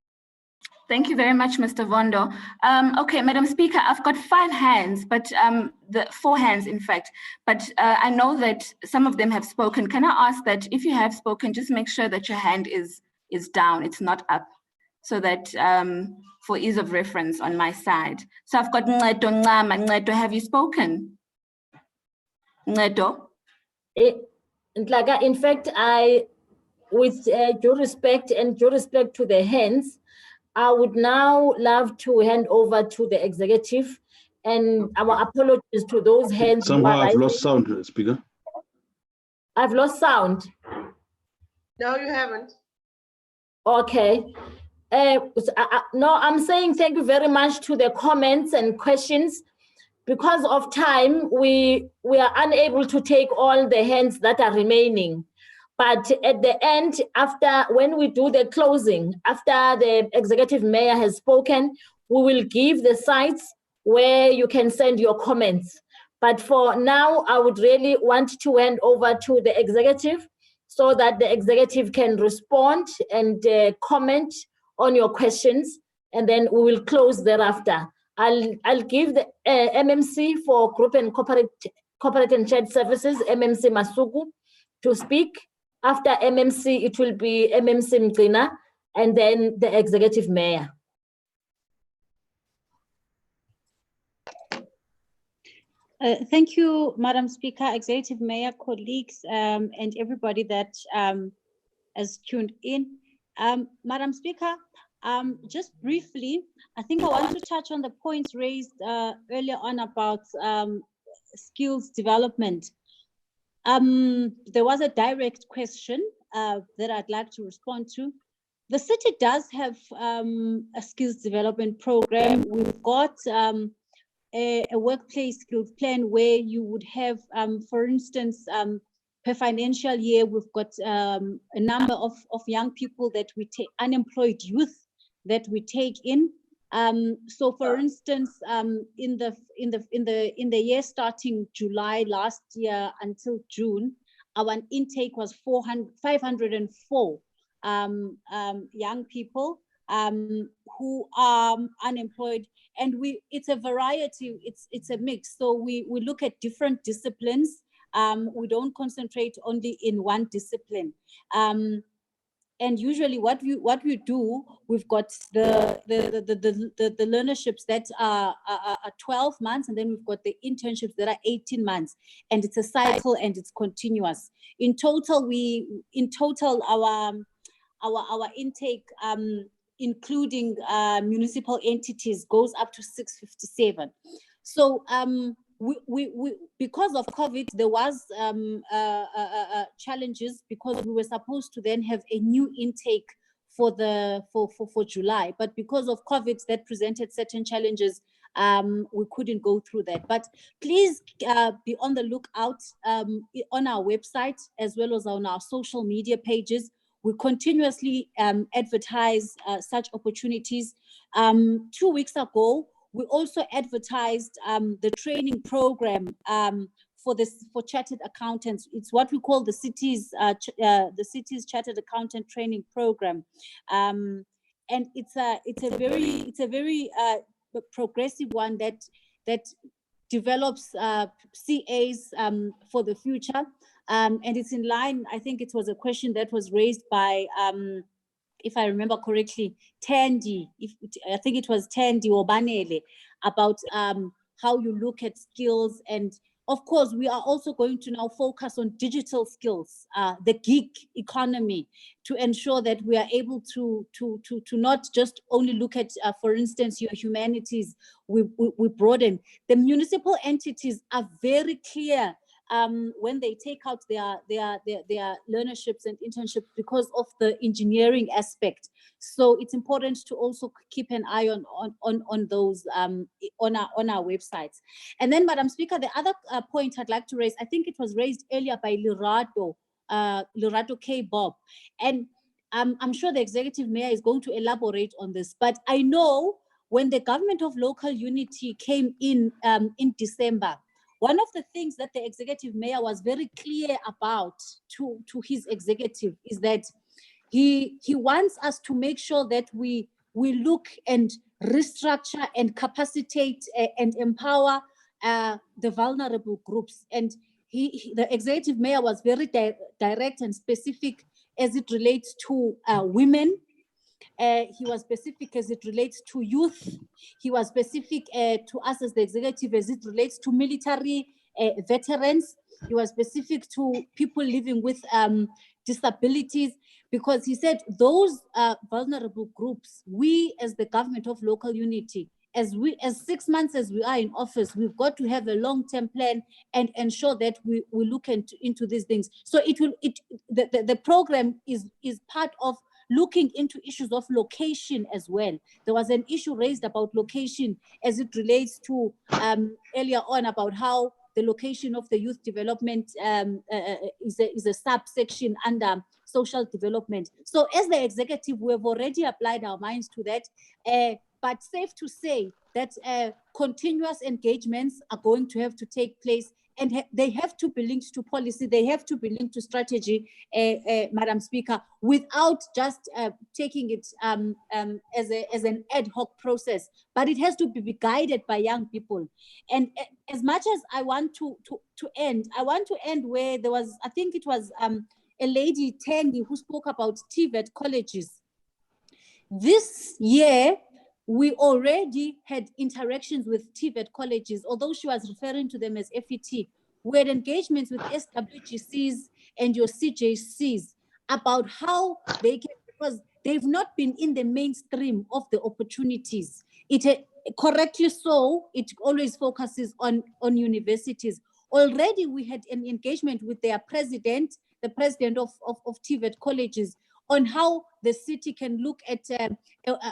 Thank you very much, Mr. Vondo. Okay, Madam Speaker, I've got 5 hands, but 4 hands, in fact. But I know that some of them have spoken. Can I ask that if you have spoken, just make sure that your hand is down, it's not up, so that for ease of reference on my side. So I've got Ncedo Ncama. Ncedo, have you spoken? Ncedo? In fact, with due respect to the hands, I would now love to hand over to the executive, and our apologies to those hands. Somehow I've lost sound, Speaker. I've lost sound. No, you haven't. Okay. No, I'm saying thank you very much to the comments and questions. Because of time, we are unable to take all the hands that are remaining. But at the end, when we do the closing, after the executive mayor has spoken, we will give the sites where you can send your comments. But for now, I would really want to hand over to the executive so that the executive can respond and comment on your questions, and then we will close thereafter. I'll give the MMC for Group and Corporate and Shared Services, MMC Masuku, to speak. After MMC, it will be MMC Mgcina, and then the executive mayor. Thank you, Madam Speaker, Executive Mayor, colleagues, and everybody that has tuned in. Madam Speaker, just briefly, I think I want to touch on the points raised earlier on about skills development. There was a direct question that I'd like to respond to. The city does have a skills development program. We've got a workplace skills plan where you would have, for instance, per financial year, we've got a number of young people that we take, unemployed youth that we take in. So for instance, in the year starting July last year until June, our intake was 504 young people who are unemployed, and it's a variety, it's a mix. So we look at different disciplines. We don't concentrate only in one discipline. And usually what we do, we've got the learnerships that are 12 months, and then we've got the internships that are 18 months, and it's a cycle and it's continuous. In total, our intake, including municipal entities, goes up to 657. So we because of COVID, there was challenges because we were supposed to then have a new intake for July, but because of COVID, that presented certain challenges. we couldn't go through that. But please be on the lookout on our website as well as on our social media pages. We continuously advertise such opportunities. 2 weeks ago, we also advertised the training program for chartered accountants. It's what we call the city's chartered accountant training program, and it's a very progressive one that develops CAs for the future, and it's in line. I think it was a question that was raised by, if I remember correctly, Tandy. I think it was Tandy or Banele, about how you look at skills. And of course, we are also going to now focus on digital skills, the gig economy, to ensure that we are able to not just only look at, for instance, your humanities. We broaden. The municipal entities are very clear when they take out their learnerships and internships because of the engineering aspect. So it's important to also keep an eye on those on our websites. And then, Madam Speaker, the other point I'd like to raise, I think it was raised earlier by Lerato K. Bob, and I'm sure the Executive Mayor is going to elaborate on this, but I know when the Government of Local Unity came in December, one of the things that the Executive Mayor was very clear about to his executive is that he wants us to make sure that we look and restructure and capacitate and empower the vulnerable groups. And the Executive Mayor was very direct and specific as it relates to women. He was specific as it relates to youth. He was specific to us as the executive as it relates to military veterans. He was specific to people living with disabilities, because he said those vulnerable groups, we as the Government of Local Unity, as 6 months as we are in office, we've got to have a long-term plan and ensure that we look into these things. So the program is part of looking into issues of location as well. There was an issue raised about location as it relates to earlier on about how the location of the youth development is a subsection under social development. So as the executive, we have already applied our minds to that, but safe to say that continuous engagements are going to have to take place, and they have to be linked to policy, they have to be linked to strategy, Madam Speaker, without just taking it as an ad hoc process, but it has to be guided by young people. And as much as I want to end, I want to end where there was, I think it was a lady, Tandy, who spoke about TVET colleges. This year, we already had interactions with TVET colleges, although she was referring to them as FET. We had engagements with SWGCs and your CJCs about how they can, because they've not been in the mainstream of the opportunities. It correctly so, it always focuses on universities. Already we had an engagement with their president, the president of TVET colleges, on how the city can look at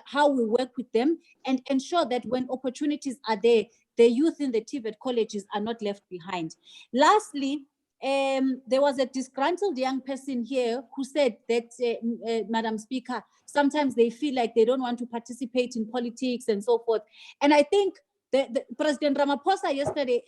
how we work with them and ensure that when opportunities are there, the youth in the TVET colleges are not left behind. Lastly, there was a disgruntled young person here who said that, Madam Speaker, sometimes they feel like they don't want to participate in politics and so forth. And I think the President Ramaphosa yesterday,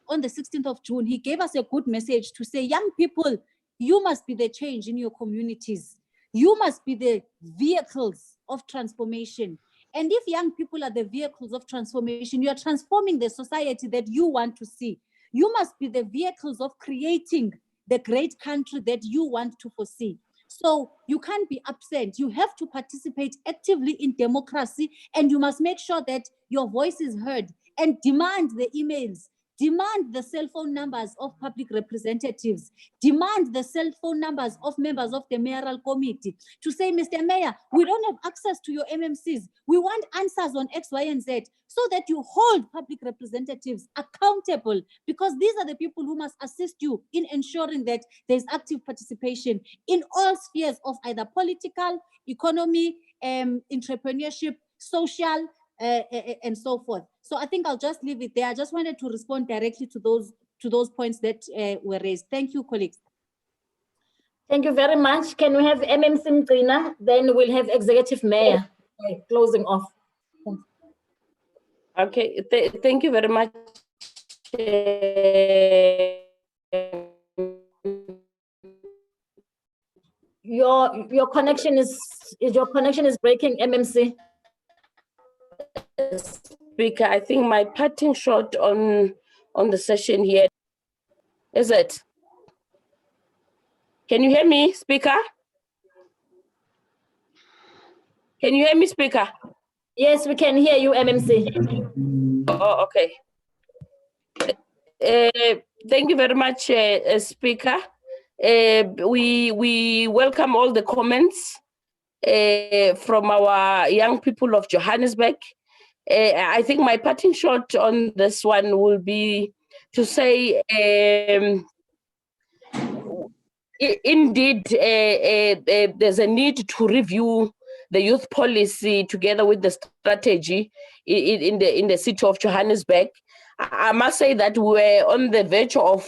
on the 16th of June, he gave us a good message to say, young people, you must be the change in your communities. You must be the vehicles of transformation. And if young people are the vehicles of transformation, you are transforming the society that you want to see. You must be the vehicles of creating the great country that you want to foresee. So you can't be absent. You have to participate actively in democracy, and you must make sure that your voice is heard and demand the emails. Demand the cell phone numbers of public representatives. Demand the cell phone numbers of members of the mayoral committee to say, Mr. Mayor, we don't have access to your MMCs. We want answers on X, Y, and Z, so that you hold public representatives accountable, because these are the people who must assist you in ensuring that there's active participation in all spheres of either political, economy, entrepreneurship, social, and so forth. So I think I'll just leave it there. I just wanted to respond directly to those points that were raised. Thank you, colleagues. Thank you very much. Can we have MMC Mgcina? Then we'll have Executive Mayor closing off. Thanks. Okay, thank you very much. Your connection is breaking, MMC. Speaker, I think my parting shot on the session here is it. Can you hear me, Speaker? Can you hear me, Speaker? Yes, we can hear you, MMC. Oh, okay. Thank you very much, Speaker. We welcome all the comments from our young people of Johannesburg. I think my parting shot on this one will be to say, indeed, there's a need to review the youth policy together with the strategy in the city of Johannesburg. I must say that we're on the verge of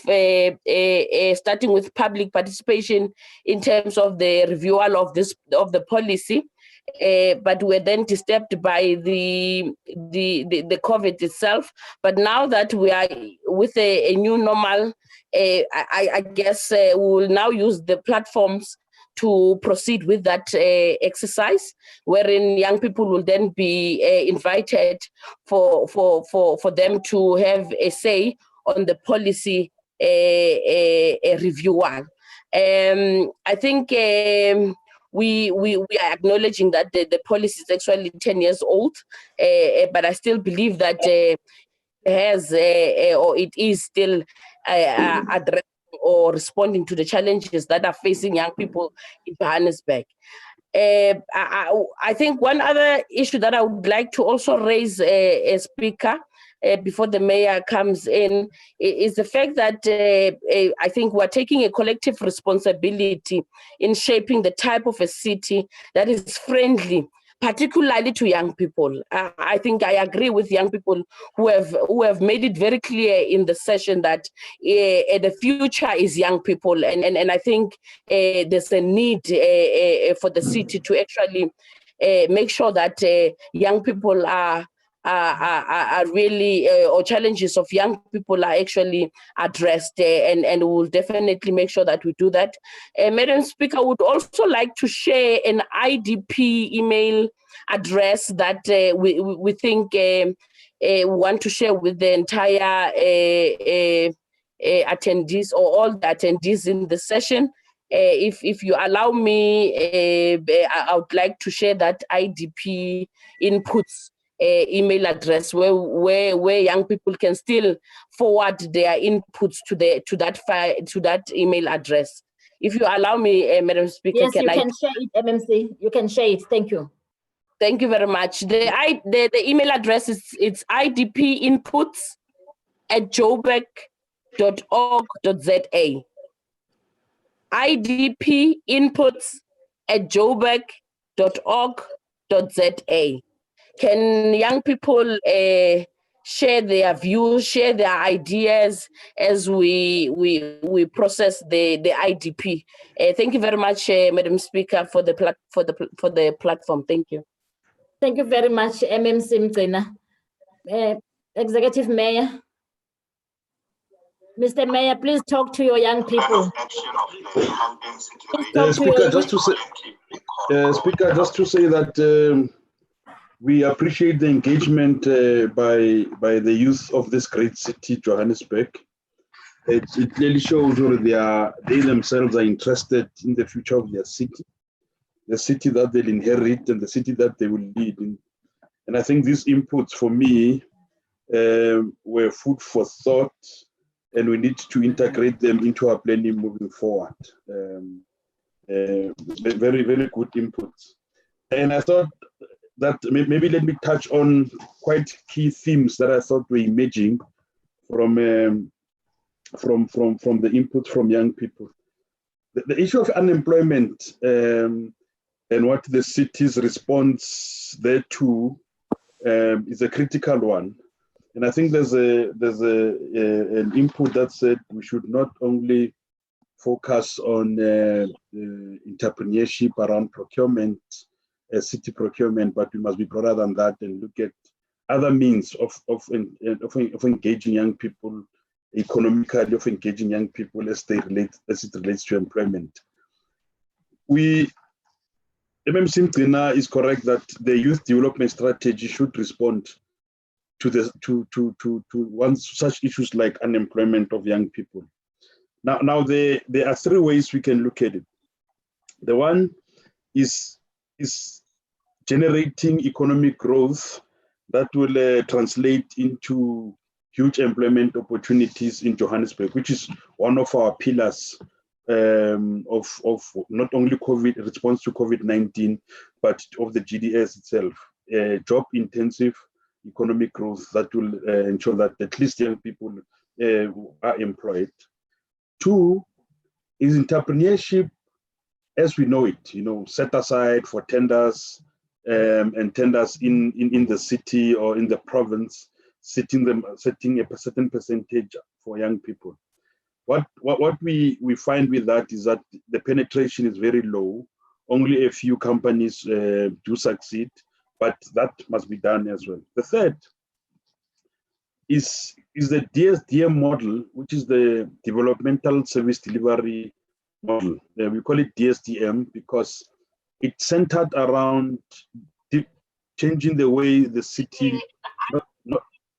starting with public participation in terms of the review of the policy. But we're then disturbed by the COVID itself. But now that we are with a new normal, I guess we will now use the platforms to proceed with that exercise, wherein young people will then be invited for them to have a say on the policy review. I think we are acknowledging that the policy is actually 10 years old, but I still believe that it is still addressing or responding to the challenges that are facing young people in Johannesburg. I think one other issue that I would like to also raise, Speaker, before the mayor comes in, is the fact that I think we're taking a collective responsibility in shaping the type of a city that is friendly, particularly to young people. I think I agree with young people who have made it very clear in the session that the future is young people, and I think there's a need for the city to actually make sure that young people are really, or challenges of young people are actually addressed, and we'll definitely make sure that we do that. Madam Speaker, I would also like to share an IDP email address that we think we want to share with the entire attendees, or all the attendees in the session. If you allow me, I would like to share that IDP inputs email address where young people can still forward their inputs to that email address. If you allow me, Madam Speaker, yes, you can share it, MMC. You can share it. Thank you. Thank you very much. The email address it's idpinputs@joburg.org.za. idpinputs@joburg.org.za. Can young people share their views, share their ideas as we process the IDP? Thank you very much, Madam Speaker, for the platform. Thank you. Thank you very much, MMC Mgcina. Executive Mayor. Mr. Mayor, please talk to your young people. Speaker, just to say that we appreciate the engagement by the youth of this great city, Johannesburg. It clearly shows that they themselves are interested in the future of their city, the city that they'll inherit and the city that they will lead in. And I think these inputs for me were food for thought, and we need to integrate them into our planning moving forward. Very, very good inputs. And I thought that maybe let me touch on quite key themes that I thought were emerging from the input from young people. The issue of unemployment and what the city's response thereto is a critical one. And I think there's an input that said we should not only focus on entrepreneurship around procurement, city procurement, but we must be broader than that and look at other means of engaging young people economically, of engaging young people as it relates to employment. MMC Mgcina is correct that the youth development strategy should respond to such issues like unemployment of young people. Now there are three ways we can look at it. The one is generating economic growth that will translate into huge employment opportunities in Johannesburg, which is one of our pillars of not only response to COVID-19, but of the GDS itself. Job intensive economic growth that will ensure that at least young people are employed. Two is entrepreneurship as we know it, set aside for tenders and tenders in the city or in the province, setting a certain percentage for young people. What we find with that is that the penetration is very low. Only a few companies do succeed, but that must be done as well. The third is the DSDM model, which is the Developmental Service Delivery Model. We call it DSDM because it's centered around changing the way the city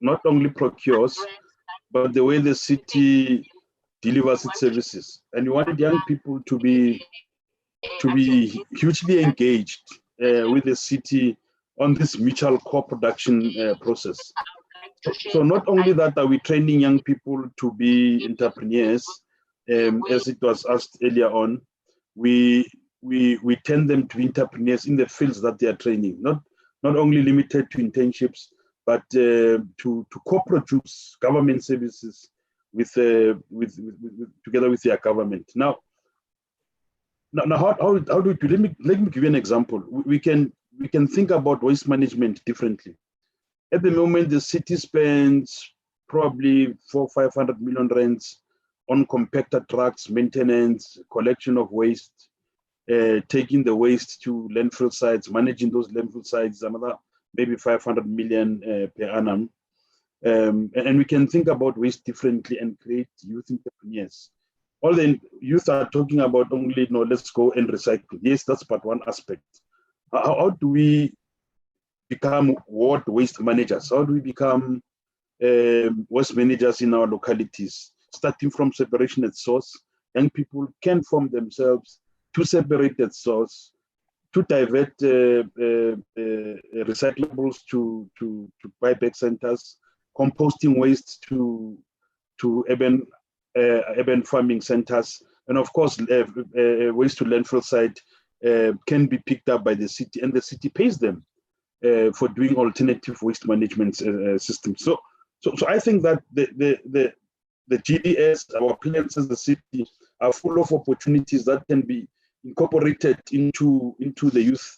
not only procures, but the way the city delivers its services. And we wanted young people to be hugely engaged with the city on this mutual co-production process. So not only that are we training young people to be entrepreneurs, as it was asked earlier on, we turn them to be entrepreneurs in the fields that they are training, not only limited to internships, but to co-produce government services together with their government. Now how do we do? Let me give you an example. We can think about waste management differently. At the moment, the city spends probably 400-500 million rands on compactor trucks, maintenance, collection of waste, taking the waste to landfill sites, managing those landfill sites, another maybe 500 million per annum. And we can think about waste differently and create youth entrepreneurs. All the youth are talking about only, let's go and recycle. Yes, that's but one aspect. How do we become ward waste managers? How do we become waste managers in our localities? Starting from separation at source, young people can form themselves to separate at source, to divert recyclables to buyback centers, composting waste to urban farming centers, and of course, waste to landfill site can be picked up by the city, and the city pays them for doing alternative waste management systems. So I think that the GDS, our plans as the city, are full of opportunities that can be incorporated into the youth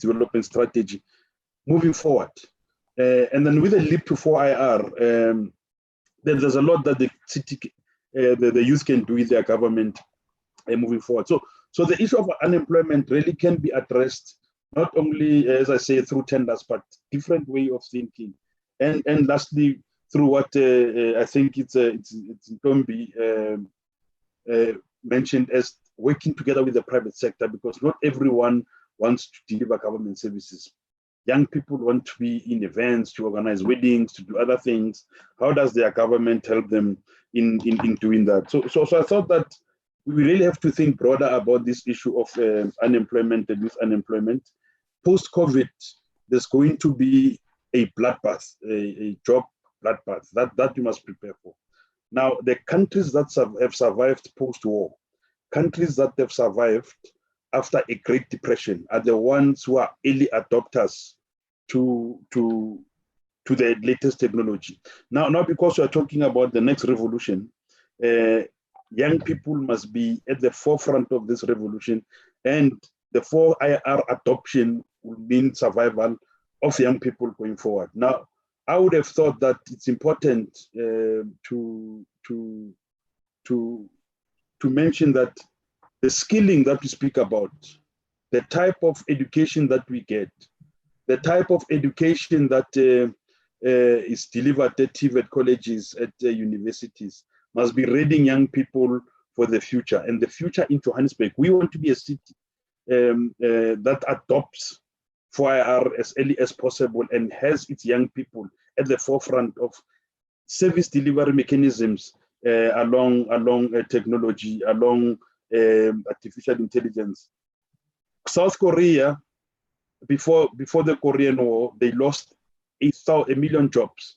development strategy moving forward. And then with a leap to 4IR, there's a lot that the city, the youth can do with their government moving forward. So the issue of unemployment really can be addressed not only, as I say, through tenders, but different way of thinking. And lastly, through what I think it's Ntombi mentioned as working together with the private sector, because not everyone wants to deliver government services. Young people want to be in events, to organize weddings, to do other things. How does their government help them in doing that? So I thought that we really have to think broader about this issue of unemployment and youth unemployment. Post-COVID, there's going to be a bloodbath, a job bloodbath that you must prepare for. Now, the countries that have survived post-war, countries that have survived after a Great Depression are the ones who are early adopters to the latest technology. Now because we are talking about the next revolution, young people must be at the forefront of this revolution, and the 4IR adoption will mean survival of young people going forward. Now, I would have thought that it's important to mention that the skilling that we speak about, the type of education that we get, the type of education that is delivered at TVET colleges, at universities, must be readying young people for the future. And the future in Johannesburg, we want to be a city that adopts 4IR as early as possible and has its young people at the forefront of service delivery mechanisms along technology, along artificial intelligence. South Korea, before the Korean War, they lost 1 million jobs,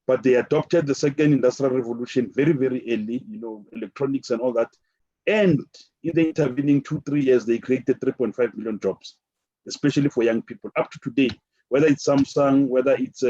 but they adopted the second industrial revolution very, very early, electronics and all that. And in the intervening 2-3 years, they created 3.5 million jobs, especially for young people. Up to today, whether it's Samsung, whether it's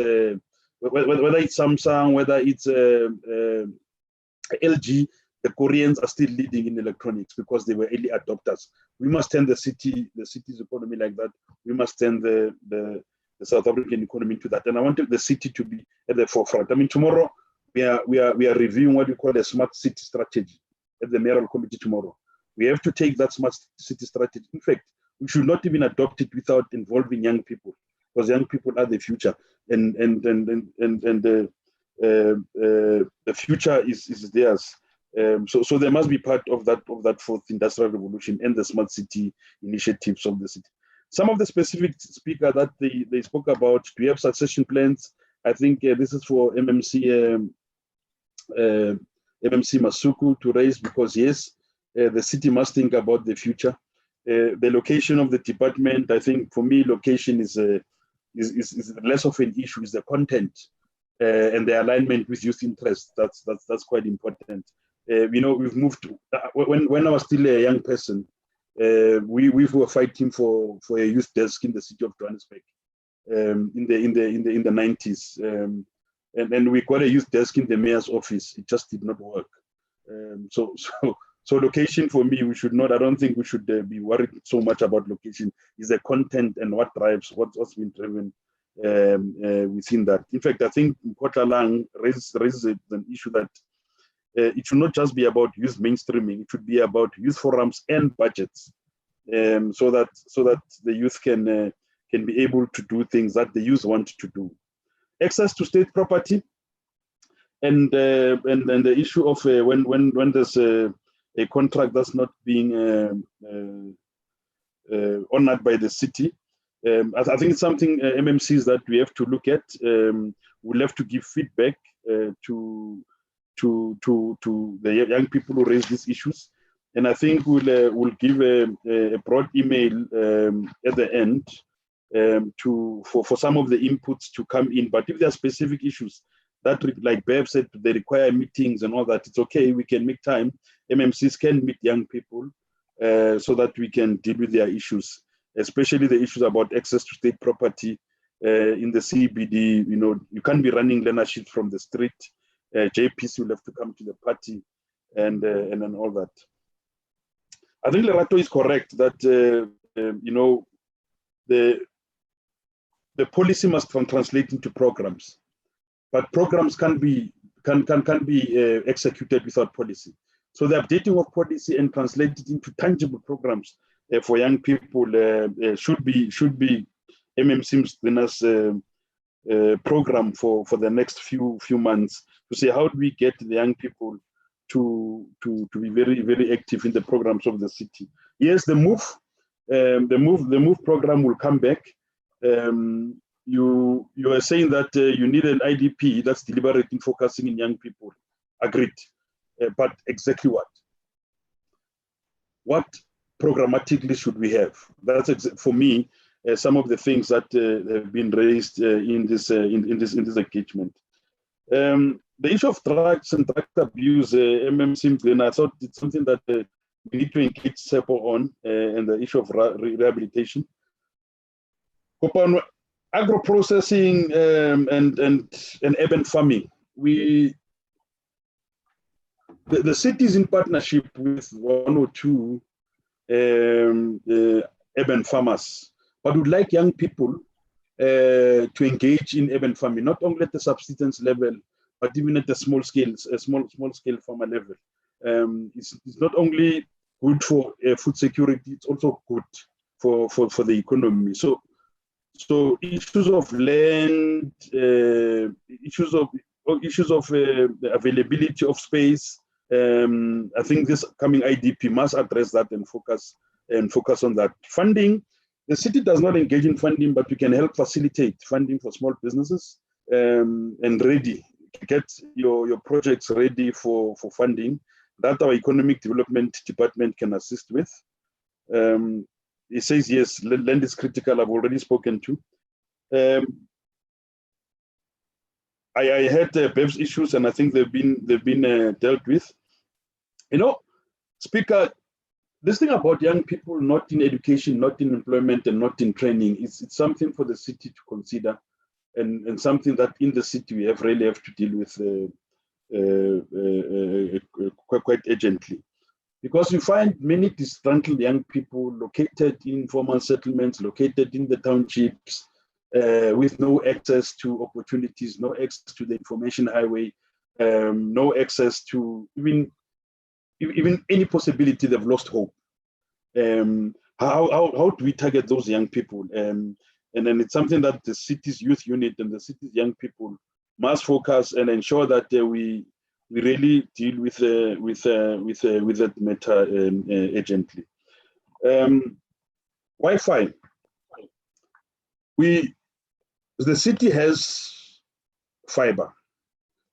LG, the Koreans are still leading in electronics because they were early adopters. We must turn the city's economy like that. We must turn the South African economy into that. And I wanted the city to be at the forefront. I mean, tomorrow we are reviewing what we call a smart city strategy at the mayoral committee tomorrow. We have to take that smart city strategy. In fact, we should not even adopt it without involving young people, because young people are the future, and the future is theirs. So they must be part of that fourth industrial revolution and the smart city initiatives of the city. Some of the specific speaker that they spoke about, do we have succession plans? I think this is for MMC Masuku to raise, because yes, the city must think about the future. The location of the department, I think for me, location is less of an issue, is the content and the alignment with youth interests. That's quite important. We've moved when I was still a young person, we were fighting for a youth desk in the city of Johannesburg in the 90s, and we got a youth desk in the mayor's office. It just did not work. So location for me, I don't think we should be worried so much about location. Is the content and what drives, what's been driven within that. In fact, I think Kotlalang raises an issue that it should not just be about youth mainstreaming. It should be about youth forums and budgets, so that the youth can be able to do things that the youth want to do. Access to state property, and the issue of when there's a contract that's not being honored by the city. I think it's something MMCs that we have to look at. We'll have to give feedback to the young people who raise these issues, and I think we'll give a broad email at the end for some of the inputs to come in. But if there are specific issues that, like Bev said, they require meetings and all that, it's okay. We can make time. MMCs can meet young people so that we can deal with their issues, especially the issues about access to state property in the CBD. You can't be running learnerships from the street. JPs will have to come to the party, and then all that. I think Lerato is correct that the policy must translate into programs, but programs can be executed without policy. So the updating of policy and translated into tangible programs for young people should be MMC's program for the next few months, to say how do we get the young people to be very, very active in the programs of the city. Yes, the move program will come back. You are saying that you need an IDP that's deliberate in focusing in young people. Agreed. But exactly what programmatically should we have? That's for me some of the things that have been raised in this engagement. The issue of drugs and drug abuse, MMC, I thought it's something that we need to engage SEPO on, and the issue of rehabilitation. Agro-processing and urban farming. The city is in partnership with 1 or 2 urban farmers, but would like young people to engage in urban farming, not only at the subsistence level, but even at the small scale farmer level. It's not only good for food security, it's also good for the economy. So issues of land, issues of the availability of space. I think this coming IDP must address that and focus on that. Funding, the city does not engage in funding, but we can help facilitate funding for small businesses and get your projects ready for funding. That our economic development department can assist with. It says yes, land is critical. I've already spoken to. I had BEVS issues, and I think they've been dealt with. You know, Speaker, this thing about young people not in education, not in employment, and not in training, it's something for the city to consider, and something that in the city we really have to deal with quite urgently. Because you find many disgruntled young people located in informal settlements, located in the townships, with no access to opportunities, no access to the information highway, no access to even any possibility. They've lost hope. How do we target those young people? And then it's something that the city's youth unit and the city's young people must focus and ensure that we really deal with that matter urgently. Wi-Fi. The city has fiber.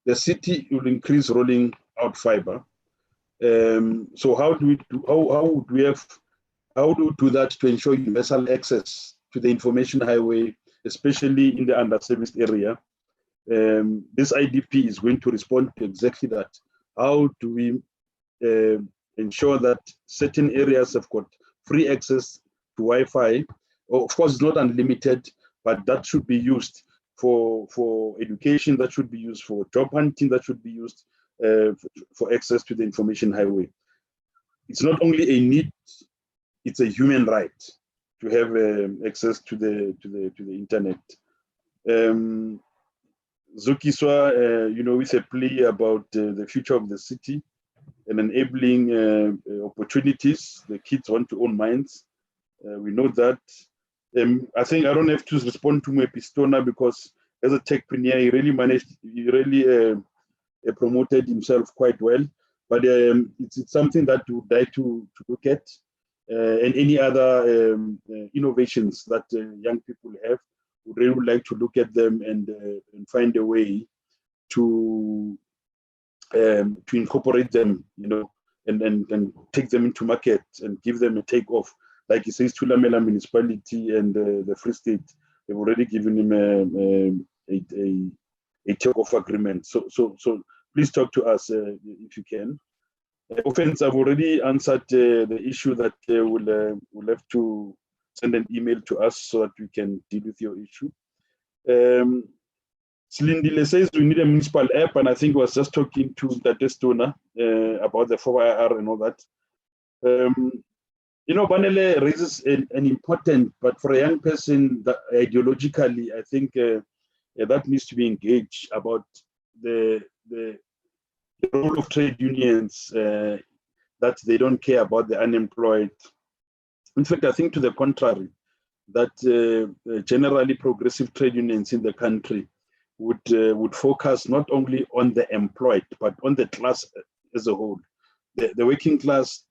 The city will increase rolling out fiber. So how do we do that to ensure universal access to the information highway, especially in the underserviced area? This IDP is going to respond to exactly that. How do we ensure that certain areas have got free access to Wi-Fi? Of course, it's not unlimited, but that should be used for education, that should be used for job hunting, that should be used for access to the information highway. It's not only a need, it's a human right to have access to the internet. Zukiswa, with a plea about the future of the city and enabling opportunities. The kids want to own mines. We know that. I think I don't have to respond to Epistona because as a techpreneur, he really promoted himself quite well. But it's something that we would like to look at, and any other innovations that young people have. We really would like to look at them and find a way to incorporate them, and take them into market and give them a takeoff. Like he says, Thulamela municipality and the Free State, they've already given him a takeoff agreement. So please talk to us if you can. Offense, I've already answered the issue that we'll have to send an email to us so that we can deal with your issue. Slindile says we need a municipal app, and I think I was just talking to the Testona about the 4IR and all that. Banele raises an important, but for a young person, that ideologically, I think that needs to be engaged about the role of trade unions, that they don't care about the unemployed. In fact, I think to the contrary, that generally progressive trade unions in the country would focus not only on the employed, but on the class as a whole. The working class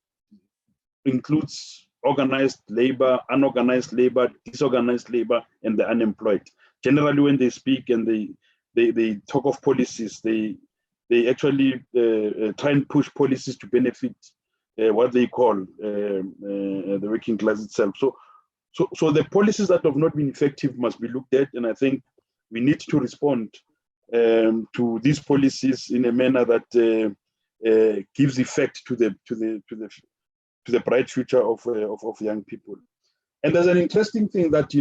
includes organized labor, unorganized labor, disorganized labor, and the unemployed. Generally, when they speak and they talk of policies, they actually try and push policies to benefit what they call the working class itself. So the policies that have not been effective must be looked at, and I think we need to respond to these policies in a manner that gives effect to the bright future of young people. And there's an interesting thing that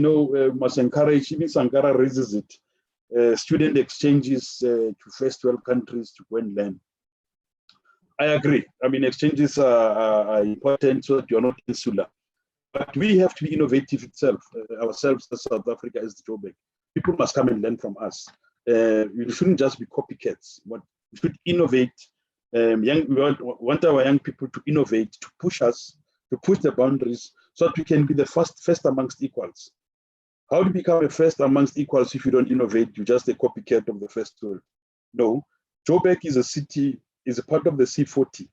must encourage. Even Sankara raises it: student exchanges to first world countries to go and learn. I agree. I mean, exchanges are important so that you're not insular. But we have to be innovative itself, ourselves as South Africa, as the Joburg. People must come and learn from us. We shouldn't just be copycats. We should innovate. We want our young people to innovate, to push us, to push the boundaries, so that we can be the first amongst equals. How do you become a first amongst equals if you don't innovate? You're just a copycat of the first world. No, Joburg is a city, is a part of the C40,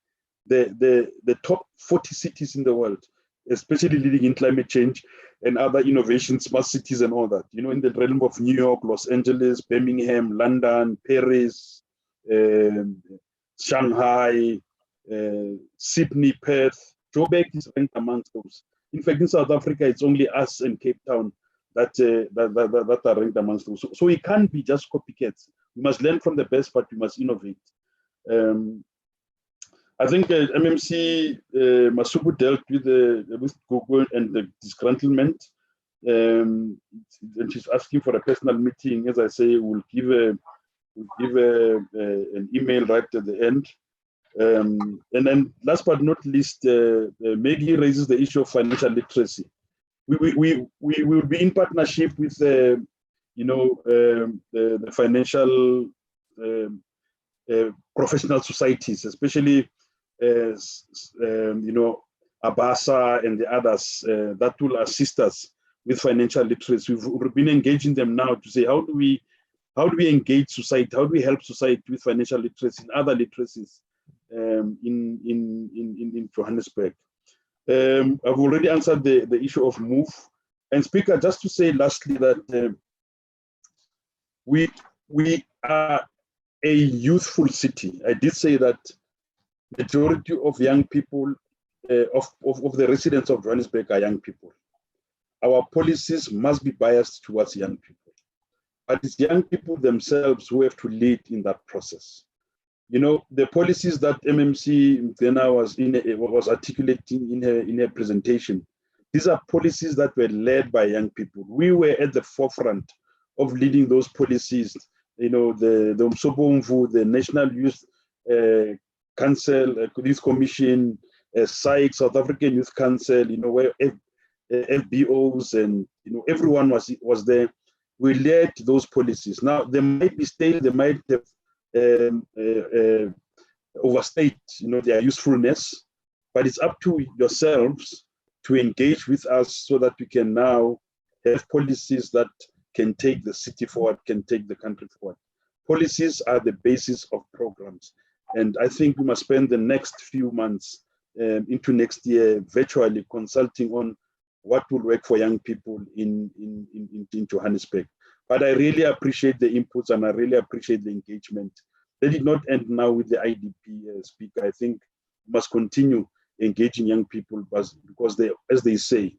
the top 40 cities in the world, especially leading in climate change and other innovations, smart cities and all that. You know, in the realm of New York, Los Angeles, Birmingham, London, Paris, Shanghai, Sydney, Perth. Joburg is ranked amongst those. In fact, in South Africa, it's only us and Cape Town that are ranked amongst those. So we can't be just copycats. We must learn from the best, but we must innovate. I think MMC Masubu dealt with Google and the disgruntlement, and she's asking for a personal meeting. As I say, we'll give an email right at the end. And then last but not least, Maggie raises the issue of financial literacy. We will be in partnership with the financial professional societies, especially Abasa and the others that will assist us with financial literacy. We've been engaging them now to say, how do we engage society? How do we help society with financial literacy and other literacies in Johannesburg? I've already answered the issue of move. And Speaker, just to say lastly that we are a youthful city. I did say that majority of young people, of the residents of Johannesburg are young people. Our policies must be biased towards young people. But it's young people themselves who have to lead in that process. You know, the policies that MMC Mgena was articulating in her presentation, these are policies that were led by young people. We were at the forefront of leading those policies. You know, the Umsobomvu, the National Youth Council, Youth Commission, SAIC, South African Youth Council, you know, where FBOs and, you know, everyone was there. We led those policies. Now, there might be states, they might have overstate, you know, their usefulness, but it's up to yourselves to engage with us so that we can now have policies that can take the city forward, can take the country forward. Policies are the basis of programs. And I think we must spend the next few months into next year virtually consulting on what will work for young people in Johannesburg. But I really appreciate the inputs and I really appreciate the engagement. They did not end now with the IDP speaker. I think we must continue engaging young people because they, as they say,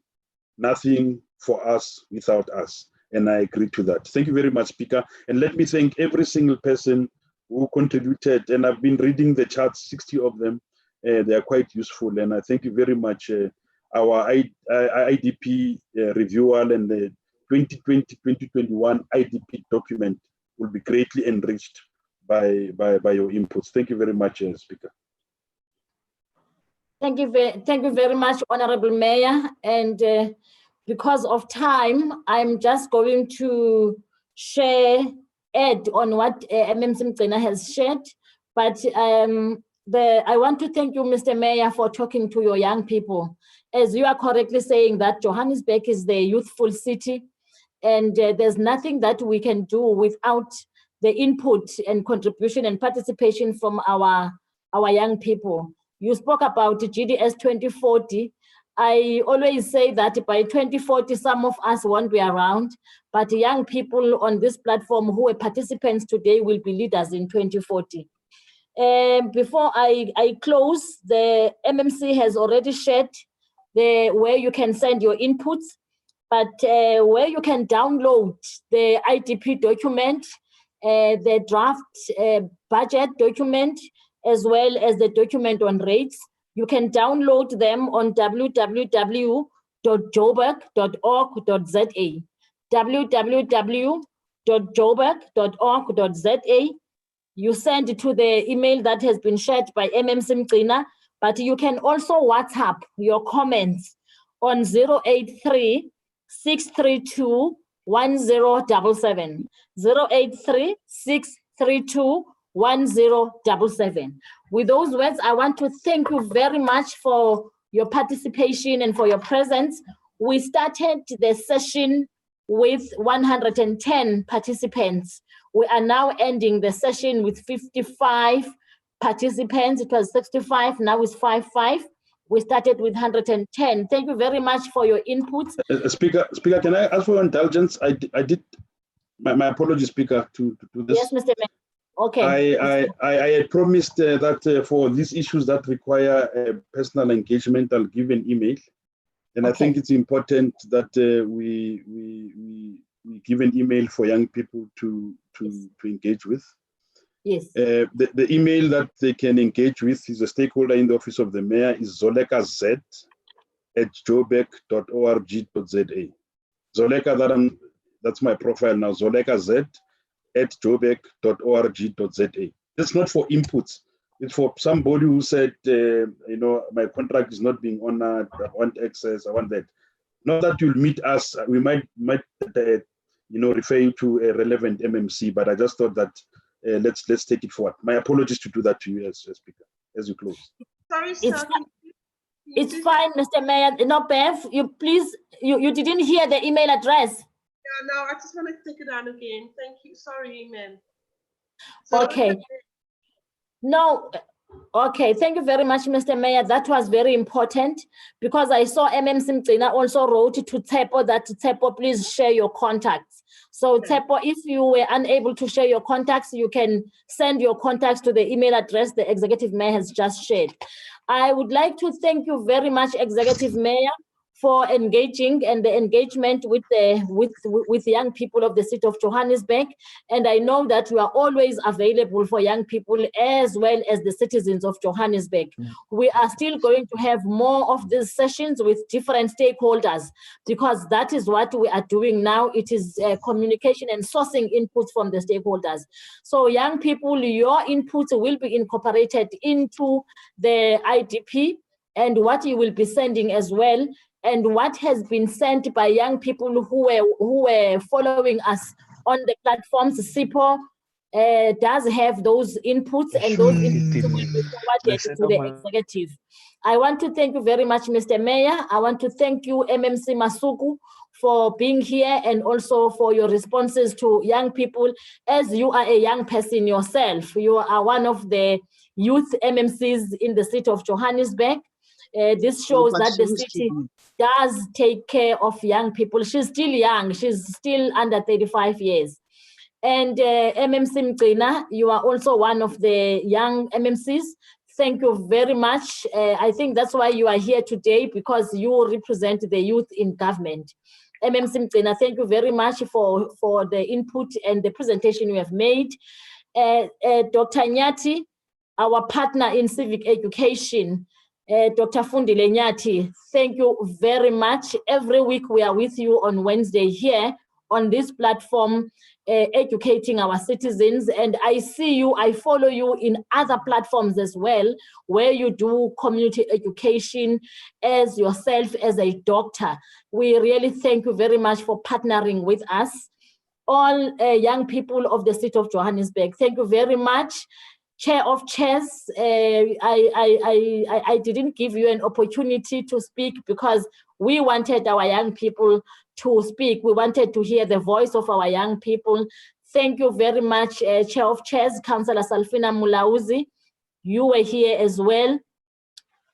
nothing for us without us. And I agree to that. Thank you very much, Speaker. And let me thank every single person who contributed. And I've been reading the charts, 60 of them. They are quite useful. And I thank you very much. Our IDP reviewer and the 2020-2021 IDP document will be greatly enriched by your inputs. Thank you very much, Speaker. Thank you very much, Honorable Mayor. And because of time, I'm just going to add on what MMC Mgena has shared. But I want to thank you, Mr. Mayor, for talking to your young people. As you are correctly saying that Johannesburg is the youthful city, and there's nothing that we can do without the input and contribution and participation from our young people. You spoke about GDS 2040. I always say that by 2040, some of us won't be around, but young people on this platform who are participants today will be leaders in 2040. Before I close, the MMC has already shared where you can send your inputs, but where you can download the IDP document, the draft budget document, as well as the document on rates. You can download them on www.joburg.org.za. www.joburg.org.za. You send it to the email that has been shared by MMC Mgena, but you can also WhatsApp your comments on 083 632 1077. 083 632 1077. With those words, I want to thank you very much for your participation and for your presence. We started the session with 110 participants. We are now ending the session with 55 participants. It was 65, now it's 55. We started with 110. Thank you very much for your input. Speaker, can I ask for your indulgence? I did, my apologies, Speaker, to this. Yes, Mr. Mayor. Okay. I had promised that for these issues that require personal engagement, I'll give an email. And I think it's important that we give an email for young people to engage with. Yes. The email that they can engage with is a stakeholder in the office of the mayor is zolekaz@joburg.org.za. Zoleka, that's my profile now, zolekaz@joburg.org.za. It's not for inputs. It's for somebody who said, my contract is not being honored, I want access, I want that. Not that you'll meet us, we might refer you to a relevant MMC, but I just thought that let's take it forward. My apologies to do that to you as Speaker, as you close. Sorry, sir. It's fine, Mr. Mayor. No, Bev, you didn't hear the email address. Yeah, no, I just want to take it down again. Thank you. Sorry, ma'am. Okay. No, okay. Thank you very much, Mr. Mayor. That was very important because I saw MMC Mgcina also wrote to Tepo that Tepo, please share your contacts. So Tepo, if you were unable to share your contacts, you can send your contacts to the email address the Executive Mayor has just shared. I would like to thank you very much, Executive Mayor, for engaging and the engagement with young people of the city of Johannesburg. And I know that you are always available for young people as well as the citizens of Johannesburg. We are still going to have more of these sessions with different stakeholders because that is what we are doing now. It is communication and sourcing inputs from the stakeholders. So young people, your inputs will be incorporated into the IDP and what you will be sending as well. And what has been sent by young people who were following us on the platforms, SIPO does have those inputs, and those inputs will be forwarded to the executive. I want to thank you very much, Mr. Mayor. I want to thank you, MMC Masuku, for being here and also for your responses to young people. As you are a young person yourself, you are one of the youth MMCs in the city of Johannesburg. This shows that the city does take care of young people. She's still young. She's still under 35 years. And MMC Mgcina, you are also one of the young MMCs. Thank you very much. I think that's why you are here today, because you represent the youth in government. MMC Mgcina, thank you very much for the input and the presentation you have made. Dr. Nyati, our partner in civic education, Dr. Fundile Nyati, thank you very much. Every week we are with you on Wednesday here on this platform, educating our citizens. And I see you, I follow you in other platforms as well, where you do community education as yourself as a doctor. We really thank you very much for partnering with us. All young people of the city of Johannesburg, thank you very much. Chair of Chairs, I didn't give you an opportunity to speak because we wanted our young people to speak. We wanted to hear the voice of our young people. Thank you very much, Chair of Chairs, Councillor Salfina Mulauzi. You were here as well.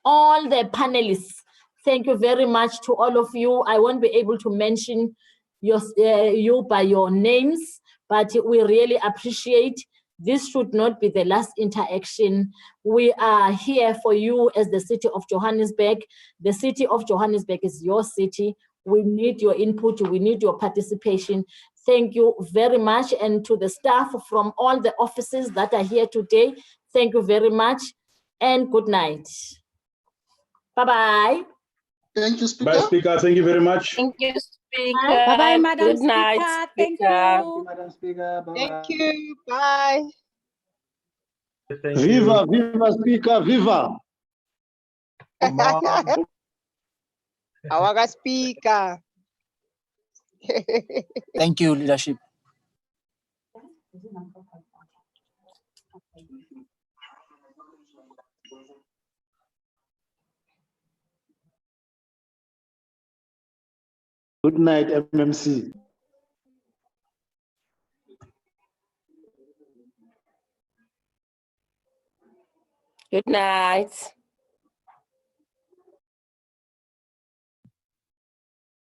All the panelists, thank you very much to all of you. I won't be able to mention you by your names, but we really appreciate. This should not be the last interaction. We are here for you as the city of Johannesburg. The city of Johannesburg is your city. We need your input. We need your participation. Thank you very much. And to the staff from all the offices that are here today, thank you very much and good night. Bye-bye. Thank you, Speaker. Bye, Speaker. Thank you very much. Thank you, Speaker. Bye-bye, Madam Good night, Speaker. Thank Speaker. you. Madam Speaker. Bye-bye. Thank you. Bye. Viva, viva, Speaker, viva. Our speaker. Thank you, leadership. Good night, MMC. Good night.